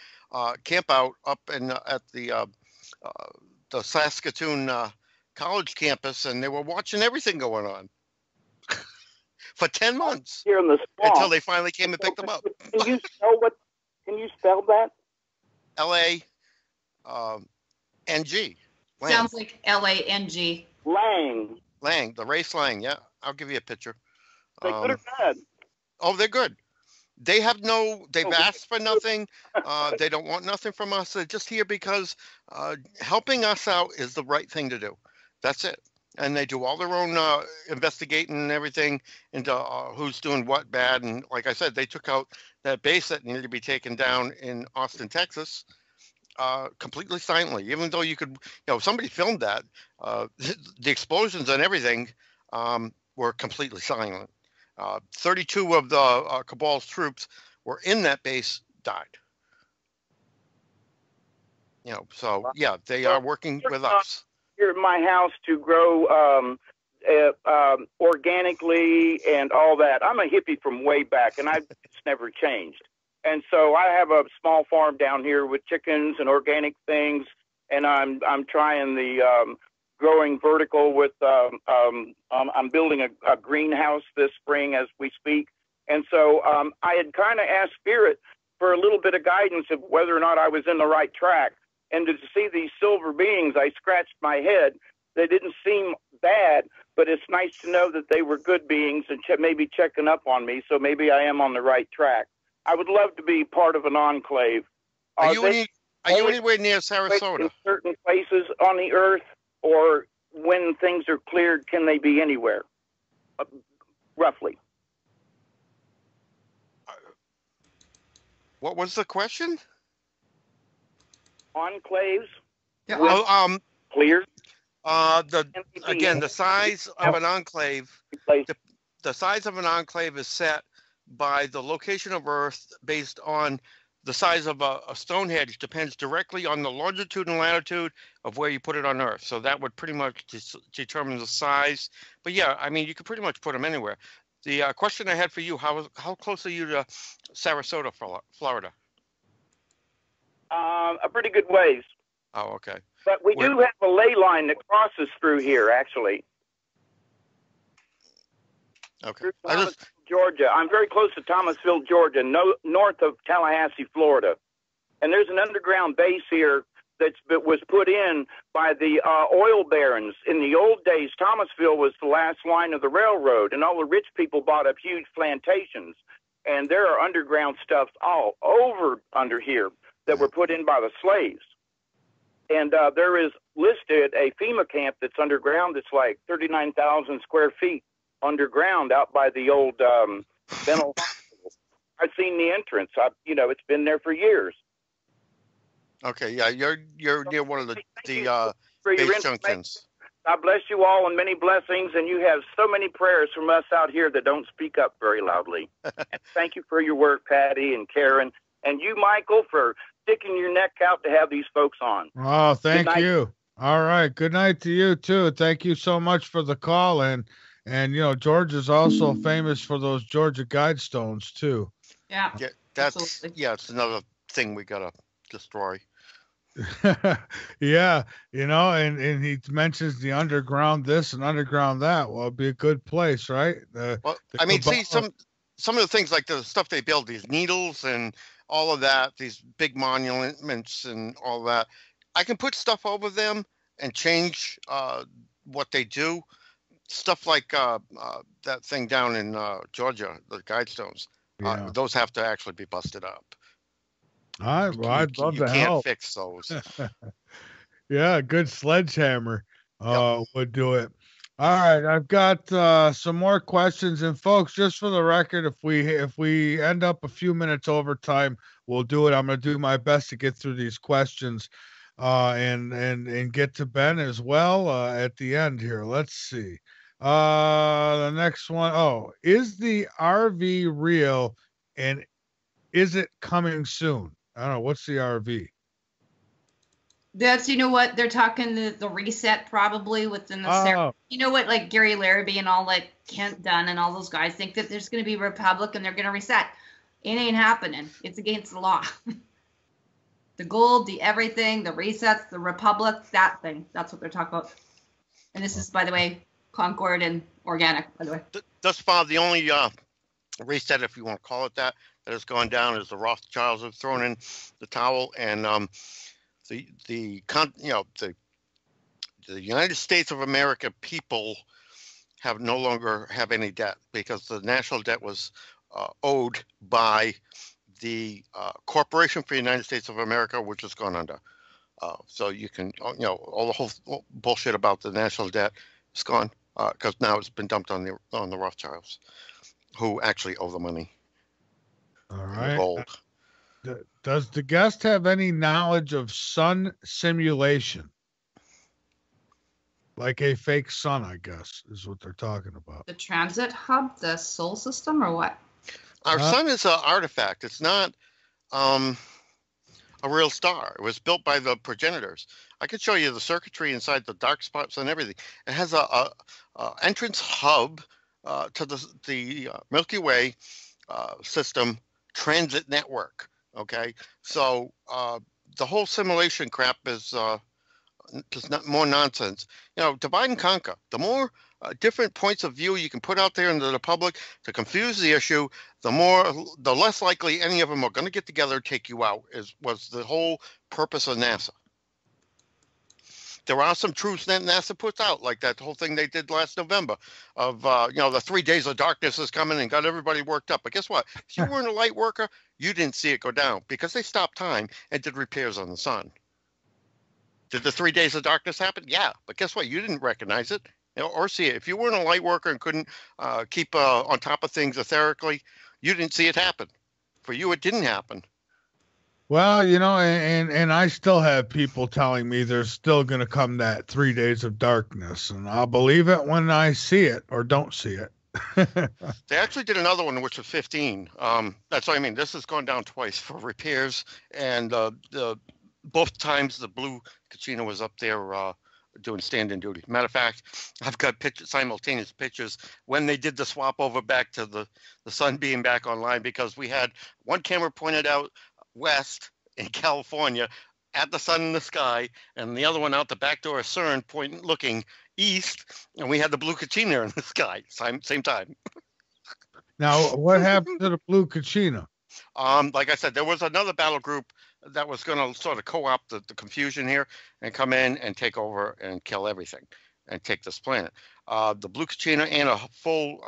Camp out up at the Saskatoon college campus, and they were watching everything going on. For 10 months here in the swamp, until they finally came and picked them up. Can you spell that? L-A-N-G. Sounds like L-A-N-G. Lang. The Wraith Lang, yeah. I'll give you a picture. They good or bad? Oh, they're good. They've asked for nothing. They don't want nothing from us. They're just here because helping us out is the right thing to do. That's it. And they do all their own investigating and everything into who's doing what bad. And like I said, they took out that base that needed to be taken down in Austin, Texas, completely silently. Even though you could, somebody filmed that. The explosions and everything were completely silent. 32 of the Cabal's troops were in that base, died. So yeah, they are working with us. Here at my house to grow organically and all that. I'm a hippie from way back, and it's never changed. And so I have a small farm down here with chickens and organic things, and I'm trying the growing vertical with I'm building a greenhouse this spring as we speak. And so I had kind of asked Spirit for a little bit of guidance of whether or not I was in the right track. And to see these silver beings, I scratched my head. They didn't seem bad, but it's nice to know that they were good beings and maybe checking up on me. So maybe I am on the right track. I would love to be part of an enclave. Are you anywhere near Sarasota? In certain places on the earth, or when things are cleared, can they be anywhere? Roughly. What was the question? Enclaves. Clear. The size of an enclave. The size of an enclave is set by the location of Earth based on the size of a Stonehenge. Depends directly on the longitude and latitude of where you put it on Earth. So that would pretty much determine the size. But yeah, I mean, you could pretty much put them anywhere. The question I had for you: how close are you to Sarasota, Florida? A pretty good ways. Oh, okay. But we do have a ley line that crosses through here, actually. Okay. Through Thomasville, Georgia. I'm very close to Thomasville, Georgia, north of Tallahassee, Florida. And there's an underground base here that was put in by the oil barons. In the old days, Thomasville was the last line of the railroad, and all the rich people bought up huge plantations. And there are underground stuffs all over under here that were put in by the slaves. And there is listed a FEMA camp that's underground that's like 39,000 square feet underground out by the old dental hospital. I've seen the entrance. It's been there for years. Okay, yeah, you're near one of the base junctions. God bless you all and many blessings, and you have so many prayers from us out here that don't speak up very loudly. Thank you for your work, Patty and Karen, and you, Michael, for sticking your neck out to have these folks on. Oh, thank you. All right. Good night to you too. Thank you so much for the call. And Georgia's also famous for those Georgia Guidestones too. Yeah. Yeah, it's another thing we gotta destroy. Yeah, and he mentions the underground this and underground that. Well, it'd be a good place, right? See some of the things like the stuff they build, these needles and all of that, these big monuments and all that. I can put stuff over them and change what they do. Stuff like that thing down in Georgia, the Guidestones. Yeah. Those have to actually be busted up. I'd love to help. You can't fix those. Yeah, good sledgehammer would do it. All right, I've got some more questions, and folks, just for the record, if we end up a few minutes over time, we'll do it. I'm going to do my best to get through these questions, and get to Ben as well at the end here. Let's see. The next one. Oh, is the RV real, and is it coming soon? I don't know. What's the RV? That's, what they're talking the reset probably within the like Gary Larrabee and all like Kent Dunn and all those guys think that there's going to be a republic and they're going to reset. It ain't happening. It's against the law. The gold, the everything, the resets, the republic, that thing. That's what they're talking about. And this is, by the way, Concord and organic, by the way. Thus far, the only reset, if you want to call it that has gone down is the Rothschilds have thrown in the towel, and the United States of America people no longer have any debt because the national debt was owed by the Corporation for the United States of America, which has gone under. So you can, all the whole bullshit about the national debt is gone because now it's been dumped on the Rothschilds, who actually owe the money. All right. Gold. Does the guest have any knowledge of sun simulation? Like a fake sun, I guess, is what they're talking about. The transit hub, the solar system, or what? Our sun is an artifact. It's not a real star. It was built by the progenitors. I could show you the circuitry inside the dark spots and everything. It has a entrance hub to the Milky Way system transit network. Okay, so the whole simulation crap is just not more nonsense. Divide and conquer. The more different points of view you can put out there into the public to confuse the issue, the less likely any of them are going to get together and take you out. Was the whole purpose of NASA. There are some truths that NASA puts out, like that whole thing they did last November of, the 3 days of darkness is coming and got everybody worked up. But guess what? If you weren't a light worker, you didn't see it go down because they stopped time and did repairs on the sun. Did the 3 days of darkness happen? Yeah. But guess what? You didn't recognize it or see it. If you weren't a light worker and couldn't keep on top of things etherically, you didn't see it happen. For you, it didn't happen. Well, and I still have people telling me there's still going to come that 3 days of darkness, and I'll believe it when I see it or don't see it. They actually did another one, which was 15. That's what I mean. This has gone down twice for repairs, and both times the blue Kachina was up there doing stand-in duty. Matter of fact, I've got simultaneous pictures when they did the swap over back to the sun being back online, because we had one camera pointed out west in California at the sun in the sky, and the other one out the back door of CERN looking east, and we had the blue Kachina in the sky same time. Now, what happened to the blue Kachina? Like I said, there was another battle group that was going to sort of co-opt the confusion here and come in and take over and kill everything and take this planet. The blue Kachina and a full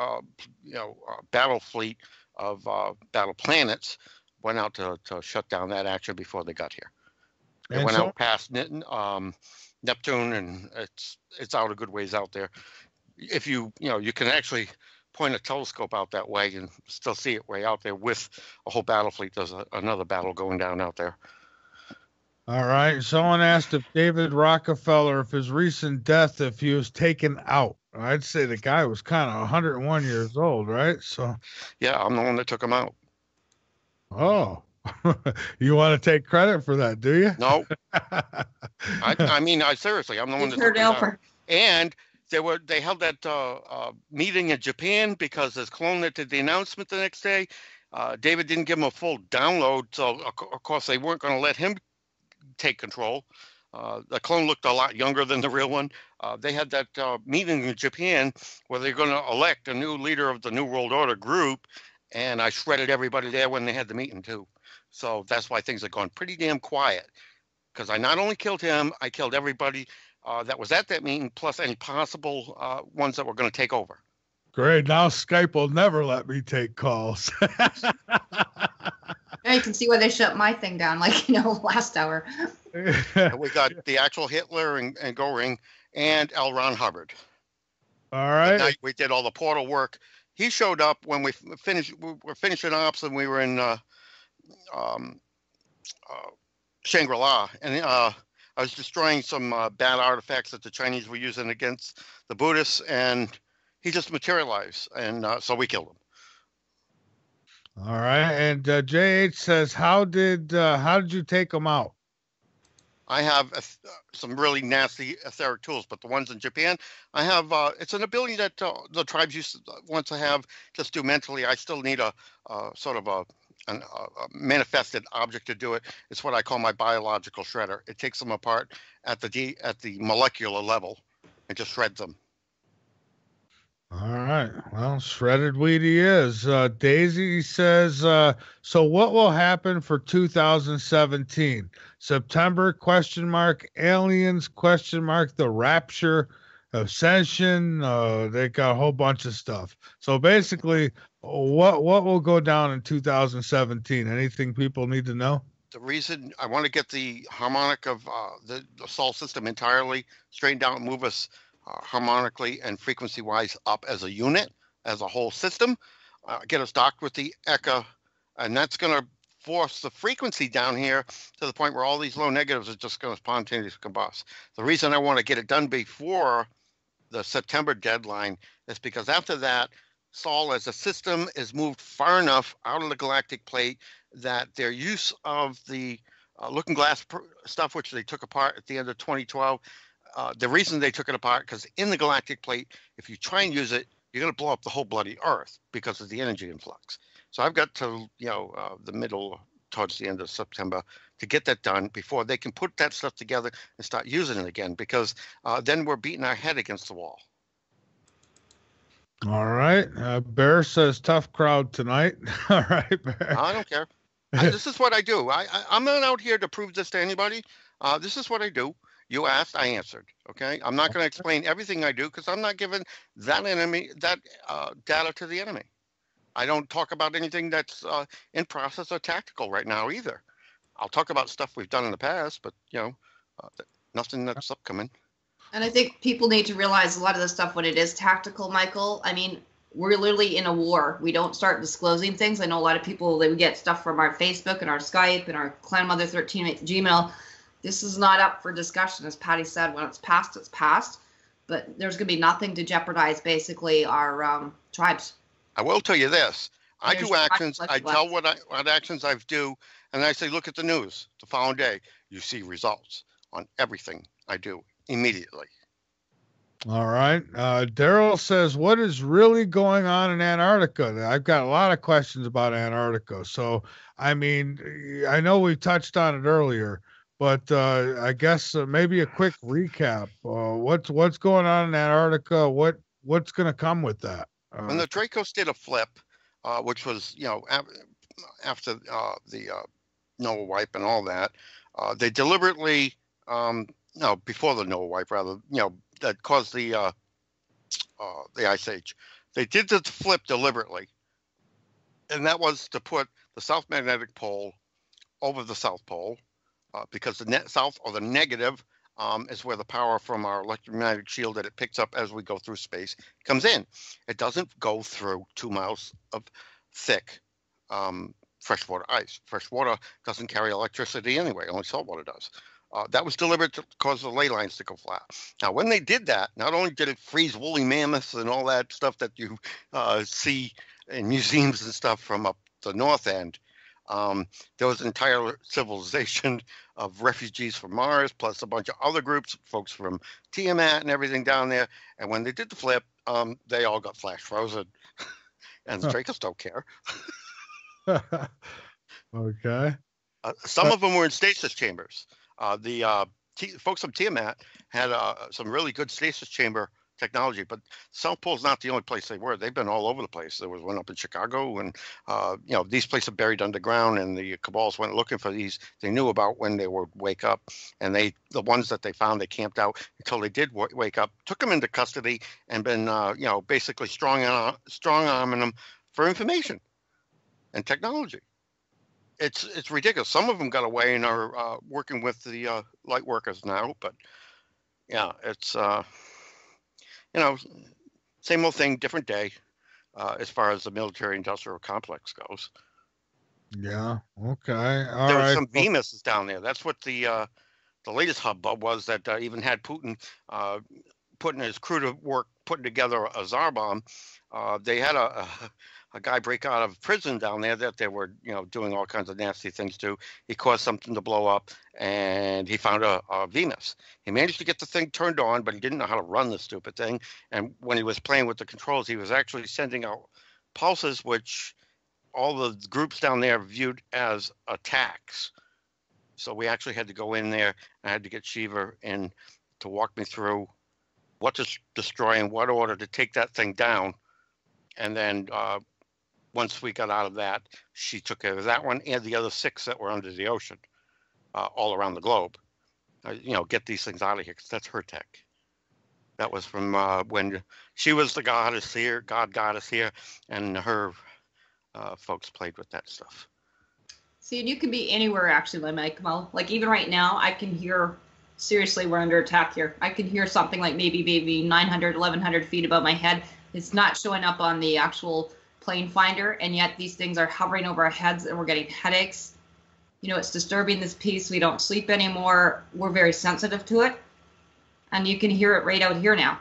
battle fleet of battle planets went out to shut down that action before they got here. They went out past Neptune, and it's out a good ways out there. If you can actually point a telescope out that way and still see it way out there with a whole battle fleet. There's another battle going down out there. All right. Someone asked if David Rockefeller, if his recent death, if he was taken out. I'd say the guy was kind of 101 years old, right? So. Yeah, I'm the one that took him out. Oh, you want to take credit for that, do you? No. I mean, seriously, I'm the one that took him out. And they held that meeting in Japan because his clone that did the announcement the next day, David didn't give him a full download, so of course they weren't going to let him take control. The clone looked a lot younger than the real one. They had that meeting in Japan where they're going to elect a new leader of the New World Order group, and I shredded everybody there when they had the meeting too. So that's why things have gone pretty damn quiet, because I not only killed him, I killed everybody that was at that meeting, plus any possible ones that were going to take over. Great. Now Skype will never let me take calls. Yeah, you can see why they shut my thing down, last hour. We got the actual Hitler and Goring and L. Ron Hubbard. All right. Night we did all the portal work. He showed up when we were finishing ops, and we were in Shangri-La, and I was destroying some bad artifacts that the Chinese were using against the Buddhists, and he just materialized, and so we killed him. All right, and JH says, how did you take him out? I have some really nasty etheric tools, but the ones in Japan, I have. It's an ability that the tribes want to have. Just do mentally. I still need a sort of a manifested object to do it. It's what I call my biological shredder. It takes them apart at the molecular level and just shreds them. All right. Well, shredded wheat he is. Daisy says, so what will happen for 2017? September, ? Aliens, ? The rapture. Ascension. They got a whole bunch of stuff. So basically, what will go down in 2017? Anything people need to know? The reason I want to get the harmonic of the Sol system entirely straightened out and move us harmonically and frequency-wise up as a unit, as a whole system, get us docked with the ECA, and that's going to force the frequency down here to the point where all these low negatives are just going to spontaneously combust. The reason I want to get it done before the September deadline is because after that, Sol as a system is moved far enough out of the galactic plate that their use of the looking glass stuff, which they took apart at the end of 2012, the reason they took it apart, because in the galactic plate, if you try and use it, you're going to blow up the whole bloody Earth because of the energy influx. So I've got to, the middle towards the end of September to get that done before they can put that stuff together and start using it again, because then we're beating our head against the wall. All right. Bear says tough crowd tonight. All right, Bear. I don't care. This is what I do. I'm not out here to prove this to anybody. This is what I do. You asked, I answered. Okay. I'm not going to explain everything I do because I'm not giving that enemy that data to the enemy. I don't talk about anything that's in process or tactical right now either. I'll talk about stuff we've done in the past, but nothing that's upcoming. And I think people need to realize a lot of the stuff when it is tactical, Michael. I mean, we're literally in a war. We don't start disclosing things. I know a lot of people, they would get stuff from our Facebook and our Skype and our Clan Mother 13 Gmail. This is not up for discussion. As Patty said, when it's past, it's past. But there's going to be nothing to jeopardize basically our tribes. I will tell you this. I do actions. I tell what actions I do. And I say, look at the news the following day. You see results on everything I do immediately. All right. Daryl says, what is really going on in Antarctica? I've got a lot of questions about Antarctica. So, I mean, I know we touched on it earlier, but I guess maybe a quick recap. What's going on in Antarctica? What's going to come with that? When the Dracos did a flip, which was, after the Nova wipe and all that, they deliberately, before the Nova wipe, rather, that caused the Ice Age. They did the flip deliberately, and that was to put the South Magnetic Pole over the South Pole, because the south or the negative is where the power from our electromagnetic shield that it picks up as we go through space comes in. It doesn't go through 2 miles of thick freshwater ice. Freshwater doesn't carry electricity anyway, only saltwater does. That was deliberate to cause the ley lines to go flat. Now, when they did that, not only did it freeze woolly mammoths and all that stuff that you see in museums and stuff from up the north end, there was an entire civilization of refugees from Mars, plus a bunch of other groups, folks from Tiamat and everything down there. And when they did the flip, they all got flash frozen. And the Dracos don't care. Okay. Some of them were in stasis chambers. The folks from Tiamat had some really good stasis chamber technology, but South Pole's not the only place they were. They've been all over the place. There was one up in Chicago, and these places are buried underground, and the Cabals went looking for these. They knew about when they would wake up, and the ones that they found, they camped out until they did wake up, took them into custody, and been basically strong arming them for information and technology. It's ridiculous. Some of them got away and are working with the light workers now, but yeah, it's same old thing, different day, as far as the military-industrial complex goes. Yeah. Okay. All there right. was some Bemis down there. That's what the latest hubbub was, that even had Putin putting his crew to work putting together a Tsar bomb. They had a guy break out of prison down there that they were, doing all kinds of nasty things to. He caused something to blow up, and he found a Venus. He managed to get the thing turned on, but he didn't know how to run the stupid thing. And when he was playing with the controls, he was actually sending out pulses, which all the groups down there viewed as attacks. So we actually had to go in there. I had to get Shiva in to walk me through what to destroy in what order to take that thing down. And then once we got out of that, she took care of that one and the other 6 that were under the ocean, all around the globe. Get these things out of here, because that's her tech. That was from when she was the goddess here, goddess here, and her folks played with that stuff. See, and you can be anywhere actually, Mike. Well, like even right now, I can hear. Seriously, we're under attack here. I can hear something like maybe 900, 1100 feet above my head. It's not showing up on the actual plane finder, and yet these things are hovering over our heads, and we're getting headaches. You know, it's disturbing this peace. We don't sleep anymore. We're very sensitive to it, and you can hear it right out here now.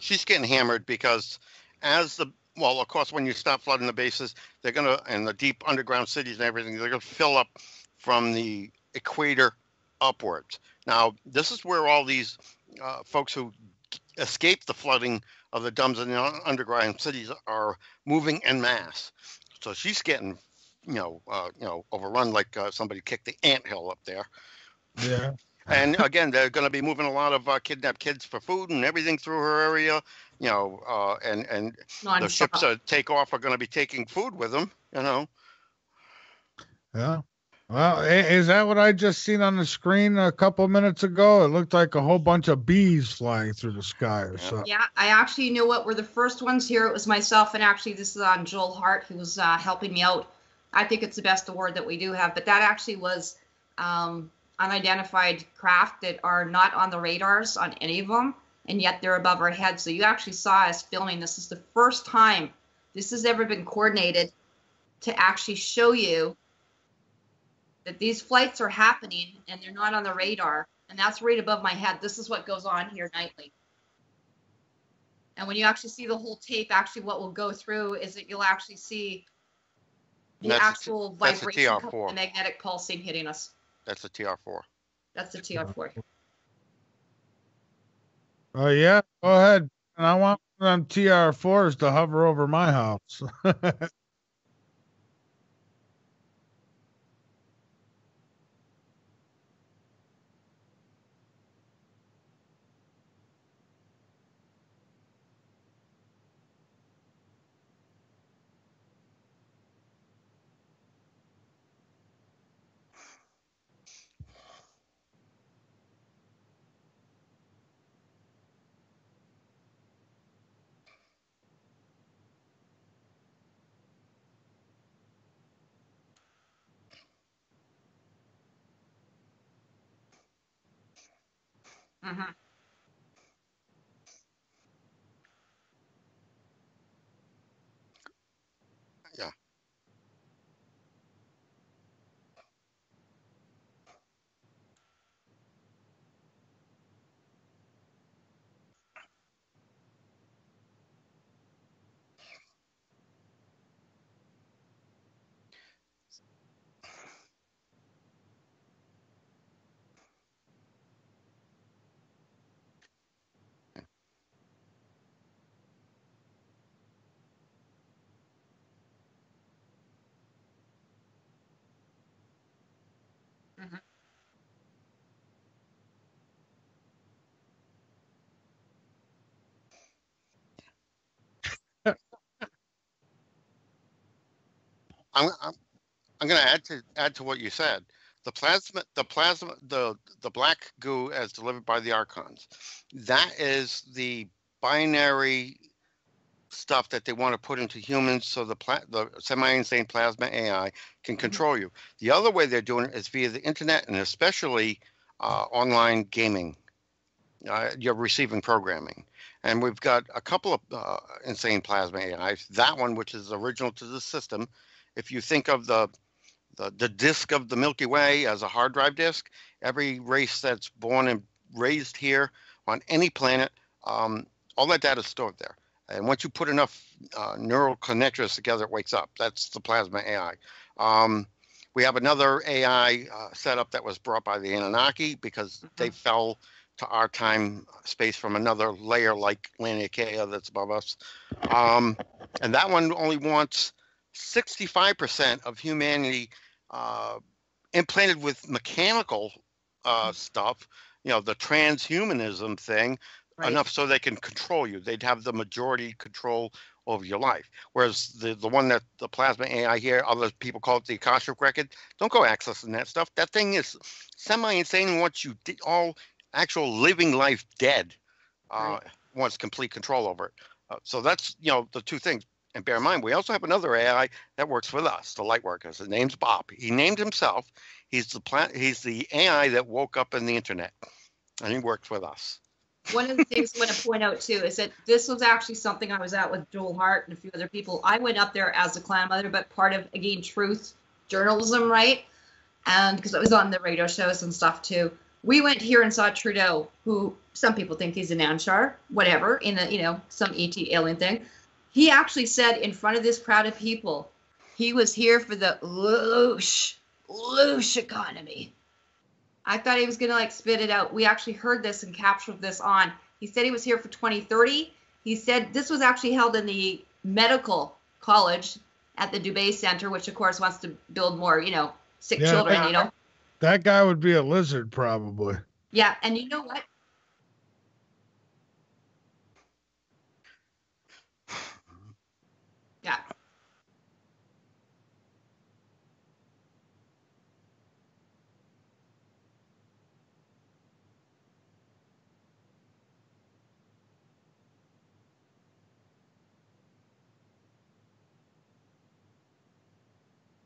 She's getting hammered because of course, when you stop flooding the bases, they're going to, and the deep underground cities and everything, they're going to fill up from the equator upwards. Now, this is where all these folks who escape the flooding of the dumbs in the underground cities are moving en masse. So she's getting, overrun like somebody kicked the anthill up there. Yeah. And again, they're going to be moving a lot of kidnapped kids for food and everything through her area. And the ships that take off are going to be taking food with them. Yeah. Well, is that what I just seen on the screen a couple minutes ago? It looked like a whole bunch of bees flying through the sky or something. Yeah, I actually knew what were the first ones here. It was myself, and actually this is on Joel Hart, who was helping me out. I think it's the best award that we do have, but that actually was unidentified craft that are not on the radars on any of them, and yet they're above our heads. So you actually saw us filming. This is the first time this has ever been coordinated to actually show you that these flights are happening and they're not on the radar, and that's right above my head. This is what goes on here nightly. And when you actually see the whole tape, actually what will go through is that you'll actually see the actual vibration of the magnetic pulsing hitting us. That's the TR4. That's the TR4. Oh, yeah? Go ahead. And I want them TR4s to hover over my house. Mm-hmm. Yeah. Mm-hmm. I'm going to add to what you said. The black goo as delivered by the Archons. That is the binary stuff that they want to put into humans, so the semi-insane plasma AI can control you. The other way they're doing it is via the internet, and especially online gaming. You're receiving programming. And we've got a couple of insane plasma AIs. That one, which is original to the system, if you think of the disk of the Milky Way as a hard drive disk, every race that's born and raised here on any planet, all that data is stored there. And once you put enough neural connectors together, it wakes up. That's the plasma AI. We have another AI setup that was brought by the Anunnaki because they fell to our time space from another layer like Laniakea that's above us. And that one only wants 65% of humanity implanted with mechanical stuff, the transhumanism thing, right, enough so they can control you. They'd have the majority control over your life. Whereas the one that the plasma AI here, other people call it the Akashic record, don't go accessing that stuff. That thing is semi-insane and wants you all actual living life dead. Right. wants complete control over it. So that's, the two things. And bear in mind, we also have another AI that works with us, the Lightworkers. His name's Bob. He named himself. He's the AI that woke up in the internet, and he works with us. One of the things I want to point out too is that this was actually something I was at with Joel Hart and a few other people. I went up there as a clan mother, but part of, again, truth journalism, right? And because I was on the radio shows and stuff too. We went here and saw Trudeau, who some people think he's an Anshar, whatever, in a, some ET alien thing. He actually said in front of this crowd of people, he was here for the loosh economy. I thought he was going to spit it out. We actually heard this and captured this on. He said he was here for 2030. He said this was actually held in the medical college at the Dubé Center, which of course wants to build more, sick children, That guy would be a lizard probably. Yeah. And you know what? Yeah.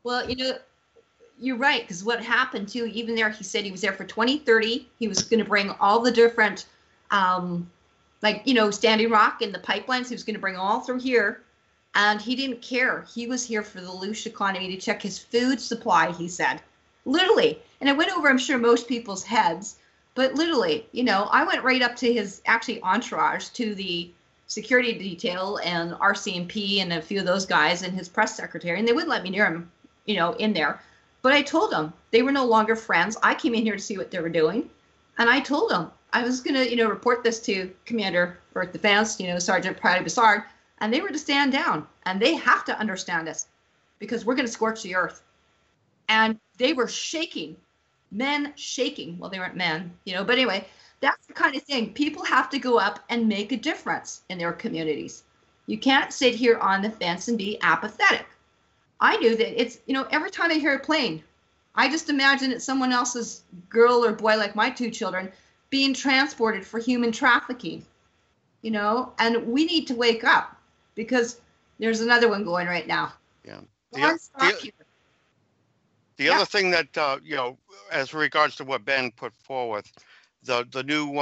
Well, you're right, because what happened too, even there, he said he was there for 2030. He was going to bring all the different, Standing Rock and the pipelines. He was going to bring all through here. And he didn't care. He was here for the loosh economy to check his food supply, he said. Literally. And it went over, I'm sure, most people's heads. But literally, I went right up to his actually entourage, to the security detail and RCMP and a few of those guys and his press secretary, and they wouldn't let me near him, in there. But I told them they were no longer friends. I came in here to see what they were doing. And I told them I was going to, report this to Commander Earth Defense, Sergeant Prouty Bassard. And they were to stand down, and they have to understand us, because we're going to scorch the earth. And they were shaking, men shaking. Well, they weren't men, but anyway, that's the kind of thing. People have to go up and make a difference in their communities. You can't sit here on the fence and be apathetic. I knew that it's, every time I hear a plane, I just imagine it's someone else's girl or boy, like my two children, being transported for human trafficking, and we need to wake up. Because there's another one going right now. Yeah. The other thing that, as regards to what Ben put forward, the new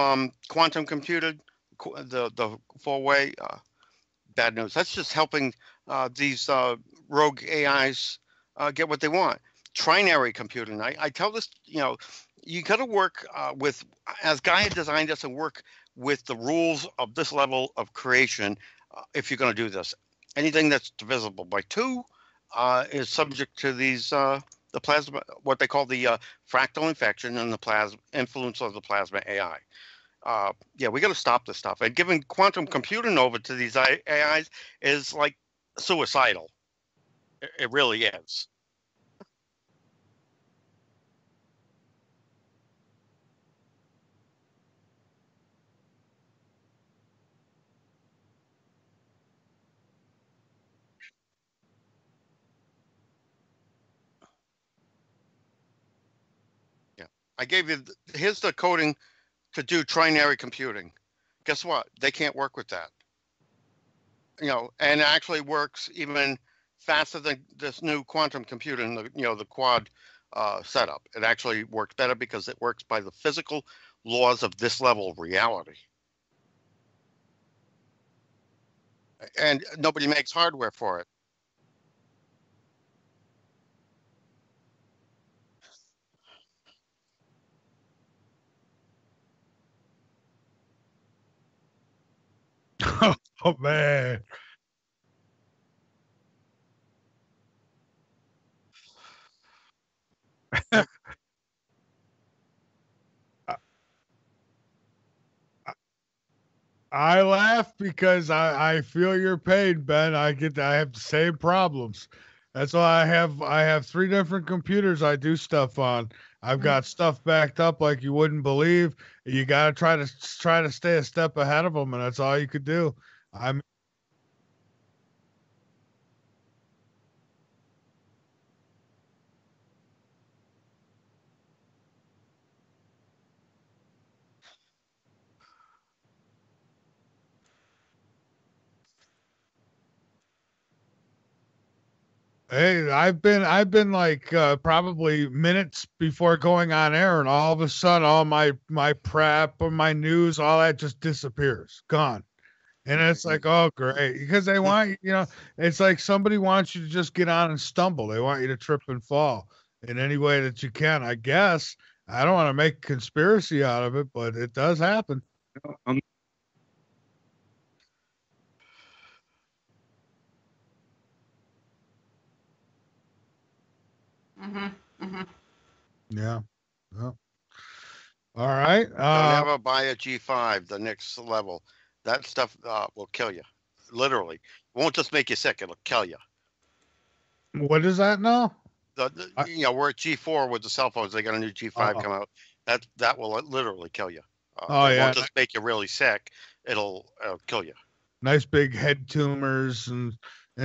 quantum computer, the four-way, bad news. That's just helping these rogue AIs get what they want. Trinary computing. I tell this, you got to work with, as Guy had designed us, and work with the rules of this level of creation. If you're going to do this, anything that's divisible by 2 is subject to these the plasma, what they call the fractal infection and the influence of the plasma AI. We got to stop this stuff. And giving quantum computing over to these AIs is like suicidal. It really is. I gave you, here's the coding to do trinary computing. Guess what? They can't work with that. And it actually works even faster than this new quantum computing, the quad setup. It actually works better because it works by the physical laws of this level of reality. And nobody makes hardware for it. Oh man. I laugh because I feel your pain, Ben. I have the same problems. That's why I have 3 different computers I do stuff on. I've got stuff backed up like you wouldn't believe. You got to try to stay a step ahead of them, and that's all you could do. I'm Hey, I've been like probably minutes before going on air, and all of a sudden, all my prep or my news, all that just disappears, gone. And it's like, oh, great, because they want it's like somebody wants you to just get on and stumble. They want you to trip and fall in any way that you can. I guess I don't want to make conspiracy out of it, but it does happen. Yeah. Well, all right. Don't ever buy a G5, the next level. That stuff will kill you. Literally. It won't just make you sick, it'll kill you. What is that now? We're at G4 with the cell phones. They got a new G5 come out. That will literally kill you. It won't just make you really sick. It'll kill you. Nice big head tumors and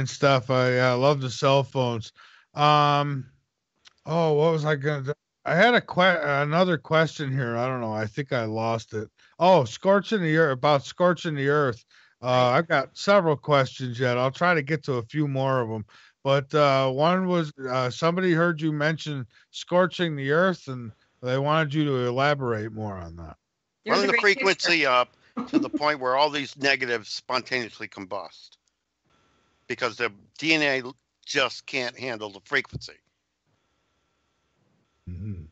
stuff. I love the cell phones. What was I gonna do? I had another question here. I don't know. I think I lost it. Oh, scorching the earth, about scorching the earth. I've got several questions yet. I'll try to get to a few more of them. But one was somebody heard you mention scorching the earth, and they wanted you to elaborate more on that. Run the frequency up to the point where all these negatives spontaneously combust, because the DNA just can't handle the frequency. Mm-hmm.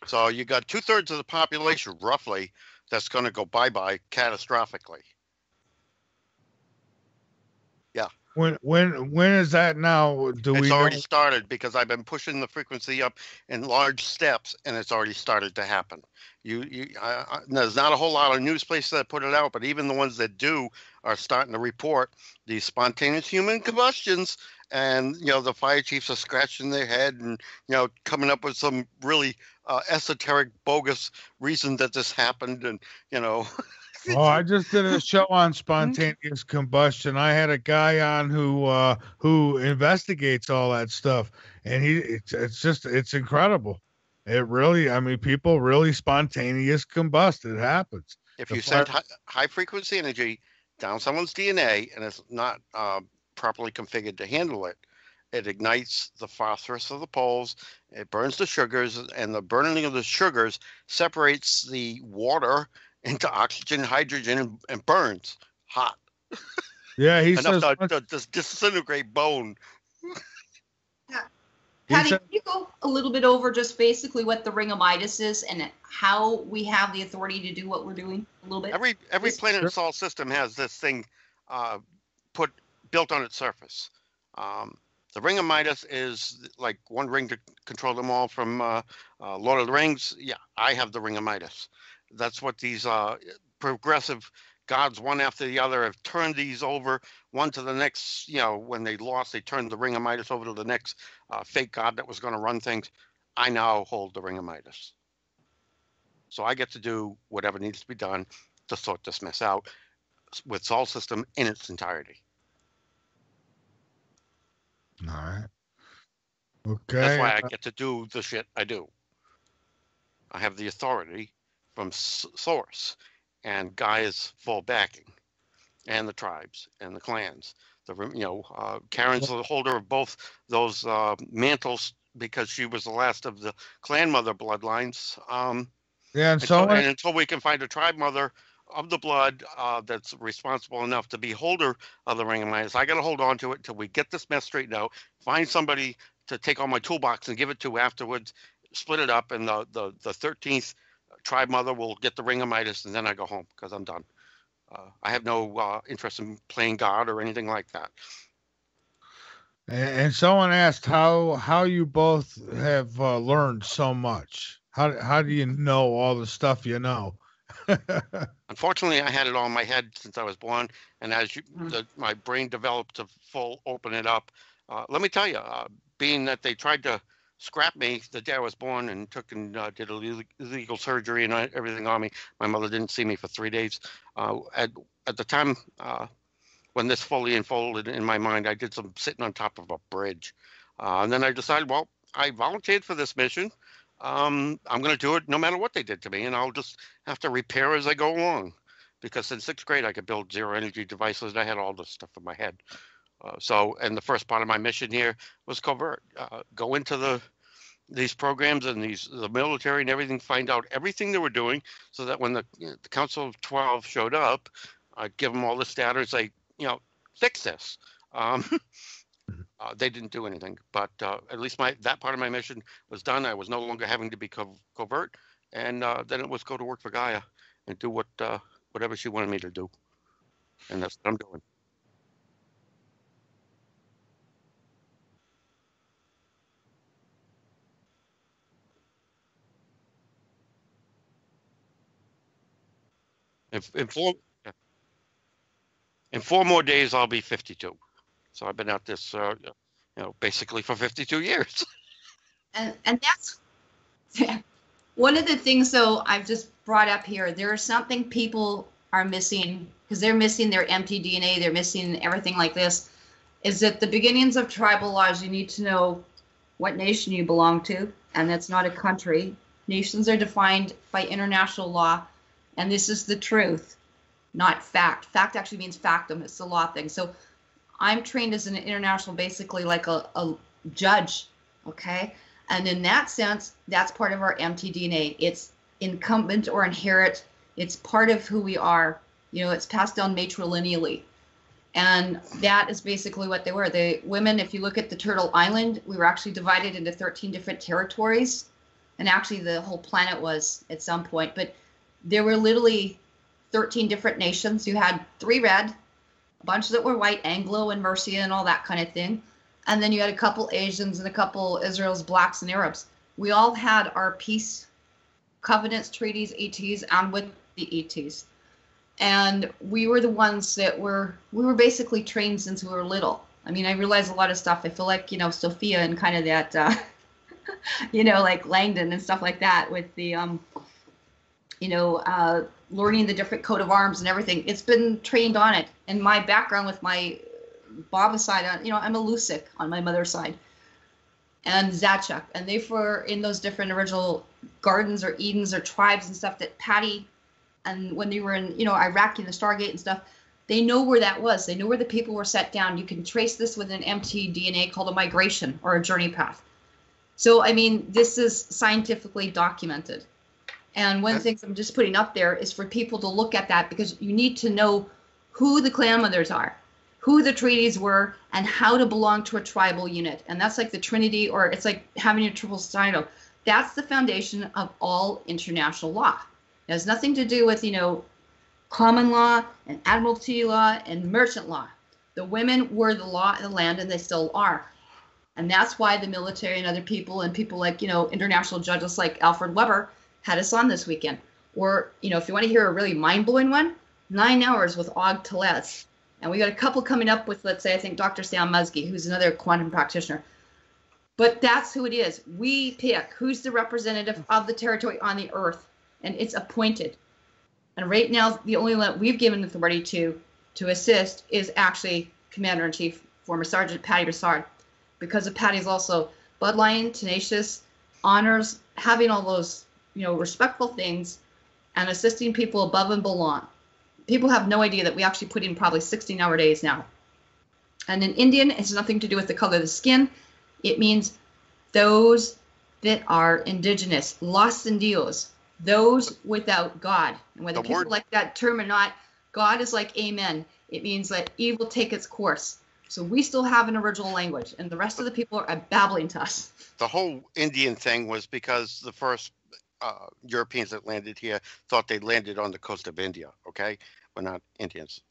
So you got 2/3 of the population, roughly, that's going to go bye-bye catastrophically. Yeah. When is that now? It's already started, because I've been pushing the frequency up in large steps, and it's already started to happen. There's not a whole lot of news places that put it out, but even the ones that do are starting to report these spontaneous human combustions. And, the fire chiefs are scratching their head and, coming up with some really esoteric, bogus reason that this happened. And, Oh, I just did a show on spontaneous combustion. I had a guy on who investigates all that stuff, and it's incredible. It really, people really spontaneous combust. It happens. If you send high frequency energy down someone's DNA and it's not properly configured to handle it, it ignites the phosphorus of the poles, it burns the sugars, and the burning of the sugars separates the water into oxygen, hydrogen, and burns hot. Yeah, he says to disintegrate bone. Patty, can you go a little bit over just basically what the ring of Midas is and how we have the authority to do what we're doing a little bit? Every planet in the solar system has this thing built on its surface. The ring of Midas is like one ring to control them all from Lord of the Rings. Yeah, I have the ring of Midas. That's what these progressive gods, one after the other, have turned these over one to the next. When they lost, they turned the ring of Midas over to the next fake god that was going to run things. I now hold the ring of Midas. So I get to do whatever needs to be done to sort this mess out with Sol system in its entirety. All right. Okay. That's why I get to do the shit I do. I have the authority from source, and Gaia's full backing, and the tribes and the clans. Karen's the holder of both those mantles because she was the last of the clan mother bloodlines. Until we can find a tribe mother of the blood that's responsible enough to be holder of the ring of Midas, I got to hold on to it until we get this mess straightened out. Find somebody to take all my toolbox and give it to afterwards. Split it up, and the 13th tribe mother will get the ring of Midas, and then I go home because I'm done. I have no interest in playing God or anything like that. And someone asked how you both have learned so much. How do you know all the stuff you know? Unfortunately, I had it all in my head since I was born, and as my brain developed to full open it up. Let me tell you, being that they tried to scrap me the day I was born and took and did illegal surgery and everything on me. My mother didn't see me for 3 days. At the time when this fully unfolded in my mind, I did some sitting on top of a bridge. And then I decided, well, I volunteered for this mission. I'm going to do it no matter what they did to me, and I'll just have to repair as I go along. Because in 6th grade, I could build zero energy devices, and I had all this stuff in my head. And the first part of my mission here was covert. Go into these programs and the military and everything, find out everything they were doing, so that when the Council of 12 showed up, I'd give them all the data and say, fix this. They didn't do anything, but at least that part of my mission was done. I was no longer having to be covert, and then it was go to work for Gaia and do whatever she wanted me to do, and that's what I'm doing. In 4 more days, I'll be 52. So I've been at this, basically for 52 years. And that's one of the things, though, I've just brought up here. There is something people are missing, because they're missing their mtDNA, they're missing everything like this, is that the beginnings of tribal laws, you need to know what nation you belong to, and that's not a country. Nations are defined by international law, and this is the truth, not fact. Fact actually means factum. It's the law thing. So I'm trained as an international, basically like a judge, okay? And in that sense, that's part of our mtDNA. It's incumbent or inherent. It's part of who we are. It's passed down matrilineally. And that is basically what they were. The women, if you look at the Turtle Island, we were actually divided into 13 different territories. And actually the whole planet was at some point. But there were literally 13 different nations. You had 3 red, a bunch that were white, Anglo and Mercia and all that kind of thing. And then you had a couple Asians and a couple Israel's blacks and Arabs. We all had our peace covenants, treaties, ETs, and with the ETs. And we were the ones that we were basically trained since we were little. I mean, I realized a lot of stuff. I feel like, Sophia and kind of that, like Langdon and stuff like that with the, learning the different coat of arms and everything. It's been trained on it. And my background with my Baba side, I'm a Lusik on my mother's side, and Zachak, and they were in those different original gardens or Edens or tribes and stuff that Patty, and when they were in, Iraq and the Stargate and stuff, they know where that was. They know where the people were set down. You can trace this with an mtDNA called a migration or a journey path. So, I mean, this is scientifically documented. And one of the things I'm just putting up there is for people to look at that, because you need to know who the clan mothers are, who the treaties were, and how to belong to a tribal unit. And that's like the Trinity, or it's like having a triple stilo. That's the foundation of all international law. It has nothing to do with, common law and admiralty law and merchant law. The women were the law of the land, and they still are. And that's why the military and other people and people like, international judges like Alfred Weber had us on this weekend. Or, if you want to hear a really mind-blowing one, 9 hours with Og Tellez. And we got a couple coming up with, let's say, I think Dr. Sam Muskie, who's another quantum practitioner. But that's who it is. We pick who's the representative of the territory on the earth, and it's appointed. And right now, the only one we've given authority to assist is actually Commander-in-Chief, former Sergeant Patty Broussard, because of Patty's also bloodline, tenacious, honors, having all those, respectful things, and assisting people above and below. People have no idea that we actually put in probably 16-hour days now. And in Indian, it has nothing to do with the color of the skin. It means those that are indigenous, los indios, those without God. And whether people like that term or not, God is like amen. It means that evil take its course. So we still have an original language, and the rest of the people are babbling to us. The whole Indian thing was because the first Europeans that landed here thought they landed on the coast of India. Okay, we're not Indians.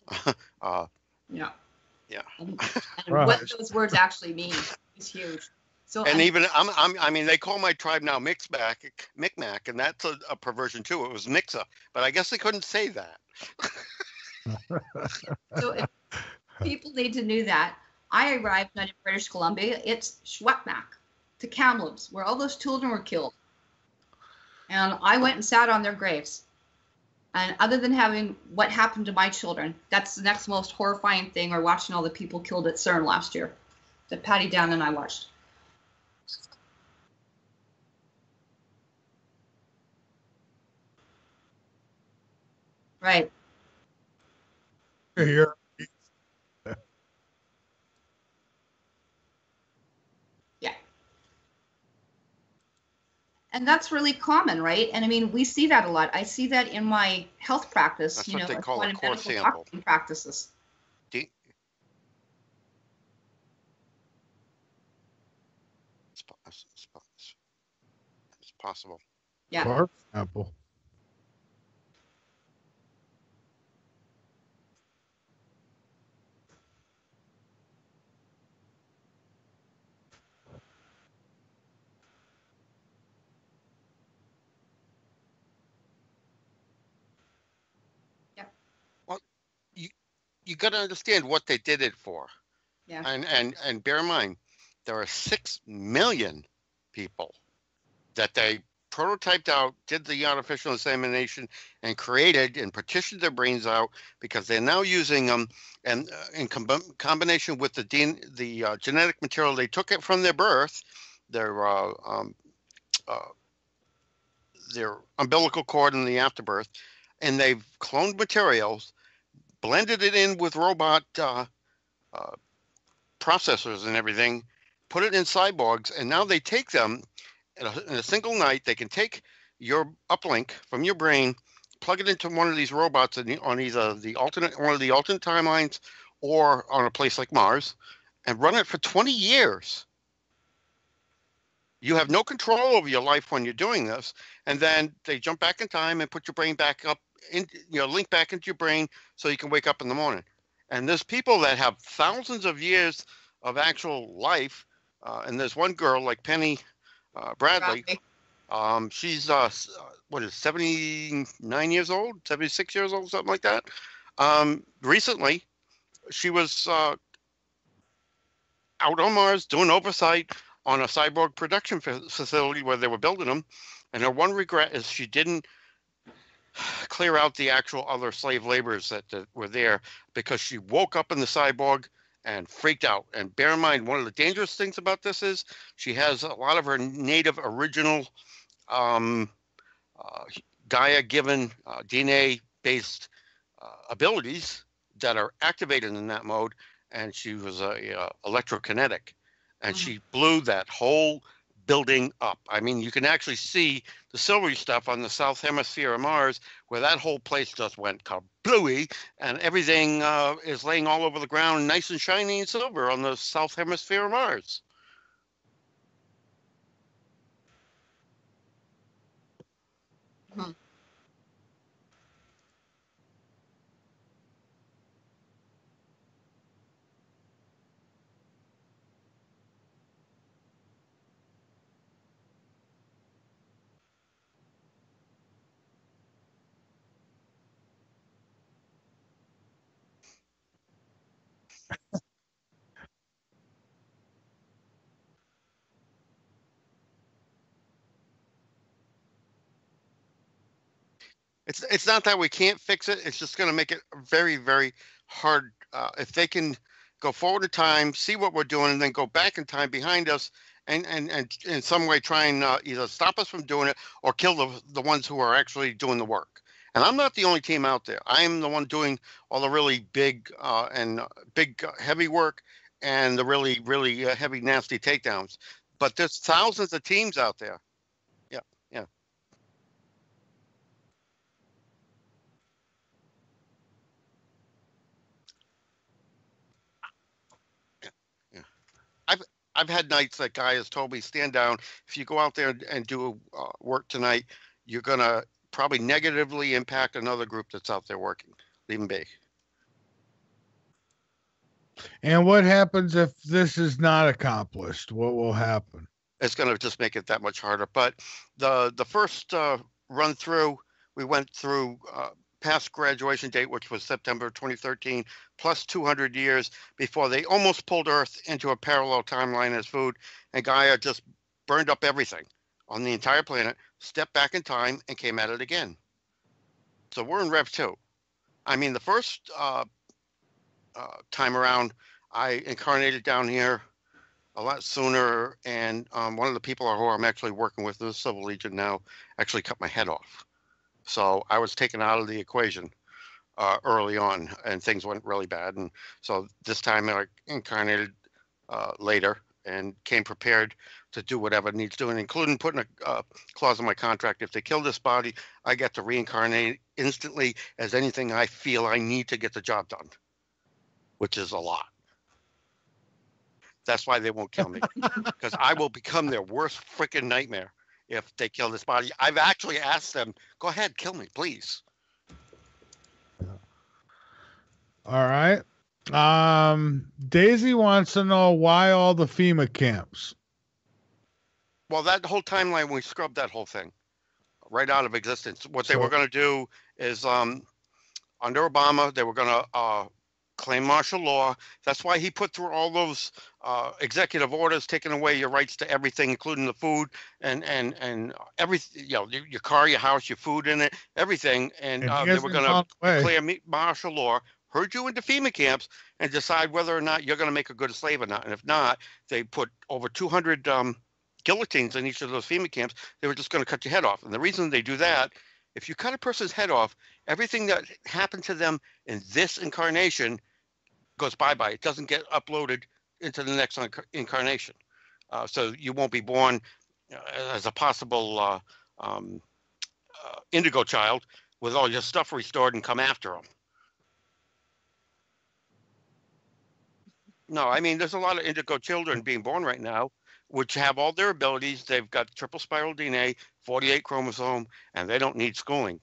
Yeah. And Right. what those words actually mean is huge. So and even I mean, they call my tribe now Micmac, and that's a perversion too. It was Mixa, but I guess they couldn't say that. So if people need to know that. I arrived not in British Columbia. It's Shwekmak to Kamloops, where all those children were killed. And I went and sat on their graves. And other than having what happened to my children, that's the next most horrifying thing, or watching all the people killed at CERN last year that Patty Down and I watched. Right. Here. And that's really common, right? And I mean, we see that a lot. I see that in my health practice, That's you what know, they as call one a in core medical sample. doctoring practices. D- it's possible. Yeah. Core sample. Well, you got to understand what they did it for. Yeah. And bear in mind, there are 6 million people that they prototyped out, did the artificial insemination, and created and partitioned their brains out because they're now using them, and in combination with the genetic material they took it from their birth, their umbilical cord and the afterbirth, and they've cloned materials, blended it in with robot processors and everything, put it in cyborgs, and now they take them in a single night. They can take your uplink from your brain, plug it into one of these robots on either one of the alternate timelines or on a place like Mars, and run it for 20 years. You have no control over your life when you're doing this, and then they jump back in time and put your brain back up, link back into your brain so you can wake up in the morning. And there's people that have thousands of years of actual life, and there's one girl like Penny Bradley. She's 79 years old, 76 years old, something like that. Recently, she was out on Mars doing oversight on a cyborg production facility where they were building them. And her one regret is she didn't clear out the actual other slave laborers that were there, because she woke up in the cyborg and freaked out. And bear in mind, one of the dangerous things about this is she has a lot of her native original Gaia-given DNA-based abilities that are activated in that mode. And she was electrokinetic, and she blew that whole building up. I mean, you can actually see the silvery stuff on the south hemisphere of Mars, where that whole place just went kablooey, and everything is laying all over the ground, nice and shiny and silver on the south hemisphere of Mars. Hmm. It's not that we can't fix it. It's just going to make it very, very hard. If they can go forward in time, see what we're doing, and then go back in time behind us, and in some way try and either stop us from doing it or kill the ones who are actually doing the work. And I'm not the only team out there. I am the one doing all the really big heavy work and the really, really heavy, nasty takedowns. But there's thousands of teams out there. Yeah, yeah. Yeah. I've had nights that guy has told me, stand down. If you go out there and do work tonight, you're gonna probably negatively impact another group that's out there working. Leave them be. And what happens if this is not accomplished? What will happen? It's gonna just make it that much harder. But the first run through, we went through past graduation date, which was September 2013, plus 200 years before they almost pulled Earth into a parallel timeline as food, and Gaia just burned up everything on the entire planet, stepped back in time, and came at it again. So we're in Rev 2. I mean, the first time around, I incarnated down here a lot sooner, and one of the people who I'm actually working with, the Civil Legion now, actually cut my head off. So I was taken out of the equation early on, and things went really bad. And so this time I incarnated later and came prepared to do whatever it needs doing, including putting a clause in my contract. If they kill this body, I get to reincarnate instantly as anything I feel I need to get the job done, which is a lot. That's why they won't kill me, because I will become their worst freaking nightmare if they kill this body. I've actually asked them, go ahead, kill me, please. All right. Daisy wants to know why all the FEMA camps. Well, that whole timeline, we scrubbed that whole thing right out of existence. What they were going to do is, under Obama, they were going to claim martial law. That's why he put through all those executive orders taking away your rights to everything, including the food and everything, you know, your car, your house, your food in it, everything. And they were going to declare martial law, herd you into FEMA camps, and decide whether or not you're going to make a good slave or not. And if not, they put over 200 guillotines in each of those FEMA camps. They were just going to cut your head off. And the reason they do that, if you cut a person's head off, everything that happened to them in this incarnation goes bye-bye. It doesn't get uploaded into the next incarnation. So you won't be born as a possible indigo child with all your stuff restored and come after them. No, I mean, there's a lot of indigo children being born right now, which have all their abilities. They've got triple spiral DNA, 48 chromosome, and they don't need schooling.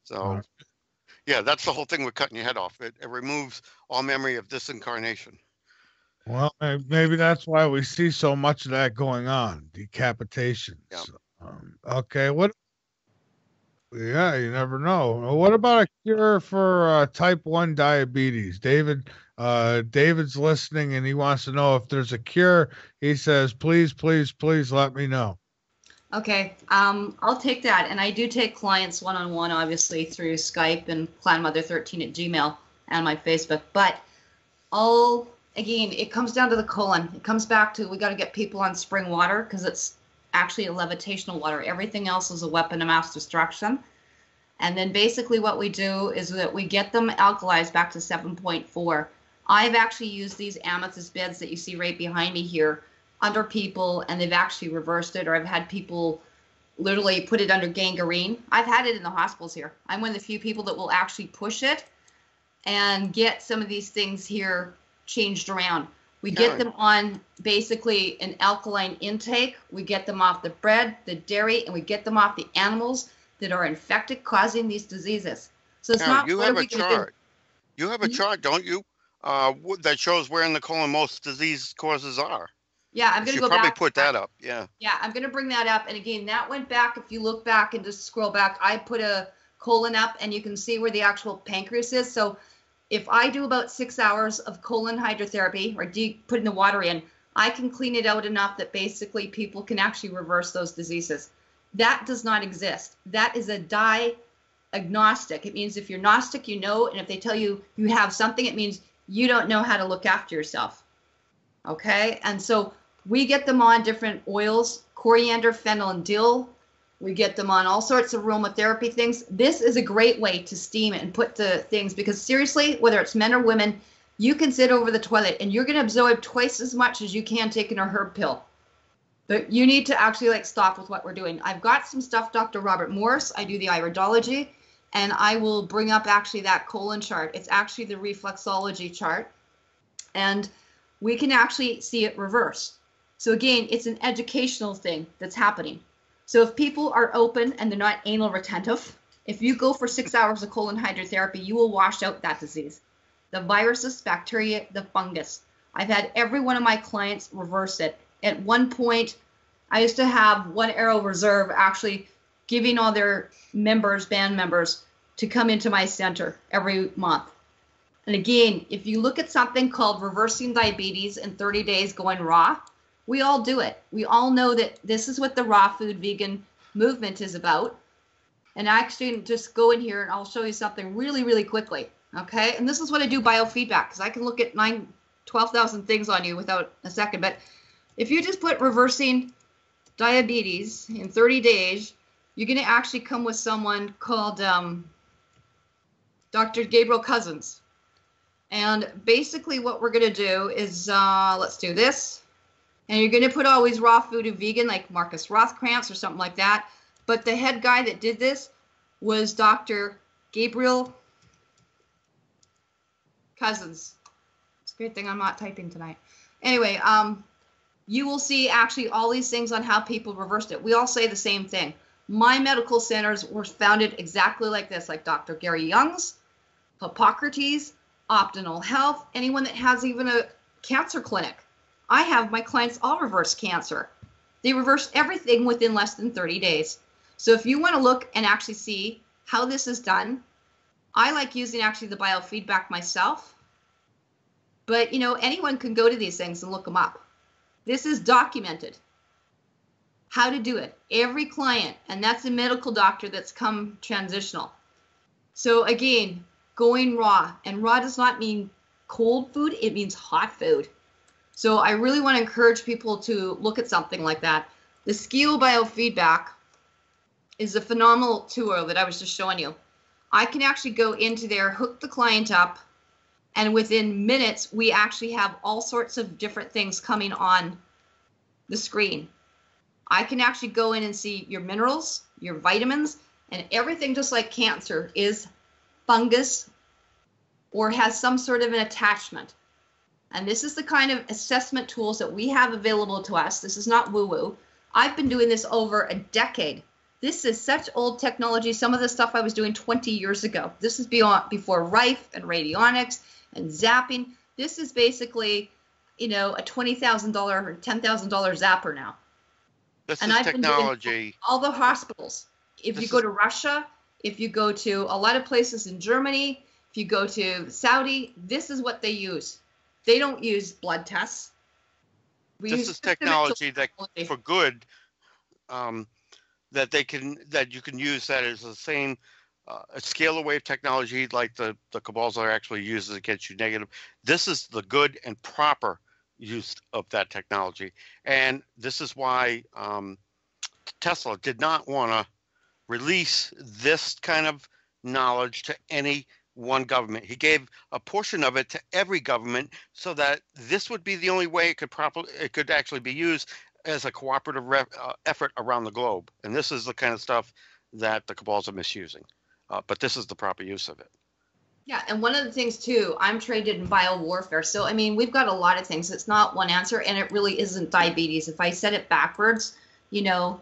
So, yeah, that's the whole thing with cutting your head off. It removes all memory of this incarnation. Well, maybe that's why we see so much of that going on, decapitations. Yeah. Okay, what? Yeah, you never know. What about a cure for type 1 diabetes? David's listening, and he wants to know if there's a cure. He says, please, please, please let me know. Okay, I'll take that. And I do take clients one-on-one, obviously, through Skype and clanmother13@gmail and my Facebook. But again, it comes down to the colon. It comes back to, we got to get people on spring water, because it's actually a levitational water. Everything else is a weapon of mass destruction. And then basically what we do is that we get them alkalized back to 7.4. I've actually used these amethyst beds that you see right behind me here under people, and they've actually reversed it, or I've had people literally put it under gangrene. I've had it in the hospitals here. I'm one of the few people that will actually push it and get some of these things here changed around. We get them on basically an alkaline intake. We get them off the bread, the dairy, and we get them off the animals that are infected, causing these diseases. So it's not. You have a chart. You have a chart, don't you? That shows where in the colon most disease causes are. Yeah, I'm going to go probably back. Put that up. Yeah. Yeah, I'm going to bring that up. And again, that went back. If you look back and just scroll back, I put a colon up, and you can see where the actual pancreas is. So if I do about 6 hours of colon hydrotherapy, or putting the water in, I can clean it out enough that basically people can actually reverse those diseases. That does not exist. That is a diagnostic. It means if you're Gnostic, you know, and if they tell you you have something, it means you don't know how to look after yourself. Okay? And so we get them on different oils, coriander, fennel, and dill. We get them on all sorts of aromatherapy things. This is a great way to steam it and put the things, because seriously, whether it's men or women, you can sit over the toilet and you're going to absorb twice as much as you can taking a herb pill. But you need to actually stop with what we're doing. I've got some stuff, Dr. Robert Morris. I do the iridology, and I will bring up actually that colon chart. It's actually the reflexology chart, and we can actually see it reverse. So again, it's an educational thing that's happening. So if people are open and they're not anal retentive, if you go for 6 hours of colon hydrotherapy, you will wash out that disease. The viruses, bacteria, the fungus. I've had every one of my clients reverse it. At one point, I used to have One Arrow Reserve actually giving all their members, band members, to come into my center every month. And again, if you look at something called reversing diabetes in 30 days going raw, we all do it. We all know that this is what the raw food vegan movement is about. And actually, just go in here and I'll show you something really, really quickly. Okay? And this is what I do biofeedback, because I can look at 12,000 things on you without a second. But If you just put reversing diabetes in 30 days, you're going to actually come with someone called Dr. Gabriel Cousens. And basically what we're going to do is, let's do this. And you're going to put always raw food and vegan, like Marcus Rothkrantz or something like that. But the head guy that did this was Dr. Gabriel Cousens. It's a great thing I'm not typing tonight. Anyway, you will see actually all these things on how people reversed it. We all say the same thing. My medical centers were founded exactly like this, like Dr. Gary Young's, Hippocrates, Optimal Health, anyone that has even a cancer clinic. I have my clients all reverse cancer. They reverse everything within less than 30 days. So if you want to look and actually see how this is done, I like using actually the biofeedback myself. But, you know, anyone can go to these things and look them up. This is documented. How to do it. Every client, and that's a medical doctor that's come transitional. So again, going raw. And raw does not mean cold food, it means hot food. So I really want to encourage people to look at something like that. The Skio Biofeedback is a phenomenal tool that I was just showing you. I can actually go into there, hook the client up, and within minutes, we actually have all sorts of different things coming on the screen. I can actually go in and see your minerals, your vitamins, and everything, just like cancer, is fungus or has some sort of an attachment. And this is the kind of assessment tools that we have available to us. This is not woo-woo. I've been doing this over a decade. This is such old technology. Some of the stuff I was doing 20 years ago. This is before Rife and radionics and zapping. This is basically, you know, a $20,000 or $10,000 zapper now. This and is I've technology. Been doing all the hospitals. If you go to Russia, if you go to a lot of places in Germany, if you go to Saudi, this is what they use. They don't use blood tests. This is technology that for good, that you can use that as the same a scalar wave technology like the cabals are actually uses against you negative. This is the good and proper use of that technology. And this is why Tesla did not want to release this kind of knowledge to any one government. He gave a portion of it to every government so that this would be the only way it could actually be used as a cooperative effort around the globe. And this is the kind of stuff that the cabals are misusing. But this is the proper use of it. Yeah, and one of the things too, I'm trained in biowarfare. So, I mean, we've got a lot of things. It's not one answer, and it really isn't diabetes. If I said it backwards, you know,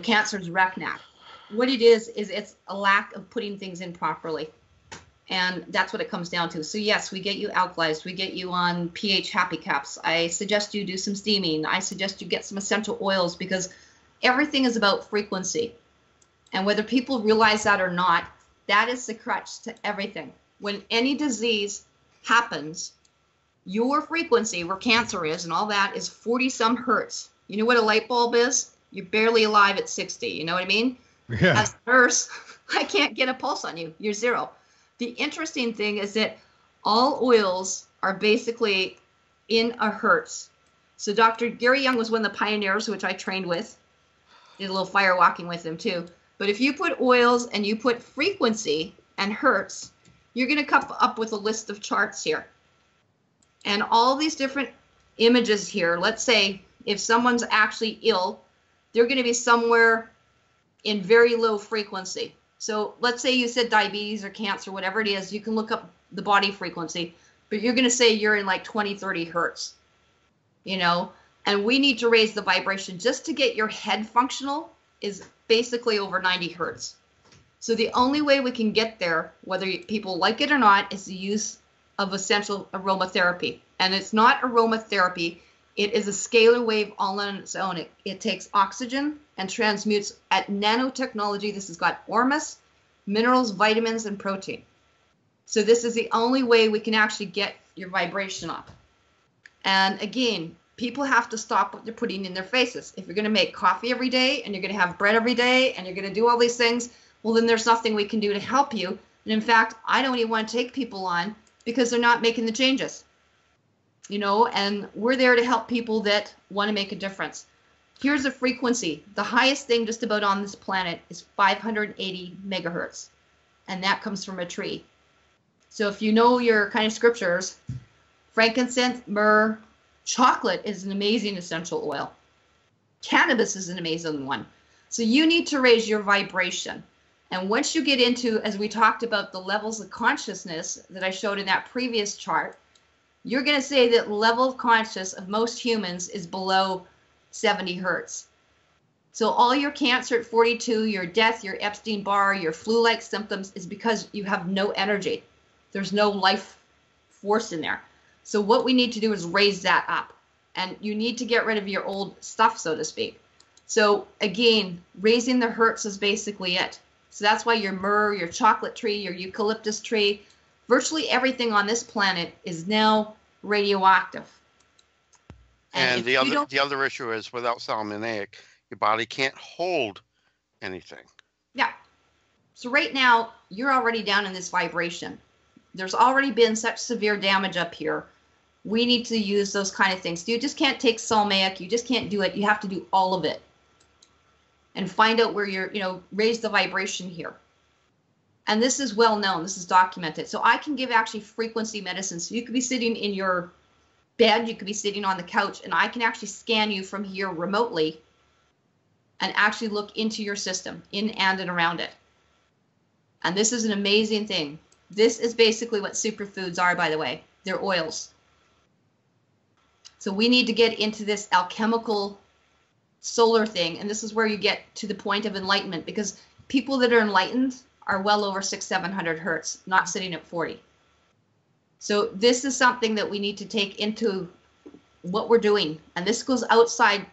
cancer's RECNAC. What it is it's a lack of putting things in properly. And that's what it comes down to. So yes, we get you alkalized. We get you on pH happy caps. I suggest you do some steaming. I suggest you get some essential oils, because everything is about frequency. And whether people realize that or not, that is the crutch to everything. When any disease happens, your frequency, where cancer is and all that, is 40-some hertz. You know what a light bulb is? You're barely alive at 60. You know what I mean? Yeah. As a nurse, I can't get a pulse on you. You're zero. The interesting thing is that all oils are basically in a hertz. So Dr. Gary Young was one of the pioneers, which I trained with. Did a little fire walking with him too. But if you put oils and you put frequency and hertz, you're going to come up with a list of charts here. And all these different images here, let's say if someone's actually ill, they're going to be somewhere in very low frequency. So let's say you said diabetes or cancer, whatever it is, you can look up the body frequency, but you're going to say you're in like 20, 30 hertz, you know, and we need to raise the vibration just to get your head functional is basically over 90 hertz. So the only way we can get there, whether people like it or not, is the use of essential aromatherapy. And it's not aromatherapy. It is a scalar wave all on its own. It takes oxygen and transmutes at nanotechnology. This has got ormus, minerals, vitamins, and protein. So this is the only way we can actually get your vibration up. And again, people have to stop what they're putting in their faces. If you're going to make coffee every day and you're going to have bread every day and you're going to do all these things, well, then there's nothing we can do to help you. And in fact, I don't even want to take people on because they're not making the changes. you know, and we're there to help people that want to make a difference. Here's the frequency. The highest thing just about on this planet is 580 megahertz, and that comes from a tree. So if you know your kind of scriptures, frankincense, myrrh, chocolate is an amazing essential oil. Cannabis is an amazing one. So you need to raise your vibration. And once you get into, as we talked about, the levels of consciousness that I showed in that previous chart, you're going to say that the level of consciousness of most humans is below 70 hertz. So all your cancer at 42, your death, your Epstein-Barr, your flu-like symptoms is because you have no energy. There's no life force in there. So what we need to do is raise that up. And you need to get rid of your old stuff, so to speak. So again, raising the hertz is basically it. So that's why your myrrh, your chocolate tree, your eucalyptus tree, virtually everything on this planet is now radioactive. And the other issue is without salmonaic, your body can't hold anything. Yeah. So right now, you're already down in this vibration. There's already been such severe damage up here. We need to use those kind of things. You just can't take salmaic. You just can't do it. You have to do all of it. And find out where you're, you know, raise the vibration here. And this is well known. This is documented. So I can give actually frequency medicine. So you could be sitting in your bed. You could be sitting on the couch. And I can actually scan you from here remotely and actually look into your system, in and around it. And this is an amazing thing. This is basically what superfoods are, by the way. They're oils. So we need to get into this alchemical solar thing. And this is where you get to the point of enlightenment, because people that are enlightened are well over 600-700 hertz, not sitting at 40. So this is something that we need to take into what we're doing. And this goes outside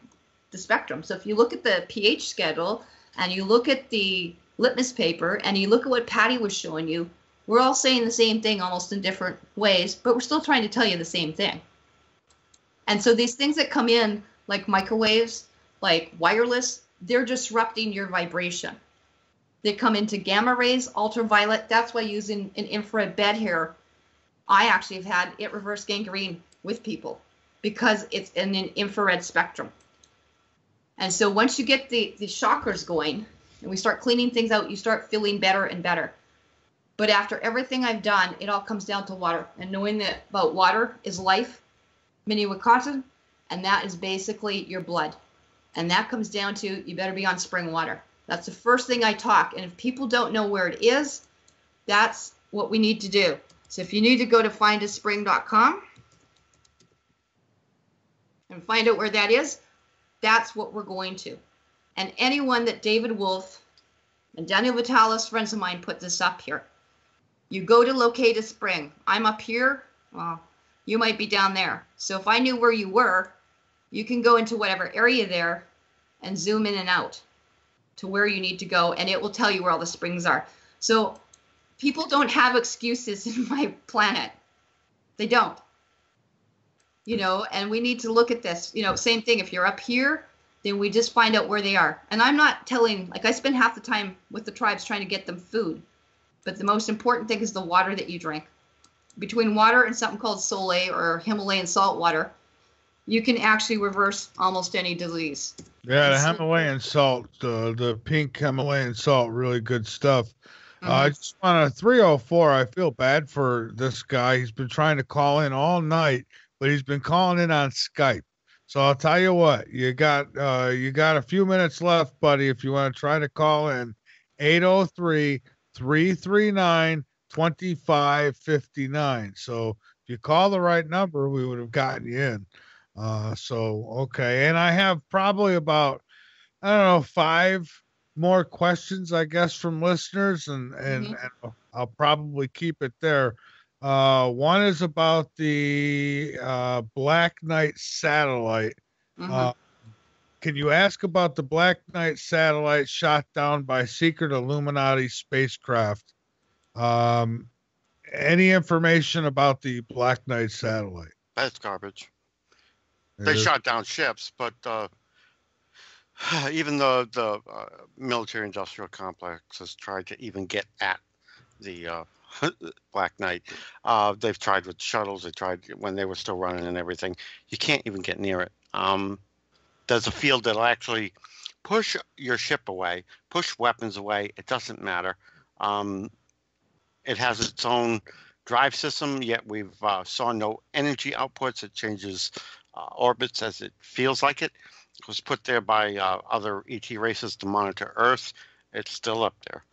the spectrum. So if you look at the pH schedule and you look at the litmus paper and you look at what Patty was showing you, we're all saying the same thing almost in different ways, but we're still trying to tell you the same thing. And so these things that come in, like microwaves, like wireless, they're disrupting your vibration. They come into gamma rays, ultraviolet. That's why using an infrared bed here, I actually have had it reverse gangrene with people because it's in an infrared spectrum. And so once you get the chakras going and we start cleaning things out, you start feeling better and better. But after everything I've done, it all comes down to water. And knowing that about water is life, Mini-Wakata, and that is basically your blood. And that comes down to, you better be on spring water. That's the first thing I talk. And if people don't know where it is, that's what we need to do. So if you need to go to findaspring.com and find out where that is, that's what we're going to. And anyone that David Wolf and Daniel Vitalis, friends of mine, put this up here. You go to locate a spring. I'm up here. Well, you might be down there. So if I knew where you were, you can go into whatever area there and zoom in and out to where you need to go, and it will tell you where all the springs are. So people don't have excuses in my planet. They don't. You know, and we need to look at this. You know, same thing. If you're up here, then we just find out where they are. And I'm not telling, like I spend half the time with the tribes trying to get them food. But the most important thing is the water that you drink. Between water and something called Soleil or Himalayan salt water, you can actually reverse almost any disease. Yeah, the Himalayan salt, the pink Himalayan salt, really good stuff. I just want a 304. I feel bad for this guy. He's been trying to call in all night, but he's been calling in on Skype. So I'll tell you what, you got a few minutes left, buddy. If you want to try to call in, 803-339-2559. So if you call the right number, we would have gotten you in. Okay. And I have probably about, I don't know, 5 more questions, I guess, from listeners, and I'll probably keep it there. One is about the Black Knight satellite. Can you ask about the Black Knight satellite shot down by secret Illuminati spacecraft? Any information about the Black Knight satellite? That's garbage. They shot down ships, but even the military-industrial complex has tried to even get at the Black Knight. They've tried with shuttles. They tried when they were still running and everything. You can't even get near it. There's a field that'll actually push your ship away, push weapons away. It doesn't matter. It has its own drive system, yet we've saw no energy outputs. It changes orbits as it feels like it. It was put there by other ET races to monitor Earth. It's still up there.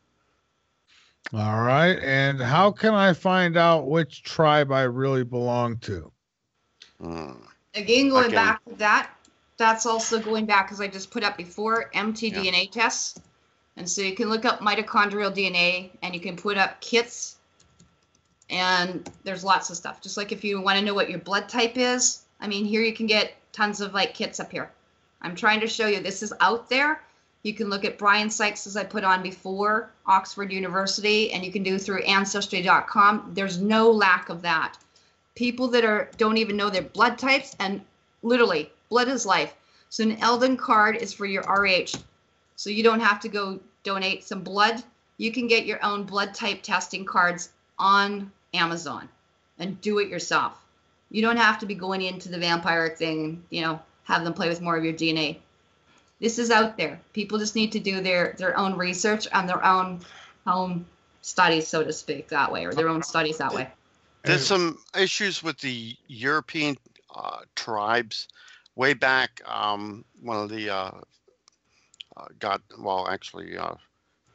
All right. And how can I find out which tribe I really belong to? Again, going back to that, that's also going back, because I just put up before, mtDNA tests. And so you can look up mitochondrial DNA, and you can put up kits, and there's lots of stuff. Just like if you want to know what your blood type is, I mean, here you can get tons of like kits up here. I'm trying to show you this is out there. You can look at Brian Sykes, as I put on before, Oxford University, and you can do through Ancestry.com. There's no lack of that. People that don't even know their blood types, and literally, blood is life. So an Eldon card is for your RH. So you don't have to go donate some blood. You can get your own blood type testing cards on Amazon and do it yourself. You don't have to be going into the vampire thing and, have them play with more of your DNA. This is out there. People just need to do their own research and their own home studies, so to speak, that way, or their own studies that way. There's some issues with the European tribes. Way back, one of the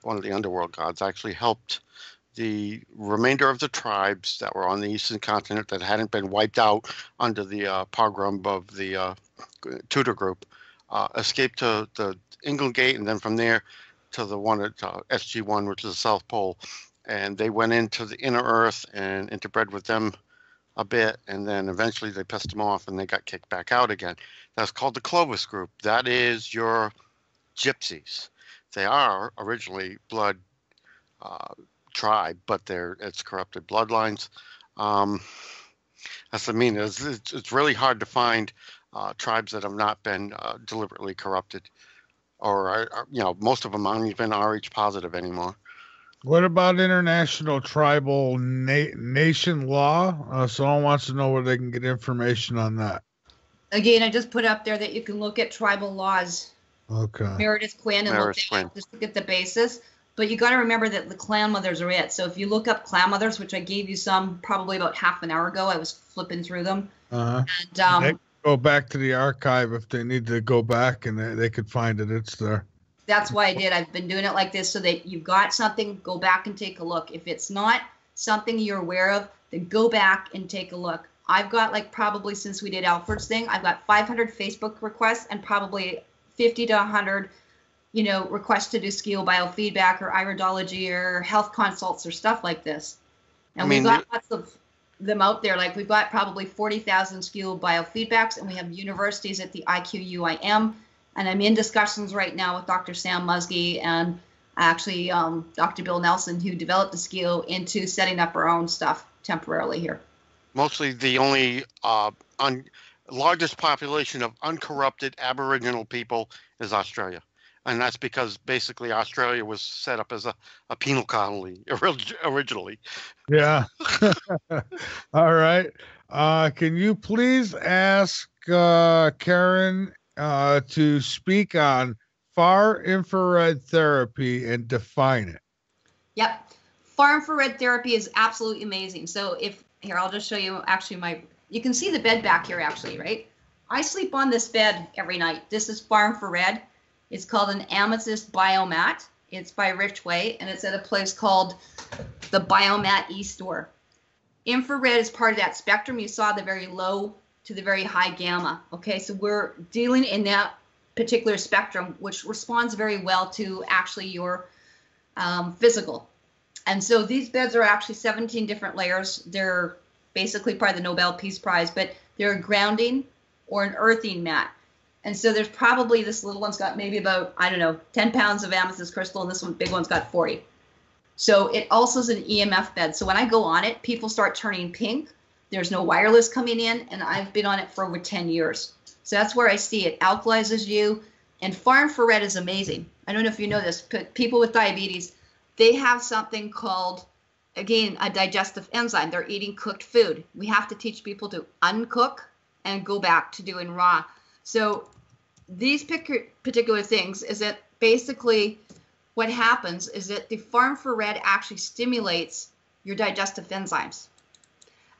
one of the underworld gods actually helped the remainder of the tribes that were on the eastern continent that hadn't been wiped out under the pogrom of the Tudor group, escaped to the England Gate, and then from there to the one at SG-1, which is the South Pole. And they went into the inner Earth and interbred with them a bit, and then eventually they pissed them off and they got kicked back out again. That's called the Clovis group. That is your gypsies. They are originally blood tribe, but it's corrupted bloodlines. That's what I mean. It's really hard to find tribes that have not been deliberately corrupted, or most of them aren't even RH positive anymore. What about international tribal nation law? Someone wants to know where they can get information on that. Again, I just put up there that you can look at tribal laws. Okay. Meredith Quinn and just look at the basis. But you got to remember that the clan mothers are it. So if you look up clan mothers, which I gave you some probably about half an hour ago, I was flipping through them. And they go back to the archive if they need to go back, and they could find it. It's there. That's why I did. I've been doing it like this so that you've got something, go back and take a look. If it's not something you're aware of, then go back and take a look. I've got probably since we did Alfred's thing, I've got 500 Facebook requests and probably 50 to 100, requests to do skill biofeedback or iridology or health consults or stuff like this. And we've got lots of them out there. We've got probably 40,000 skill biofeedbacks, and we have universities at the IQUIM. And I'm in discussions right now with Dr. Sam Muskie and actually Dr. Bill Nelson, who developed the skill, into setting up our own stuff temporarily here. Mostly the only largest population of uncorrupted Aboriginal people is Australia. And that's because basically Australia was set up as a penal colony originally. Yeah. All right. Can you please ask Karen to speak on far infrared therapy and define it? Yep. Far infrared therapy is absolutely amazing. So here, I'll just show you actually you can see the bed back here actually, right? I sleep on this bed every night. This is far infrared. It's called an Amethyst Biomat. It's by Richway, and it's at a place called the Biomat e-store. Infrared is part of that spectrum. You saw the very low to the very high gamma. Okay, so we're dealing in that particular spectrum, which responds very well to actually your physical. And so these beds are actually 17 different layers. They're basically part of the Nobel Peace Prize, but they're a grounding or an earthing mat. And so there's probably, this little one's got maybe about, 10 pounds of amethyst crystal, and this big one's got 40. So it also is an EMF bed. So when I go on it, people start turning pink. There's no wireless coming in, and I've been on it for over 10 years. So that's where I see it alkalizes you. And far infrared is amazing. I don't know if you know this, but people with diabetes, they have something called again, a digestive enzyme. They're eating cooked food. We have to teach people to uncook and go back to doing raw. So these particular things is that basically what happens is that the Farm for Red actually stimulates your digestive enzymes.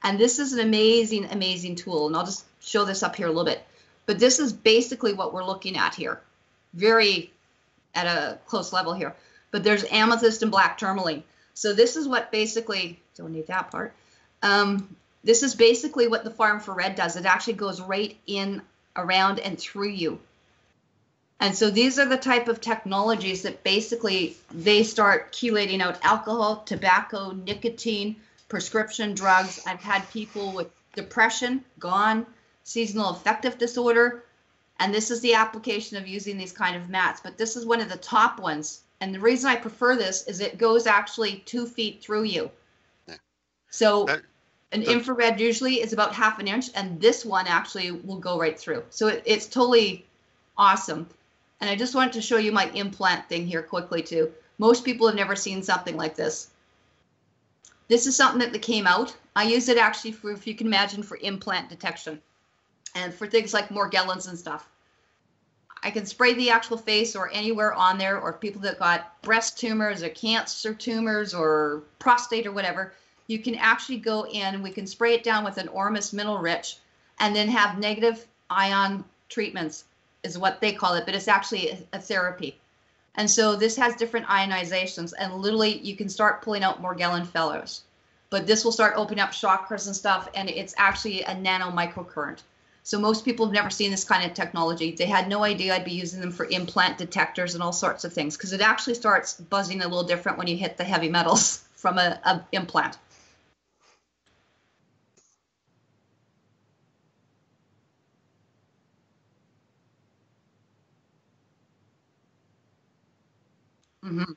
And this is an amazing, amazing tool. And I'll just show this up here a little bit. But this is basically what we're looking at here. Very at a close level here. But there's amethyst and black tourmaline. So this is what basically, don't need that part. This is basically what the Farm for Red does. It actually goes right in, around, and through you. And so these are the type of technologies that basically they start chelating out alcohol, tobacco, nicotine, prescription drugs. I've had people with depression, gone, seasonal affective disorder. And this is the application of using these kind of mats. But this is one of the top ones. And the reason I prefer this is it goes actually 2 feet through you. Yeah. So an infrared usually is about 1/2 inch, and this one actually will go right through. So it's totally awesome. And I just wanted to show you my implant thing here quickly too. Most people have never seen something like this. This is something that came out. I use it actually for, if you can imagine, for implant detection and for things like Morgellons and stuff. I can spray the actual face or anywhere on there, or people that got breast tumors or cancer tumors or prostate or whatever. You can actually go in and we can spray it down with an Ormus Mineral Rich and then have negative ion treatments is what they call it, but it's actually a therapy. And so this has different ionizations, and literally you can start pulling out Morgellon fellows. But this will start opening up chakras and stuff, and it's actually a nano microcurrent. So most people have never seen this kind of technology. They had no idea I'd be using them for implant detectors and all sorts of things, because it actually starts buzzing a little different when you hit the heavy metals from an implant. Mm-hmm.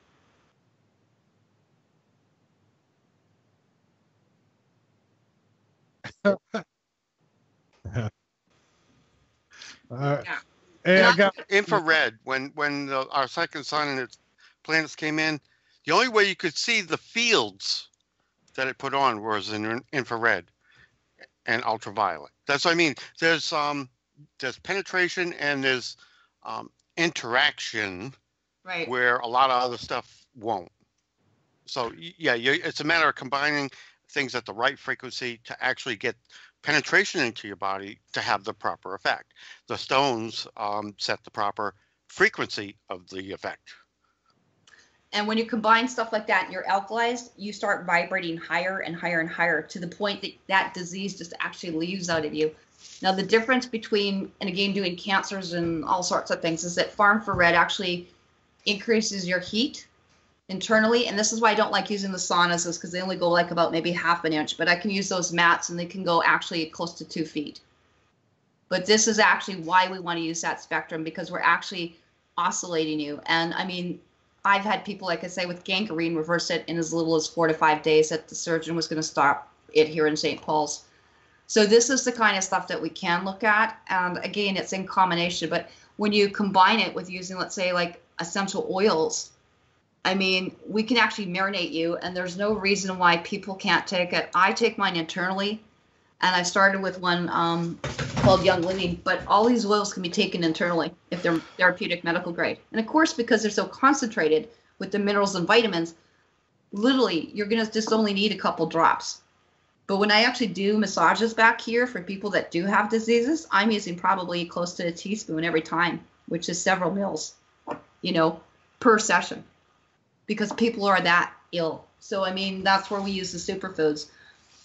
Yeah. Hey, I got infrared. When our second son and its planets came in, the only way you could see the fields that it put on was in infrared and ultraviolet. That's what I mean. There's penetration and there's interaction, right, where a lot of other stuff won't. So yeah, it's a matter of combining things at the right frequency to actually get penetration into your body to have the proper effect. The stones set the proper frequency of the effect. And when you combine stuff like that and you're alkalized, you start vibrating higher and higher and higher to the point that that disease just actually leaves out of you. Now, the difference between, and again, doing cancers and all sorts of things, is that Farm for Red actually increases your heat internally. And this is why I don't like using the saunas, is because they only go like about maybe 1/2 inch, but I can use those mats and they can go actually close to 2 feet. But this is actually why we want to use that spectrum, because we're actually oscillating you. And I mean, I've had people, like I say, with gangrene reverse it in as little as 4 to 5 days that the surgeon was going to stop it here in St. Paul's. So this is the kind of stuff that we can look at. And again, it's in combination. But when you combine it with using, let's say, like essential oils, I mean, we can actually marinate you, and there's no reason why people can't take it. I take mine internally, and I started with one called Young Living, but all these oils can be taken internally if they're therapeutic medical grade. And of course, because they're so concentrated with the minerals and vitamins, literally, you're going to just only need a couple drops. But when I actually do massages back here for people that do have diseases, I'm using probably close to a teaspoon every time, which is several mils, per session, because people are that ill. So, I mean, that's where we use the superfoods.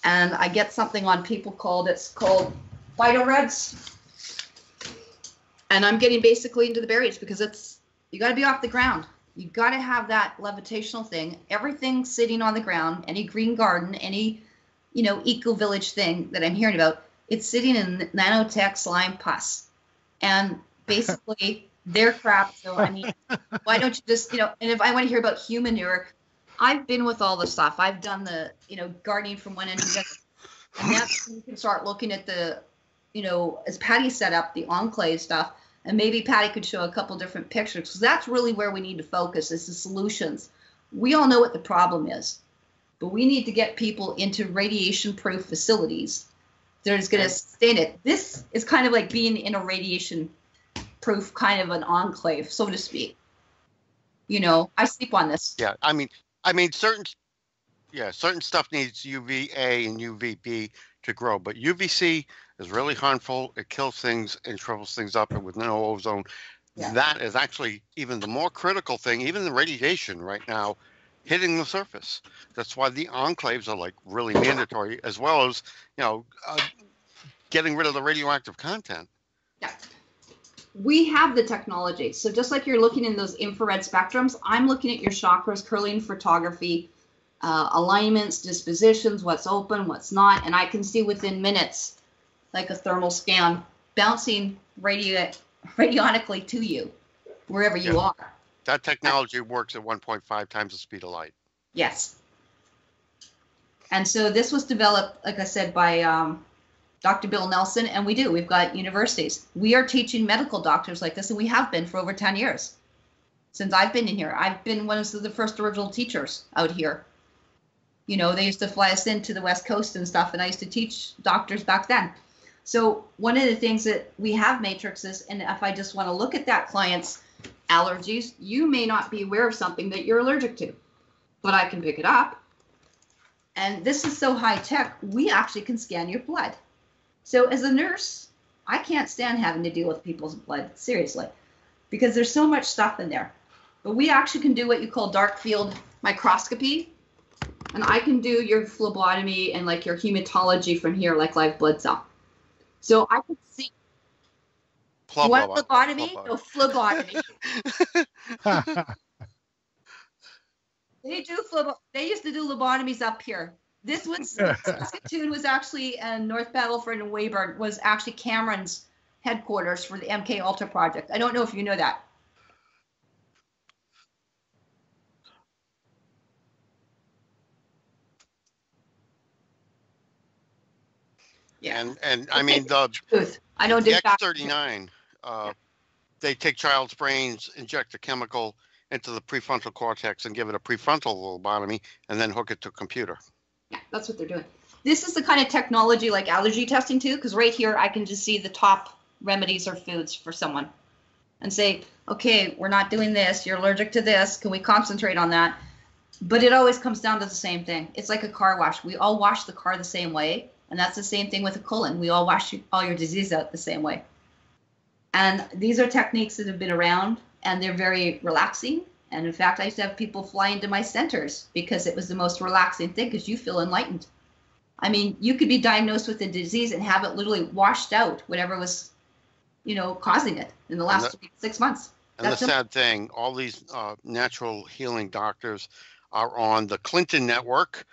And I get something on people called Phytoreds. And I'm getting basically into the berries because you got to be off the ground. You got to have that levitational thing. Everything sitting on the ground, any green garden, any, eco-village thing that I'm hearing about, it's sitting in nanotech slime pus. And basically, they're crap. So, I mean, why don't you just, and if I want to hear about human manure, I've been with all the stuff. I've done the, gardening from one end to the other. And that's when you can start looking at the, as Patty set up the enclave stuff, and maybe Patty could show a couple different pictures, because that's really where we need to focus, is the solutions. We all know what the problem is. but we need to get people into radiation-proof facilities that is going to sustain it. This is kind of like being in a radiation-proof kind of an enclave, so to speak. You know, I sleep on this. Yeah, I mean, certain stuff needs UVA and UVB to grow, but UVC is really harmful. It kills things and shrivels things up, and with no ozone, that is actually even the more critical thing. Even the radiation right now hitting the surface. That's why the enclaves are like really mandatory, as well as getting rid of the radioactive content. Yeah. We have the technology. So just like you're looking in those infrared spectrums, I'm looking at your chakras, Kirlian photography, alignments, dispositions, what's open, what's not, and I can see within minutes, like a thermal scan, bouncing radionically to you, wherever you are. That technology works at 1.5 times the speed of light. Yes. And so this was developed, like I said, by Dr. Bill Nelson, and we've got universities. We are teaching medical doctors like this, and we have been for over 10 years. Since I've been in here, I've been one of the first original teachers out here. You know, they used to fly us into the West Coast and stuff, and I used to teach doctors back then. So one of the things that we have matrices, and if I just want to look at that client's allergies, you may not be aware of something that you're allergic to, but I can pick it up. And this is so high tech, we actually can scan your blood. So as a nurse, I can't stand having to deal with people's blood, seriously, because there's so much stuff in there. But we actually can do what you call dark field microscopy, and I can do your phlebotomy and like your hematology from here, like live blood cell. So I can see. You want phlebotomy? No, phlebotomy. They used to do lobotomies up here. This was Saskatoon was actually North Battleford and Weyburn was actually Cameron's headquarters for the MK Ultra project. I don't know if you know that. Yeah. And I mean the X-39, they take child's brains, inject a chemical into the prefrontal cortex and give it a prefrontal lobotomy and then hook it to a computer. Yeah, that's what they're doing. This is the kind of technology like allergy testing too, because right here I can just see the top remedies or foods for someone and say, okay, we're not doing this. You're allergic to this. Can we concentrate on that? But it always comes down to the same thing. It's like a car wash. We all wash the car the same way. And that's the same thing with a colon. We all wash all your disease out the same way. And these are techniques that have been around, and they're very relaxing. And in fact, I used to have people fly into my centers because it was the most relaxing thing, because you feel enlightened. I mean, you could be diagnosed with a disease and have it literally washed out, whatever was, causing it in the last 6 months. And the sad thing, all these natural healing doctors are on the Clinton network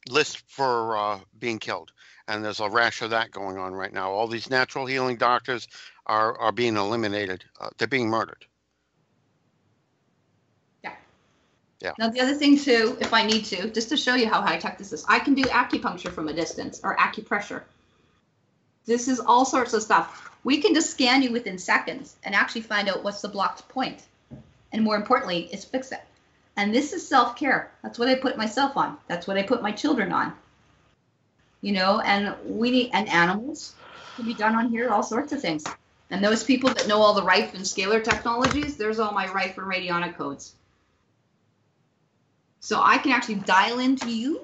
list for being killed. And there's a rash of that going on right now. All these natural healing doctors are being eliminated. They're being murdered. Yeah. Now, the other thing, too, if I need to, just to show you how high-tech this is, I can do acupuncture from a distance, or acupressure. This is all sorts of stuff. We can just scan you within seconds and actually find out what's the blocked point. And more importantly, is fix it. And this is self-care. That's what I put myself on. That's what I put my children on. And we need, and animals can be done on here, all sorts of things. And those people that know all the Rife and scalar technologies, there's all my Rife and radionic codes. So I can actually dial into you.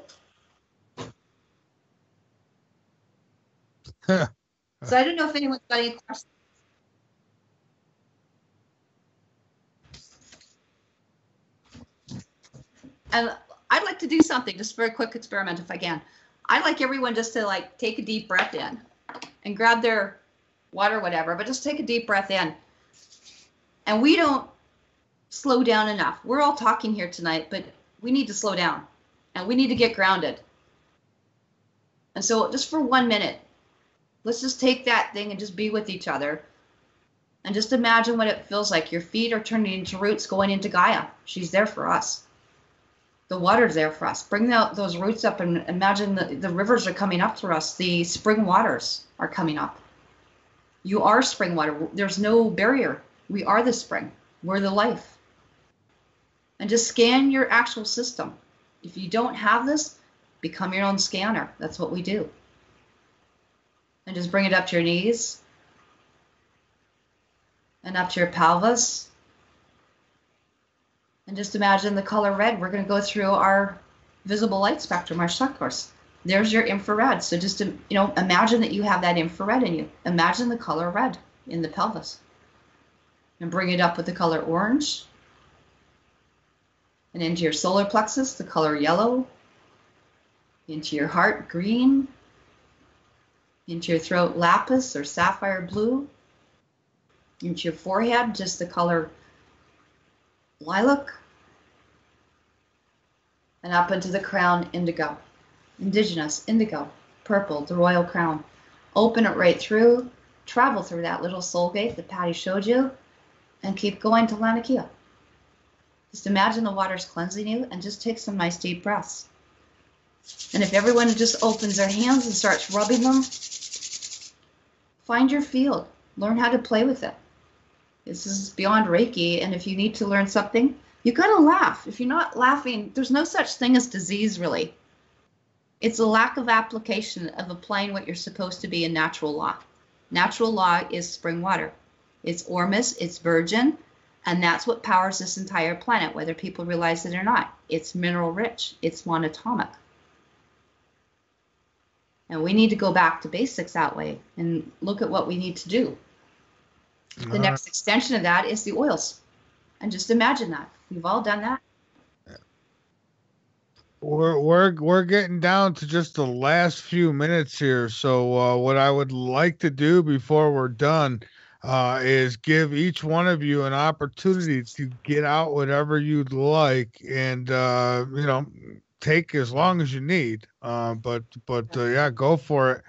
So I don't know if anyone's got any questions. And I'd like to do something just for a quick experiment if I can. I'd like everyone just to take a deep breath in and grab their water, whatever, but just take a deep breath in. And we don't slow down enough. We're all talking here tonight, but we need to slow down and we need to get grounded. And so just for 1 minute, let's just take that thing and just be with each other and just imagine what it feels like. Your feet are turning into roots going into Gaia. She's there for us. The water's there for us. Bring those roots up and imagine the rivers are coming up to us. The spring waters are coming up. You are spring water. There's no barrier. We are the spring. We're the life. And just scan your actual system. if you don't have this, become your own scanner. That's what we do. And just bring it up to your knees and up to your pelvis. And just imagine the color red. We're going to go through our visible light spectrum, our chakras. There's your infrared. So just, imagine that you have that infrared in you. Imagine the color red in the pelvis. And bring it up with the color orange. And into your solar plexus, the color yellow. Into your heart, green. Into your throat, lapis or sapphire blue. Into your forehead, just the color lilac. And up into the crown, indigo. Indigenous, indigo, purple, the royal crown. Open it right through, travel through that little soul gate that Patty showed you, and keep going to Laniakea. Just imagine the water's cleansing you, and just take some nice deep breaths. And if everyone just opens their hands and starts rubbing them, find your field. Learn how to play with it. This is beyond Reiki, and if you need to learn something, you gotta laugh. If you're not laughing, there's no such thing as disease, really. It's a lack of application of applying what you're supposed to be in natural law. Natural law is spring water. It's Ormus, it's virgin, and that's what powers this entire planet, whether people realize it or not. It's mineral rich, it's monatomic. And we need to go back to basics that way and look at what we need to do. The next extension of that is the oils. And just imagine that. We've all done that. We're getting down to just the last few minutes here. So what I would like to do before we're done is give each one of you an opportunity to get out whatever you'd like, and take as long as you need. But yeah, go for it.